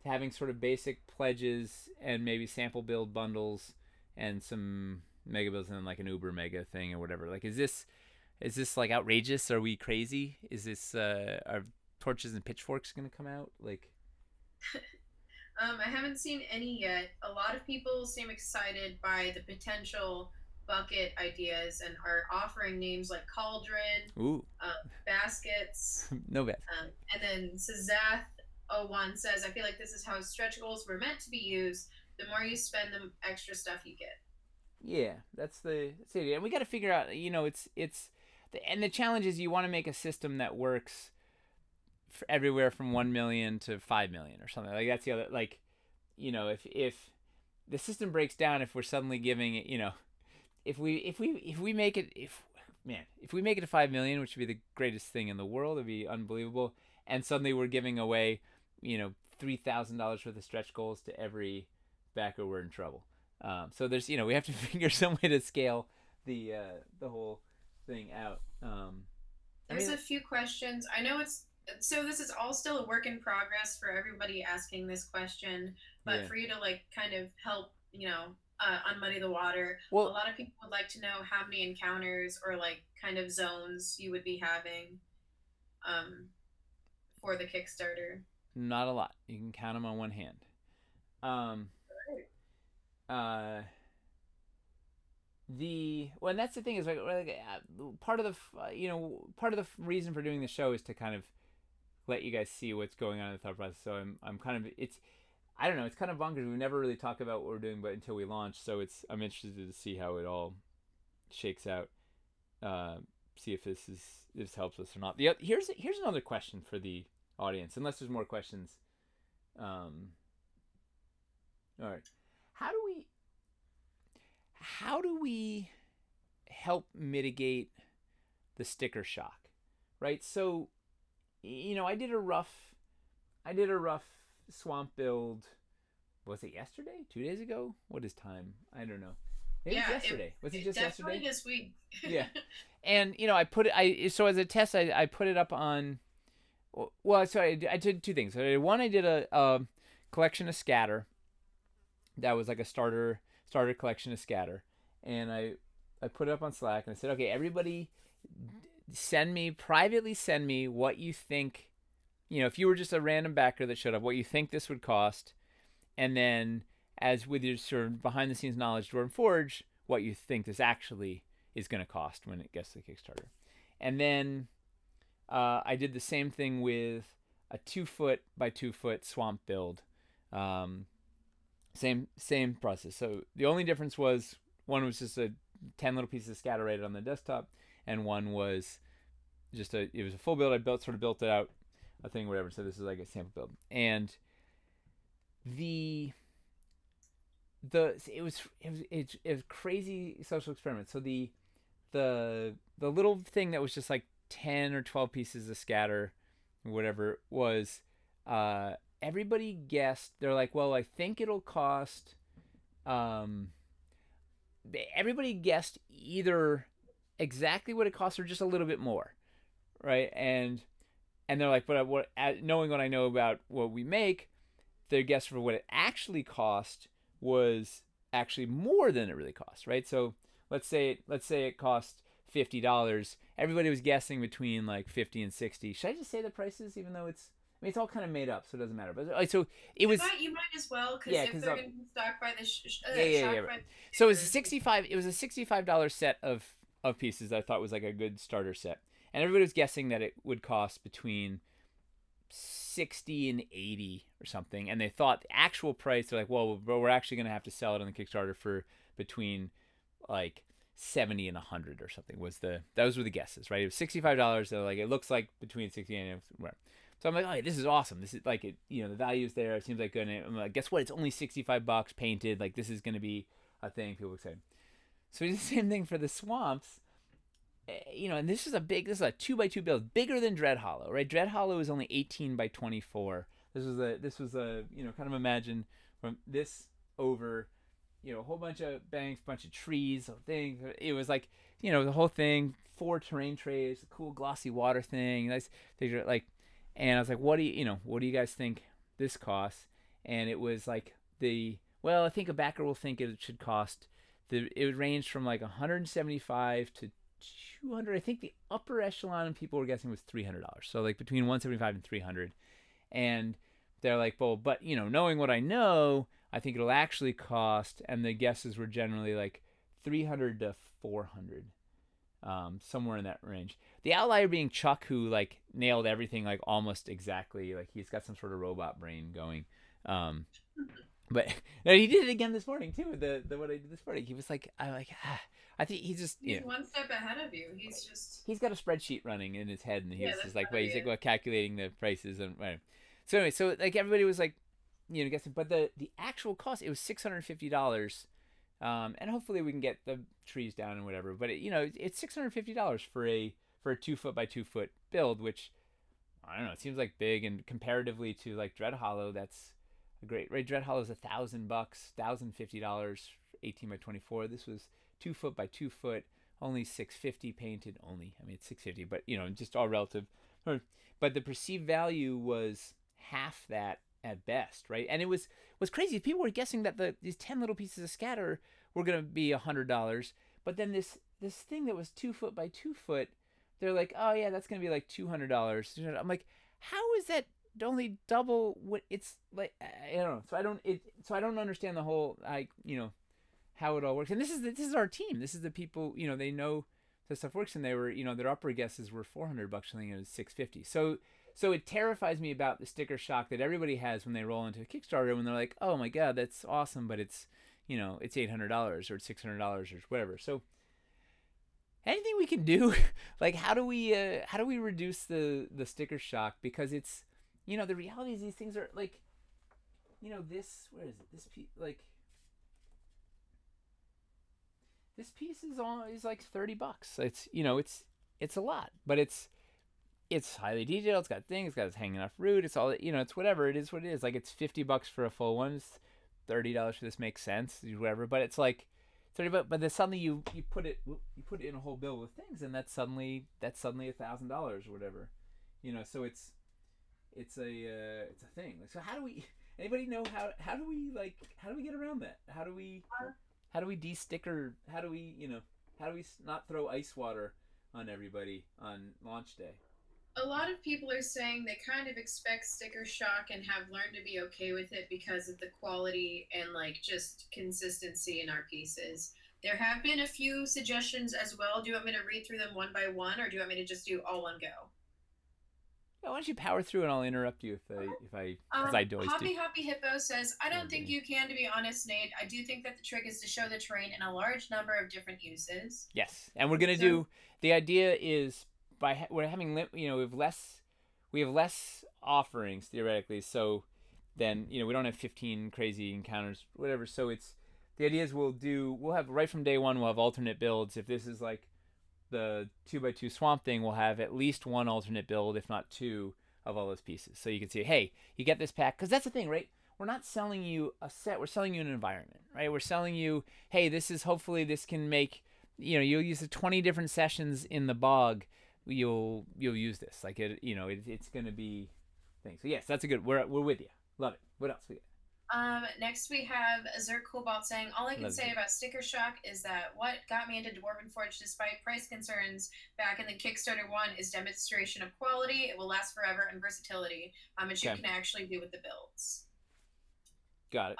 to having sort of basic pledges and maybe sample build bundles and some mega builds and then like an uber mega thing or whatever? Like, is this like outrageous? Are we crazy? Is this are torches and pitchforks gonna come out? Like, I haven't seen any yet. A lot of people seem excited by the potential bucket ideas and are offering names like cauldron, ooh, baskets. no bad. And then Sazath01 says, I feel like this is how stretch goals were meant to be used. The more you spend, the extra stuff you get. Yeah, that's the idea. And we got to figure out, and the challenge is, you want to make a system that works for everywhere from 1 million to 5 million or something. Like, that's the other, like, if the system breaks down, if we're suddenly giving it, if we make it to 5 million, which would be the greatest thing in the world, it'd be unbelievable. And suddenly we're giving away, $3,000 worth of stretch goals to every backer, we're in trouble. So there's, we have to figure some way to scale the whole thing out. There's a few questions. I know so this is all still a work in progress for everybody asking this question, but for you to like kind of help, unmuddy the water. Well, a lot of people would like to know how many encounters or like kind of zones you would be having for the Kickstarter. Not a lot. You can count them on one hand. And that's the thing, is like part of the reason for doing the show is to kind of let you guys see what's going on in the thought process. So I'm kind of, I don't know, it's kind of bonkers. We never really talk about what we're doing, but until we launch. So I'm interested to see how it all shakes out. See if this helps us or not. Here's another question for the audience, unless there's more questions. All right. How do we help mitigate the sticker shock? Right? So, I did a rough swamp build. Was it yesterday? 2 days ago? What is time? I don't know. Maybe it's yesterday. Was it just definitely yesterday? This week. Yeah. And so as a test, I put it up on. Well, so I did 2 things. One, I did a collection of scatter. That was like a starter collection of scatter, and I put it up on Slack, and I said, okay, everybody, privately send me what you think, if you were just a random backer that showed up, what you think this would cost, and then, as with your sort of behind the scenes knowledge, Dwarven Forge, what you think this actually is going to cost when it gets to the Kickstarter. And then I did the same thing with a 2-foot by 2-foot swamp build. Same process. So the only difference was, one was just 10 little pieces of scatter rated on the desktop, and one was just it was a full build. I built it out, a thing, whatever. So this is like a sample build, and it was crazy social experiment. So the little thing that was just like 10 or 12 pieces of scatter, whatever, was everybody guessed. They're like, well, I think it'll cost. Everybody guessed either exactly what it costs or just a little bit more, right? And they're like, but knowing what I know about what we make, their guess for what it actually cost was actually more than it really cost, right? So let's say it cost $50. Everybody was guessing between like 50 and 60. Should I just say the prices, even though it's all kind of made up, so it doesn't matter. But so it was. You might as well, because if they're going to be stocked by the right. So it was a $65. It was a $65 set of pieces that I thought was like a good starter set, and everybody was guessing that it would cost between 60 and 80 or something, and they thought the actual price, they're like, well, we're actually going to have to sell it on the Kickstarter for between like 70 and 100 or something. Those were the guesses, right? It was $65. So like it looks like between 60 and whatever. So I'm like, oh, this is awesome. This is like it, the value's there. It seems like good. And I'm like, guess what? It's only $65 painted. Like this is going to be a thing. People would say. So we did the same thing for the swamps. And this is a 2x2 build, bigger than Dread Hollow, right? Dread Hollow is only 18 by 24. This was a kind of imagine from this over, a whole bunch of banks, bunch of trees, things. It was like, the whole thing, 4 terrain trays, a cool glossy water thing, nice things like, and I was like, what do you guys think this costs? And it was like I think a backer will think it should cost it would range from like 175 to 200. I think the upper echelon of people were guessing was $300. So like between 175 and 300. And they're like, well, but knowing what I know, I think it'll actually cost, and the guesses were generally like 300 to 400, somewhere in that range. The outlier being Chuck, who like nailed everything like almost exactly. Like he's got some sort of robot brain going. But he did it again this morning too. The what I did this morning, he was like, I think he's just he's one step ahead of you. He's got a spreadsheet running in his head, and he's just like, he's like calculating the prices and whatever. So anyway, so like everybody was like, guessing, but the actual cost, it was $650, and hopefully we can get the trees down and whatever. But it's $650 for a 2 foot by 2 foot build, which I don't know. It seems like big, and comparatively to like Dread Hollow, that's a great rate. Dread Hollow is $1,000, $1,050, 18 by 24. This was 2 foot by 2 foot, only $650 painted. Only, I mean, it's $650, but just all relative. But the perceived value was half that at best, right? And it was crazy. People were guessing that these 10 little pieces of scatter were gonna be $100, but then this thing that was 2 foot by 2 foot, they're like, oh yeah, that's gonna be like $200. I'm like, how is that only double what it's like? I don't know. So I don't understand the whole how it all works. And this is our team. This is the people, they know the stuff works, and they were, their upper guesses were $400. I think it was $650. So it terrifies me about the sticker shock that everybody has when they roll into a Kickstarter, when they're like, oh my God, that's awesome, but it's, it's $800 or $600 or whatever. So anything we can do, like how do we reduce the sticker shock? Because it's, the reality is these things are like, this, where is it? This piece, like, this piece is like $30. It's a lot, but it's highly detailed. It's got things. It's got its hanging off root. It's all it's whatever. It is what it is. Like it's $50 for a full one. It's $30 for this. Makes sense. Whatever. But it's like $30. But then suddenly you put it in a whole bill with things, and that's suddenly $1,000 or whatever. So it's a thing. So how do we? Anybody know how do we get around that? How do we de-sticker? How do we not throw ice water on everybody on launch day? A lot of people are saying they kind of expect sticker shock and have learned to be okay with it because of the quality and like just consistency in our pieces. There have been a few suggestions as well. Do you want me to read through them one by one, or do you want me to just do all one go? Yeah, why don't you power through, and I'll interrupt you if I always Hoppy do. Hoppy Hippo says, I don't think you can, to be honest, Nate. I do think that the trick is to show the terrain in a large number of different uses. Yes, and we're gonna do. The idea is we're having we have less offerings theoretically, so then we don't have 15 crazy encounters, whatever. So it's the idea is we'll have right from day one, we'll have alternate builds. If this is like the 2x2 swamp thing, we'll have at least one alternate build, if not two, of all those pieces. So you can see, hey, you get this pack, because that's the thing, right? We're not selling you a set, we're selling you an environment, right? We're selling you, hey, hopefully this can make, you'll use the 20 different sessions in the bog, you'll use this. Like it's gonna be thing. So yes, that's a good, we're with you. Love it. What else we got? Next we have Azure Cobalt saying, all I can say about sticker shock is that what got me into Dwarven Forge despite price concerns back in the Kickstarter one is demonstration of quality. It will last forever, and versatility, which you can actually do with the builds. Got it.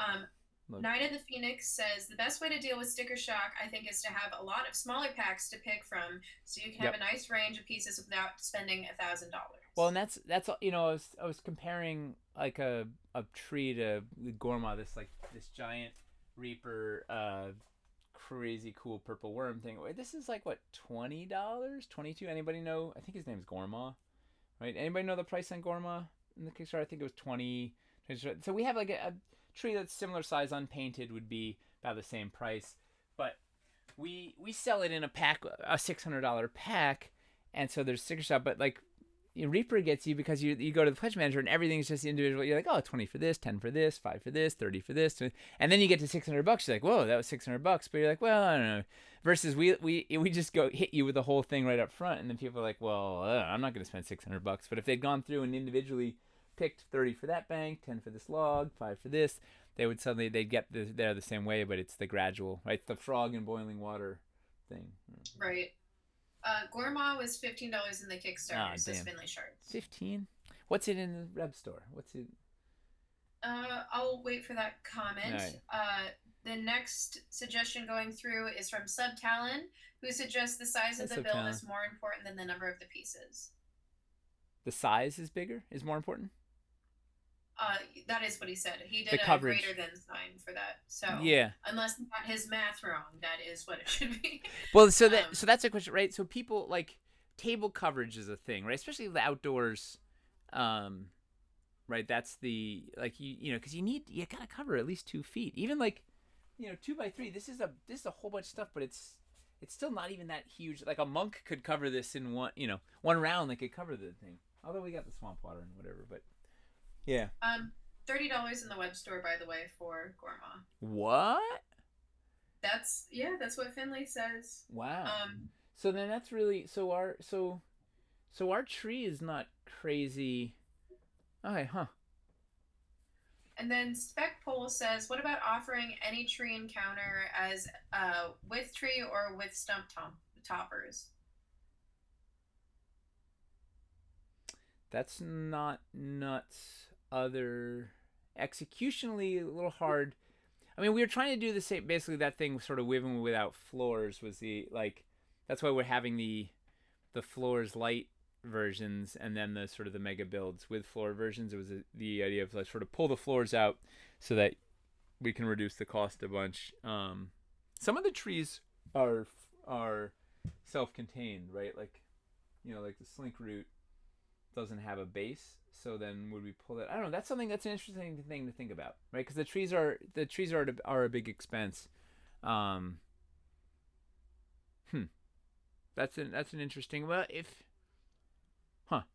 Night of the Phoenix says the best way to deal with sticker shock, I think, is to have a lot of smaller packs to pick from, so you can have a nice range of pieces without spending $1,000. Well, and that's I was comparing like a tree to Gorma, this giant Reaper, crazy cool purple worm thing. Wait, this is like what, $20, $22? Anybody know? I think his name's Gorma, right? Anybody know the price on Gorma in the Kickstarter? I think it was 20. So we have like a tree that's similar size, unpainted, would be about the same price, but we sell it in a pack, a $600 pack, and so there's sticker shock, but like. Reaper gets you because you go to the pledge manager and everything's just individual. You're like, oh, 20 for this, 10 for this, 5 for this, 30 for this, and then you get to $600. You're like, whoa, that was $600. But you're like, well, I don't know. Versus we just go hit you with the whole thing right up front, and then people are like, well, I'm not going to spend $600. But if they'd gone through and individually picked 30 for that bank, 10 for this log, 5 for this, they'd get there the same way. But it's the gradual, right? It's the frog in boiling water thing. Right. Gorma was $15 in the Kickstarter, says Finley Shards. 15? What's it in the Reb store? What's it? I'll wait for that comment. Right. The next suggestion going through is from Subtalon, who suggests the size of the build is more important than the number of the pieces. The size is more important? That is what he said. He did the a coverage. greater than sign for that. So yeah, unless he got his math wrong, that is what it should be. Well, so that's a question, right? So people like table coverage is a thing, right? Especially the outdoors, right? That's the you know because you gotta cover at least 2 feet, even 2 by 3. This is a whole bunch of stuff, but it's still not even that huge. Like a monk could cover this in one round. They could cover the thing. Although we got the swamp water and whatever, but. Yeah. $30 in the web store, by the way, for Gorma. What? That's what Finley says. Wow. So then that's really so our tree is not crazy. Okay, huh? And then Spec Pole says, what about offering any tree encounter as with tree or with stump toppers? That's not nuts. Other executionally a little hard. I mean, we were trying to do the same, basically that thing sort of with and without floors was that's why we're having the floors light versions and then the sort of the mega builds with floor versions. It was the idea of sort of pull the floors out so that we can reduce the cost a bunch. Some of the trees are self-contained, right? Like the slink root doesn't have a base, so then would we pull that? I don't know. That's an interesting thing to think about, right? Because the trees are a big expense. That's an interesting. Well,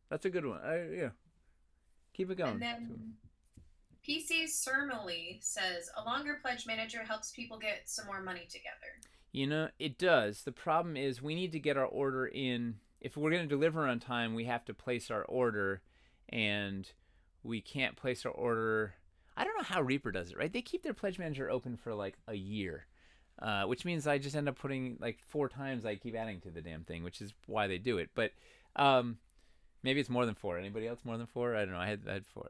that's a good one. Yeah, keep it going. And then PC Sermally says a longer pledge manager helps people get some more money together. It does. The problem is we need to get our order in. If we're going to deliver on time, we have to place our order, and we can't place our order. I don't know how Reaper does it, right? They keep their pledge manager open for a year, which means I just end up putting 4 times. I keep adding to the damn thing, which is why they do it. But maybe it's more than 4. Anybody else more than 4? I don't know. I had 4.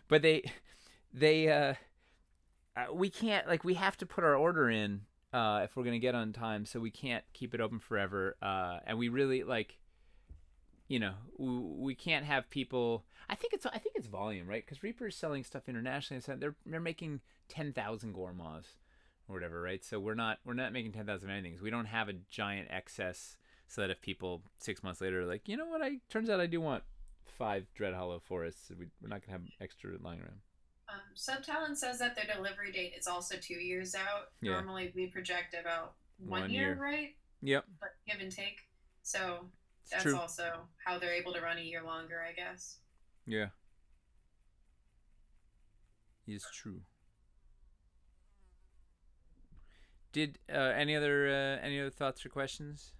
But we can't we have to put our order in. If we're gonna get on time, so we can't keep it open forever, and we really we can't have people. I think it's volume, right? Because Reaper's selling stuff internationally, so they're making 10,000 Gormas or whatever, right? So we're not making 10,000 anything. We don't have a giant excess, so that if people 6 months later are like, you know what, turns out I do want 5 Dread Hollow forests, we're not gonna have extra lying around. Subtalon says that their delivery date is also 2 years out. Yeah. Normally we project about 1 year, right? Yep. But give and take. So that's true. Also how they're able to run a year longer, I guess. Yeah. It's true. Did any other thoughts or questions?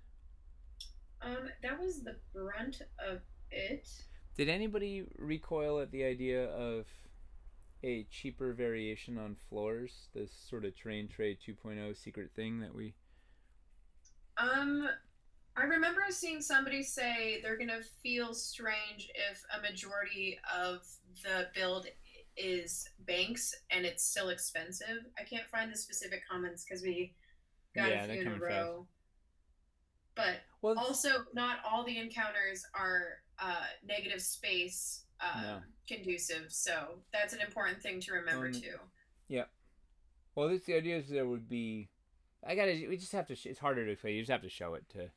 That was the brunt of it. Did anybody recoil at the idea of a cheaper variation on floors? This sort of Train Tray 2.0 secret thing that we... I remember seeing somebody say they're going to feel strange if a majority of the build is banks, and it's still expensive. I can't find the specific comments because we got Yeah, a they're few in a coming fast. row. But Well, also, not all the encounters are negative space No. conducive, so that's an important thing to remember too. Yeah. Well, the idea is there would be. We just have to. It's harder to explain. You just have to show it to.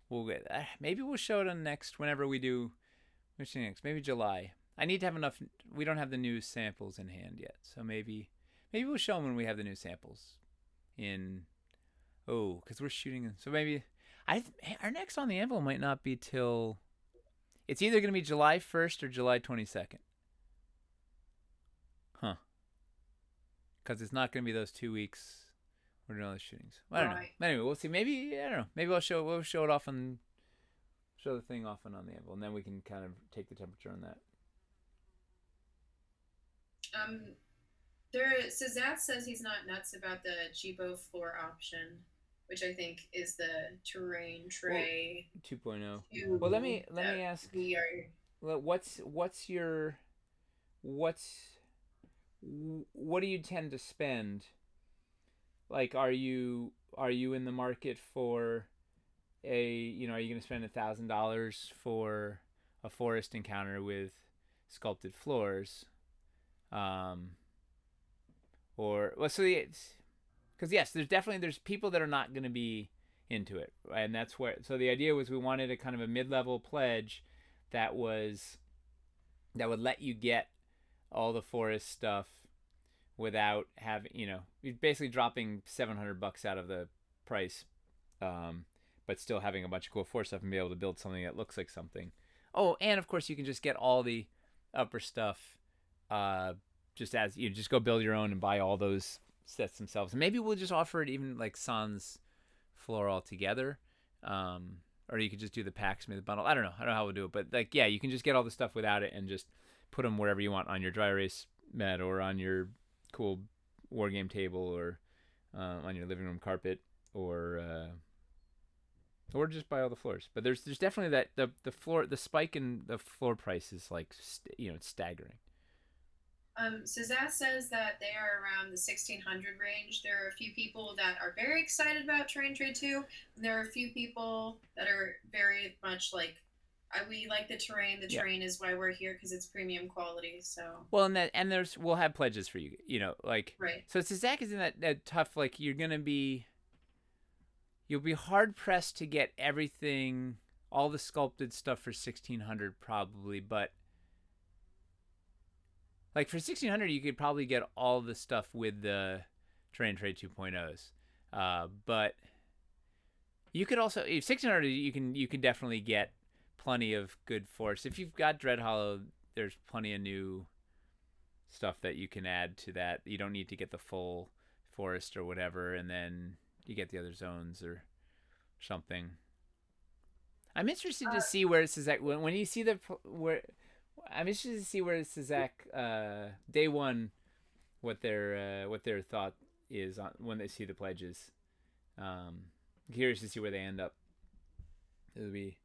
We'll get. Maybe we'll show it on next whenever we do. What's next? Maybe July. I need to have enough. We don't have the new samples in hand yet, so maybe we'll show them when we have the new samples. Because we're shooting. So maybe our next on the Anvil might not be till. It's either going to be July 1st or July 22nd. Huh. Because it's not going to be those 2 weeks. We're doing all the shootings. I don't know. Anyway, we'll see. Maybe I don't know. Maybe we'll show it off on. Show the thing off on the Anvil, and then we can kind of take the temperature on that. Sazat says he's not nuts about the cheapo floor option, which I think is the terrain tray 2.0. Well, let me ask. What do you tend to spend? Like, are you in the market for are you going to spend $1,000 for a forest encounter with sculpted floors? Because yes, there's people that are not going to be into it, and that's where. So the idea was we wanted a kind of a mid-level pledge that would let you get all the forest stuff without having, you're basically dropping $700 out of the price, but still having a bunch of cool forest stuff and be able to build something that looks like something. Oh, and of course you can just get all the upper stuff, just as you just go build your own and buy all those sets themselves. And maybe we'll just offer it even like sans floor altogether, or you could just do the packs, maybe the bundle. I don't know how we'll do it, but like you can just get all the stuff without it and just put them wherever you want, on your dry erase mat or on your cool war game table or on your living room carpet or just buy all the floors. But there's definitely that the spike in the floor price is like it's staggering. Sazat says that they are around the 1600 range. There are a few people that are very excited about Terrain Trade 2, and there are a few people that are very much like, we like the terrain. The terrain is why we're here, because it's premium quality. So well, we'll have pledges for you. Right. So Sazak is in that tough. Like you'll be hard pressed to get everything, all the sculpted stuff for 1600 probably, but. Like for 1600, you could probably get all the stuff with the Terrain Trade 2.0s, but you could also 1600. You can definitely get plenty of good force. If you've got Dread Hollow, there's plenty of new stuff that you can add to that. You don't need to get the full forest or whatever, and then you get the other zones or something. I'm interested to see where it says that when you see I'm interested to see where Sazak day one, what their thought is on when they see the pledges. Curious to see where they end up. It'll be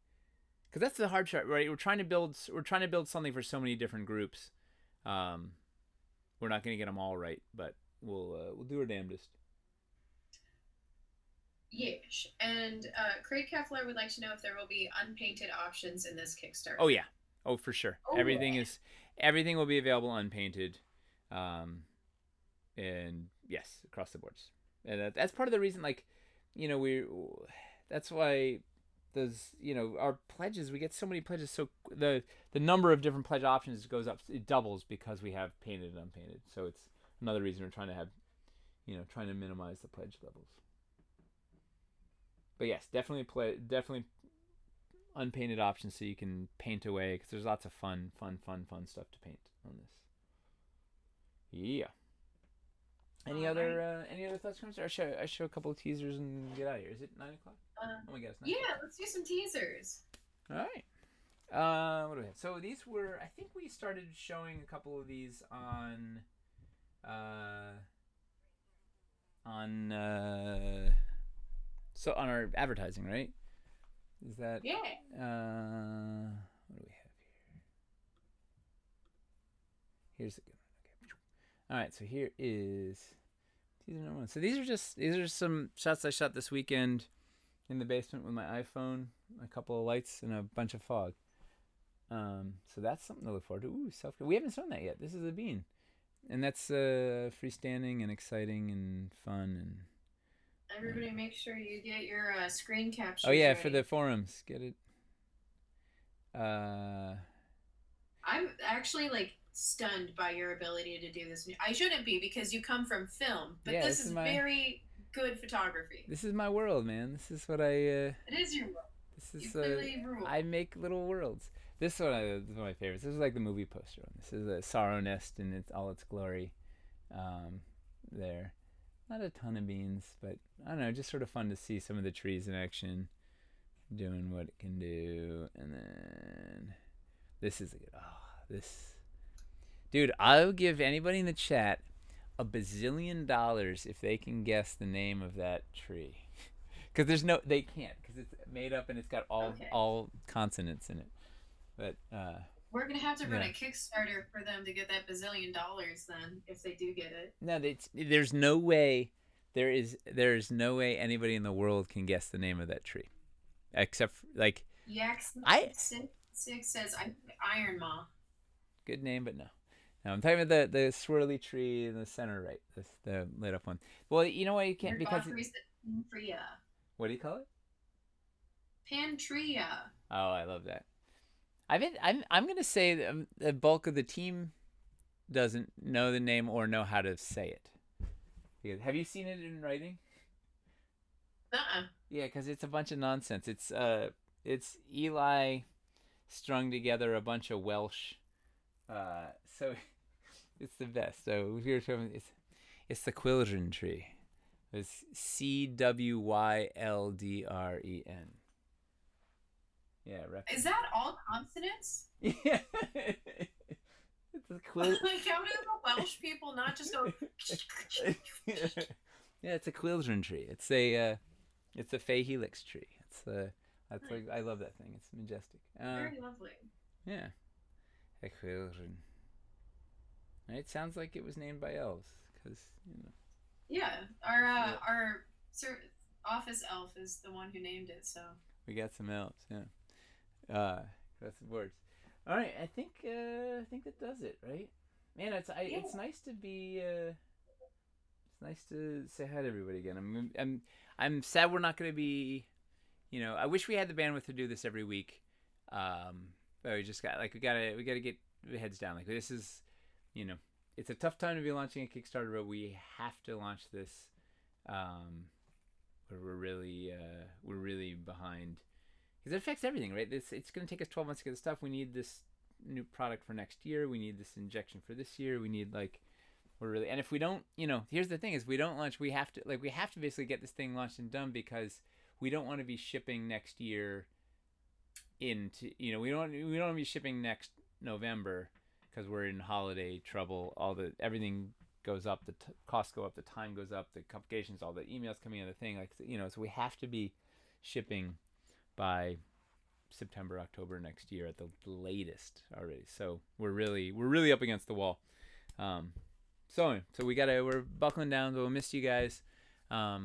because that's the hard chart, right? We're trying to build something for so many different groups. We're not going to get them all right, but we'll do our damnedest. Yes, and Craig Keffler would like to know if there will be unpainted options in this Kickstarter. Oh yeah. Oh, for sure. Everything will be available unpainted, and yes, across the boards. And that's part of the reason. Like, that's why those, our pledges. We get so many pledges. So the number of different pledge options goes up. It doubles because we have painted and unpainted. So it's another reason we're trying to have, trying to minimize the pledge levels. But yes, definitely. Unpainted options so you can paint away, because there's lots of fun stuff to paint on this. Yeah. Any other thoughts, comments? Or I show a couple of teasers and get out of here. Is it 9:00? Oh my God, it's 9:00. Yeah, let's do some teasers. All right. What do we have? So these were, I think we started showing a couple of these on our advertising, right? Is that what do we have here? Here's a good one. Okay. All right, so here is teaser number 1. So these are some shots I shot this weekend in the basement with my iPhone, a couple of lights, and a bunch of fog. So that's something to look forward to. Ooh, self. We haven't shown that yet. This is a bean, and that's freestanding and exciting and fun and. Everybody, make sure you get your screen captures. Oh yeah, ready. for the forums, get it. I'm actually like stunned by your ability to do this. I shouldn't be because you come from film, but Yeah, this is very good photography. This is my world, man. This is what I. It is your world. This is You clearly rule. I make little worlds. This one is one of my favorites. This is like the movie poster one. This is a sorrow nest in all its glory. There, not a ton of beans, but I don't know, just sort of fun to see some of the trees in action, doing what it can do. And then this is a good. This, dude, I'll give anybody in the chat $1 bazillion if they can guess the name of that tree. Because they can't, because it's made up and it's got all consonants in it. But we're gonna have to run a Kickstarter for them to get that $1 bazillion then, if they do get it. No, there's no way. There is no way anybody in the world can guess the name of that tree, except like. Yak six says Iron Maw. Good name, but no. No, I'm talking about the swirly tree in the center, right? The lit up one. Well, you know why you can't because. Pantria. What do you call it? Pantria. Oh, I love that. I'm gonna say that the bulk of the team doesn't know the name or know how to say it. Have you seen it in writing? Yeah, because it's a bunch of nonsense. It's Eli strung together a bunch of Welsh. So it's the best. So here it's the Quildren tree. It's Cwyldren. Yeah, is that all consonants? Yeah. It's a like, how do the Welsh people not just go? Yeah, it's a Quildren tree. It's a Fey helix tree. That's like I love that thing. It's majestic. Very lovely. Yeah, a Quildren. It sounds like it was named by elves, because Yeah, our office elf is the one who named it. So we got some elves. Yeah. Got some words. All right, I think that does it, right? Man, it's nice to be. It's nice to say hi to everybody again. I'm sad we're not going to be. I wish we had the bandwidth to do this every week. But we just we gotta get the heads down. Like this is, it's a tough time to be launching a Kickstarter, but we have to launch this. Where we're really behind. Because it affects everything, right? It's going to take us 12 months to get the stuff. We need this new product for next year. We need this injection for this year. We need and if we don't, here's the thing: is we don't launch. We have to basically get this thing launched and done because we don't want to be shipping next year. We don't want to be shipping next November because we're in holiday trouble. Everything goes up, the costs go up, the time goes up, the complications, all the emails coming in, the thing so we have to be shipping by September, October next year at the latest already. So we're really up against the wall. So we're buckling down. We'll miss you guys. But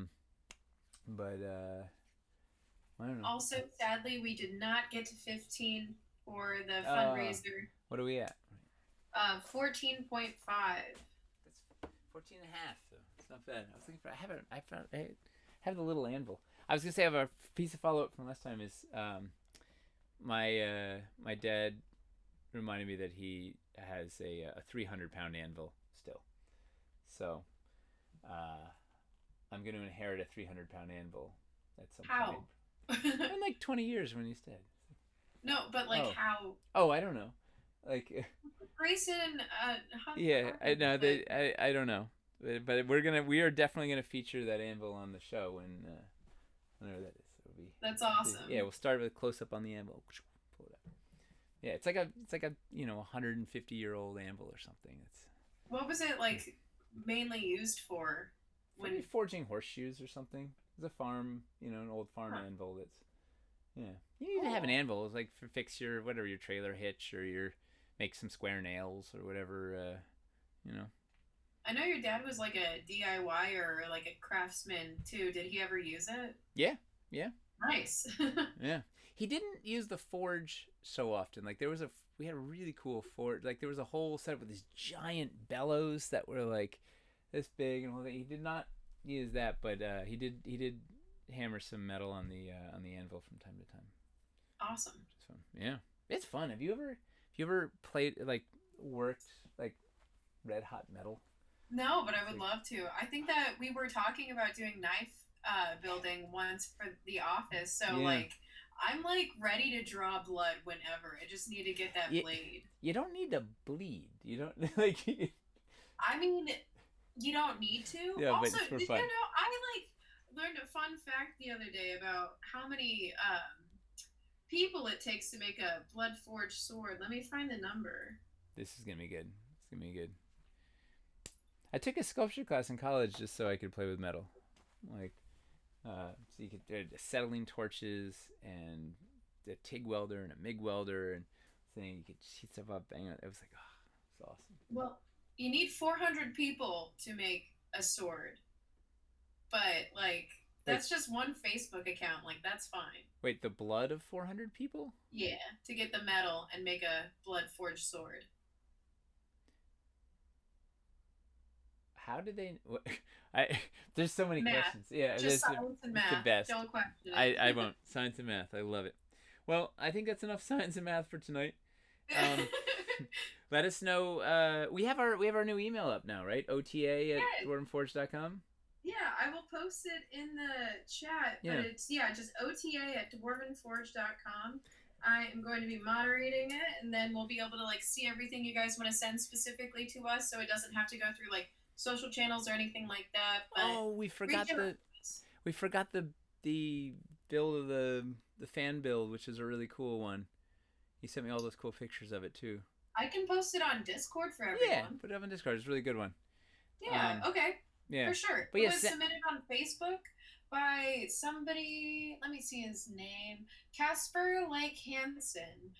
I don't know. Also, sadly, we did not get to 15 for the fundraiser. What are we at? 14.5. That's 14 and a half. So it's not bad. I was looking for. I have the little anvil. I was gonna say I have a piece of follow up from last time is my dad reminded me that he has a 300-pound anvil still. So I'm going to inherit a 300-pound anvil at some point. In like 20 years when he's dead. No, but how? Oh, I don't know. Like Grayson. Yeah, I know. I don't know, but we are definitely gonna feature that anvil on the show whenever that is. That's awesome. Yeah, we'll start with a close up on the anvil. Pull it up. Yeah, it's like a 150-year-old anvil or something. What was it mainly used for? When forging horseshoes or something. It's a farm, an old farm anvil. You need to have an anvil. It's like for fix your trailer hitch or make some square nails or whatever. I know your dad was like a DIY or like a craftsman too. Did he ever use it? Yeah, yeah, Nice. yeah. He didn't use the forge so often. Like we had a really cool forge. Like there was a whole setup with these giant bellows that were like this big and all that. He did not use that, but he did hammer some metal on the anvil from time to time. Awesome. Which is fun. Yeah, it's fun. Have you ever played like worked like red hot metal? No, but I would Like, love to. I think that we were talking about doing knife building once for the office. So yeah. like I'm like ready to draw blood whenever. I just need to get that You, blade. you don't need to bleed. You don't like. I mean, you don't need to. Yeah, but Also, it's for did you fun. know I like learned a fun fact the other day about how many people it takes to make a blood forged sword. Let me find the number. This is gonna be good. It's gonna be good. I took a sculpture class in college just so I could play with metal, like so you could acetylene torches and a TIG welder and a MIG welder and thing. You could heat stuff up, bang it. It was like, oh, it's awesome. Well, you need 400 people to make a sword, but like Wait, that's just one Facebook account. Like that's fine. wait, the blood of 400 people? Yeah, to get the metal and make a blood forged sword. How did they? What, I there's so many Math. questions. Yeah, Just that's science and it's the math. best. Don't question it. I won't. Science and math. I love it. Well, I think that's enough science and math for tonight. Let us know. We have our new email up now, right? OTA at Yeah. dwarvenforge.com. Yeah, I will post it in the chat, Yeah. but it's just OTA at dwarvenforge.com. I am going to be moderating it, and then we'll be able to like see everything you guys want to send specifically to us, so it doesn't have to go through like social channels or anything like that. But Oh, we forgot reach out the to us. we forgot the build of the fan build, which is a really cool one. He sent me all those cool pictures of it too. I can post it on Discord for Yeah, everyone. put it up on Discord. It's a really good one. Yeah, okay, Yeah. for sure. But It yeah, was submitted on Facebook by somebody. Let me see his name, Casper Lake Hansen.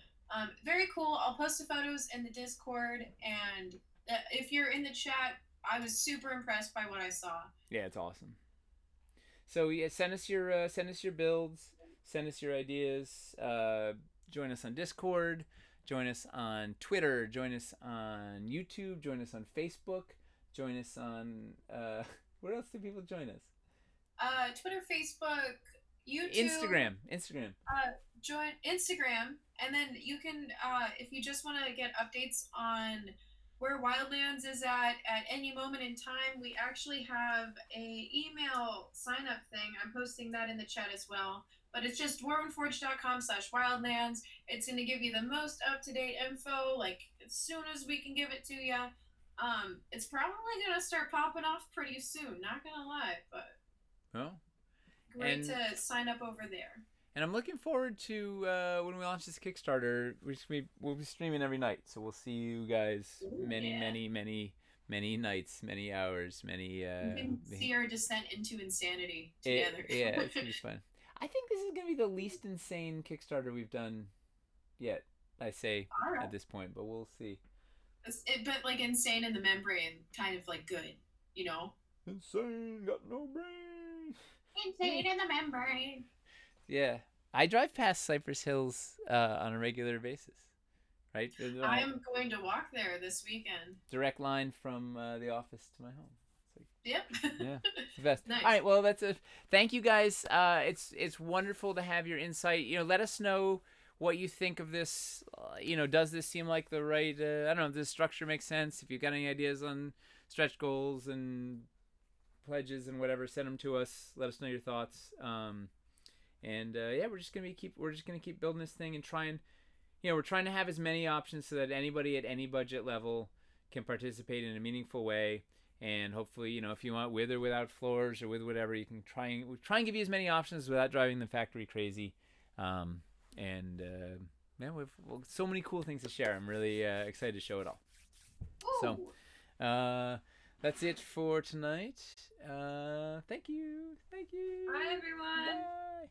Very cool. I'll post the photos in the Discord, and if you're in the chat, I was super impressed by what I saw. Yeah, it's awesome. So yeah, send us your builds, send us your ideas. Join us on Discord, join us on Twitter, join us on YouTube, join us on Facebook, join us on where else do people join us? Twitter, Facebook, YouTube, Instagram. Join Instagram, and then you can, if you just want to get updates on where Wildlands is at any moment in time, we actually have a email sign up thing. I'm posting that in the chat as well. But it's just dwarvenforge.com/wildlands. It's going to give you the most up-to-date info, like as soon as we can give it to you. It's probably going to start popping off pretty soon, not going to lie, but Oh. great to sign up over there. And I'm looking forward to when we launch this Kickstarter. We'll be streaming every night, so we'll see you guys many nights, many hours, many. You can see our descent into insanity together. Yeah, it's gonna be fun. I think this is gonna be the least insane Kickstarter we've done yet. I say All right. at this point, but we'll see. But like insane in the membrane, kind of like good, you know? Insane, got no brain. Insane in the membrane. Yeah, I drive past Cypress Hills on a regular basis, right? I'm going to walk there this weekend. Direct line from the office to my home. Yep. Yeah, it's the best. Nice. All right, well, that's it. Thank you guys. It's wonderful to have your insight. Let us know what you think of this. Does this seem like the right? I don't know. Does the structure make sense? If you've got any ideas on stretch goals and pledges and whatever, send them to us. Let us know your thoughts. Yeah, we're just gonna keep building this thing and trying. We're trying to have as many options so that anybody at any budget level can participate in a meaningful way. And hopefully, if you want with or without floors or with whatever, you can try and give you as many options without driving the factory crazy. Yeah, we've so many cool things to share. I'm really excited to show it all. Ooh. So, that's it for tonight. Thank you. Bye, everyone. Bye.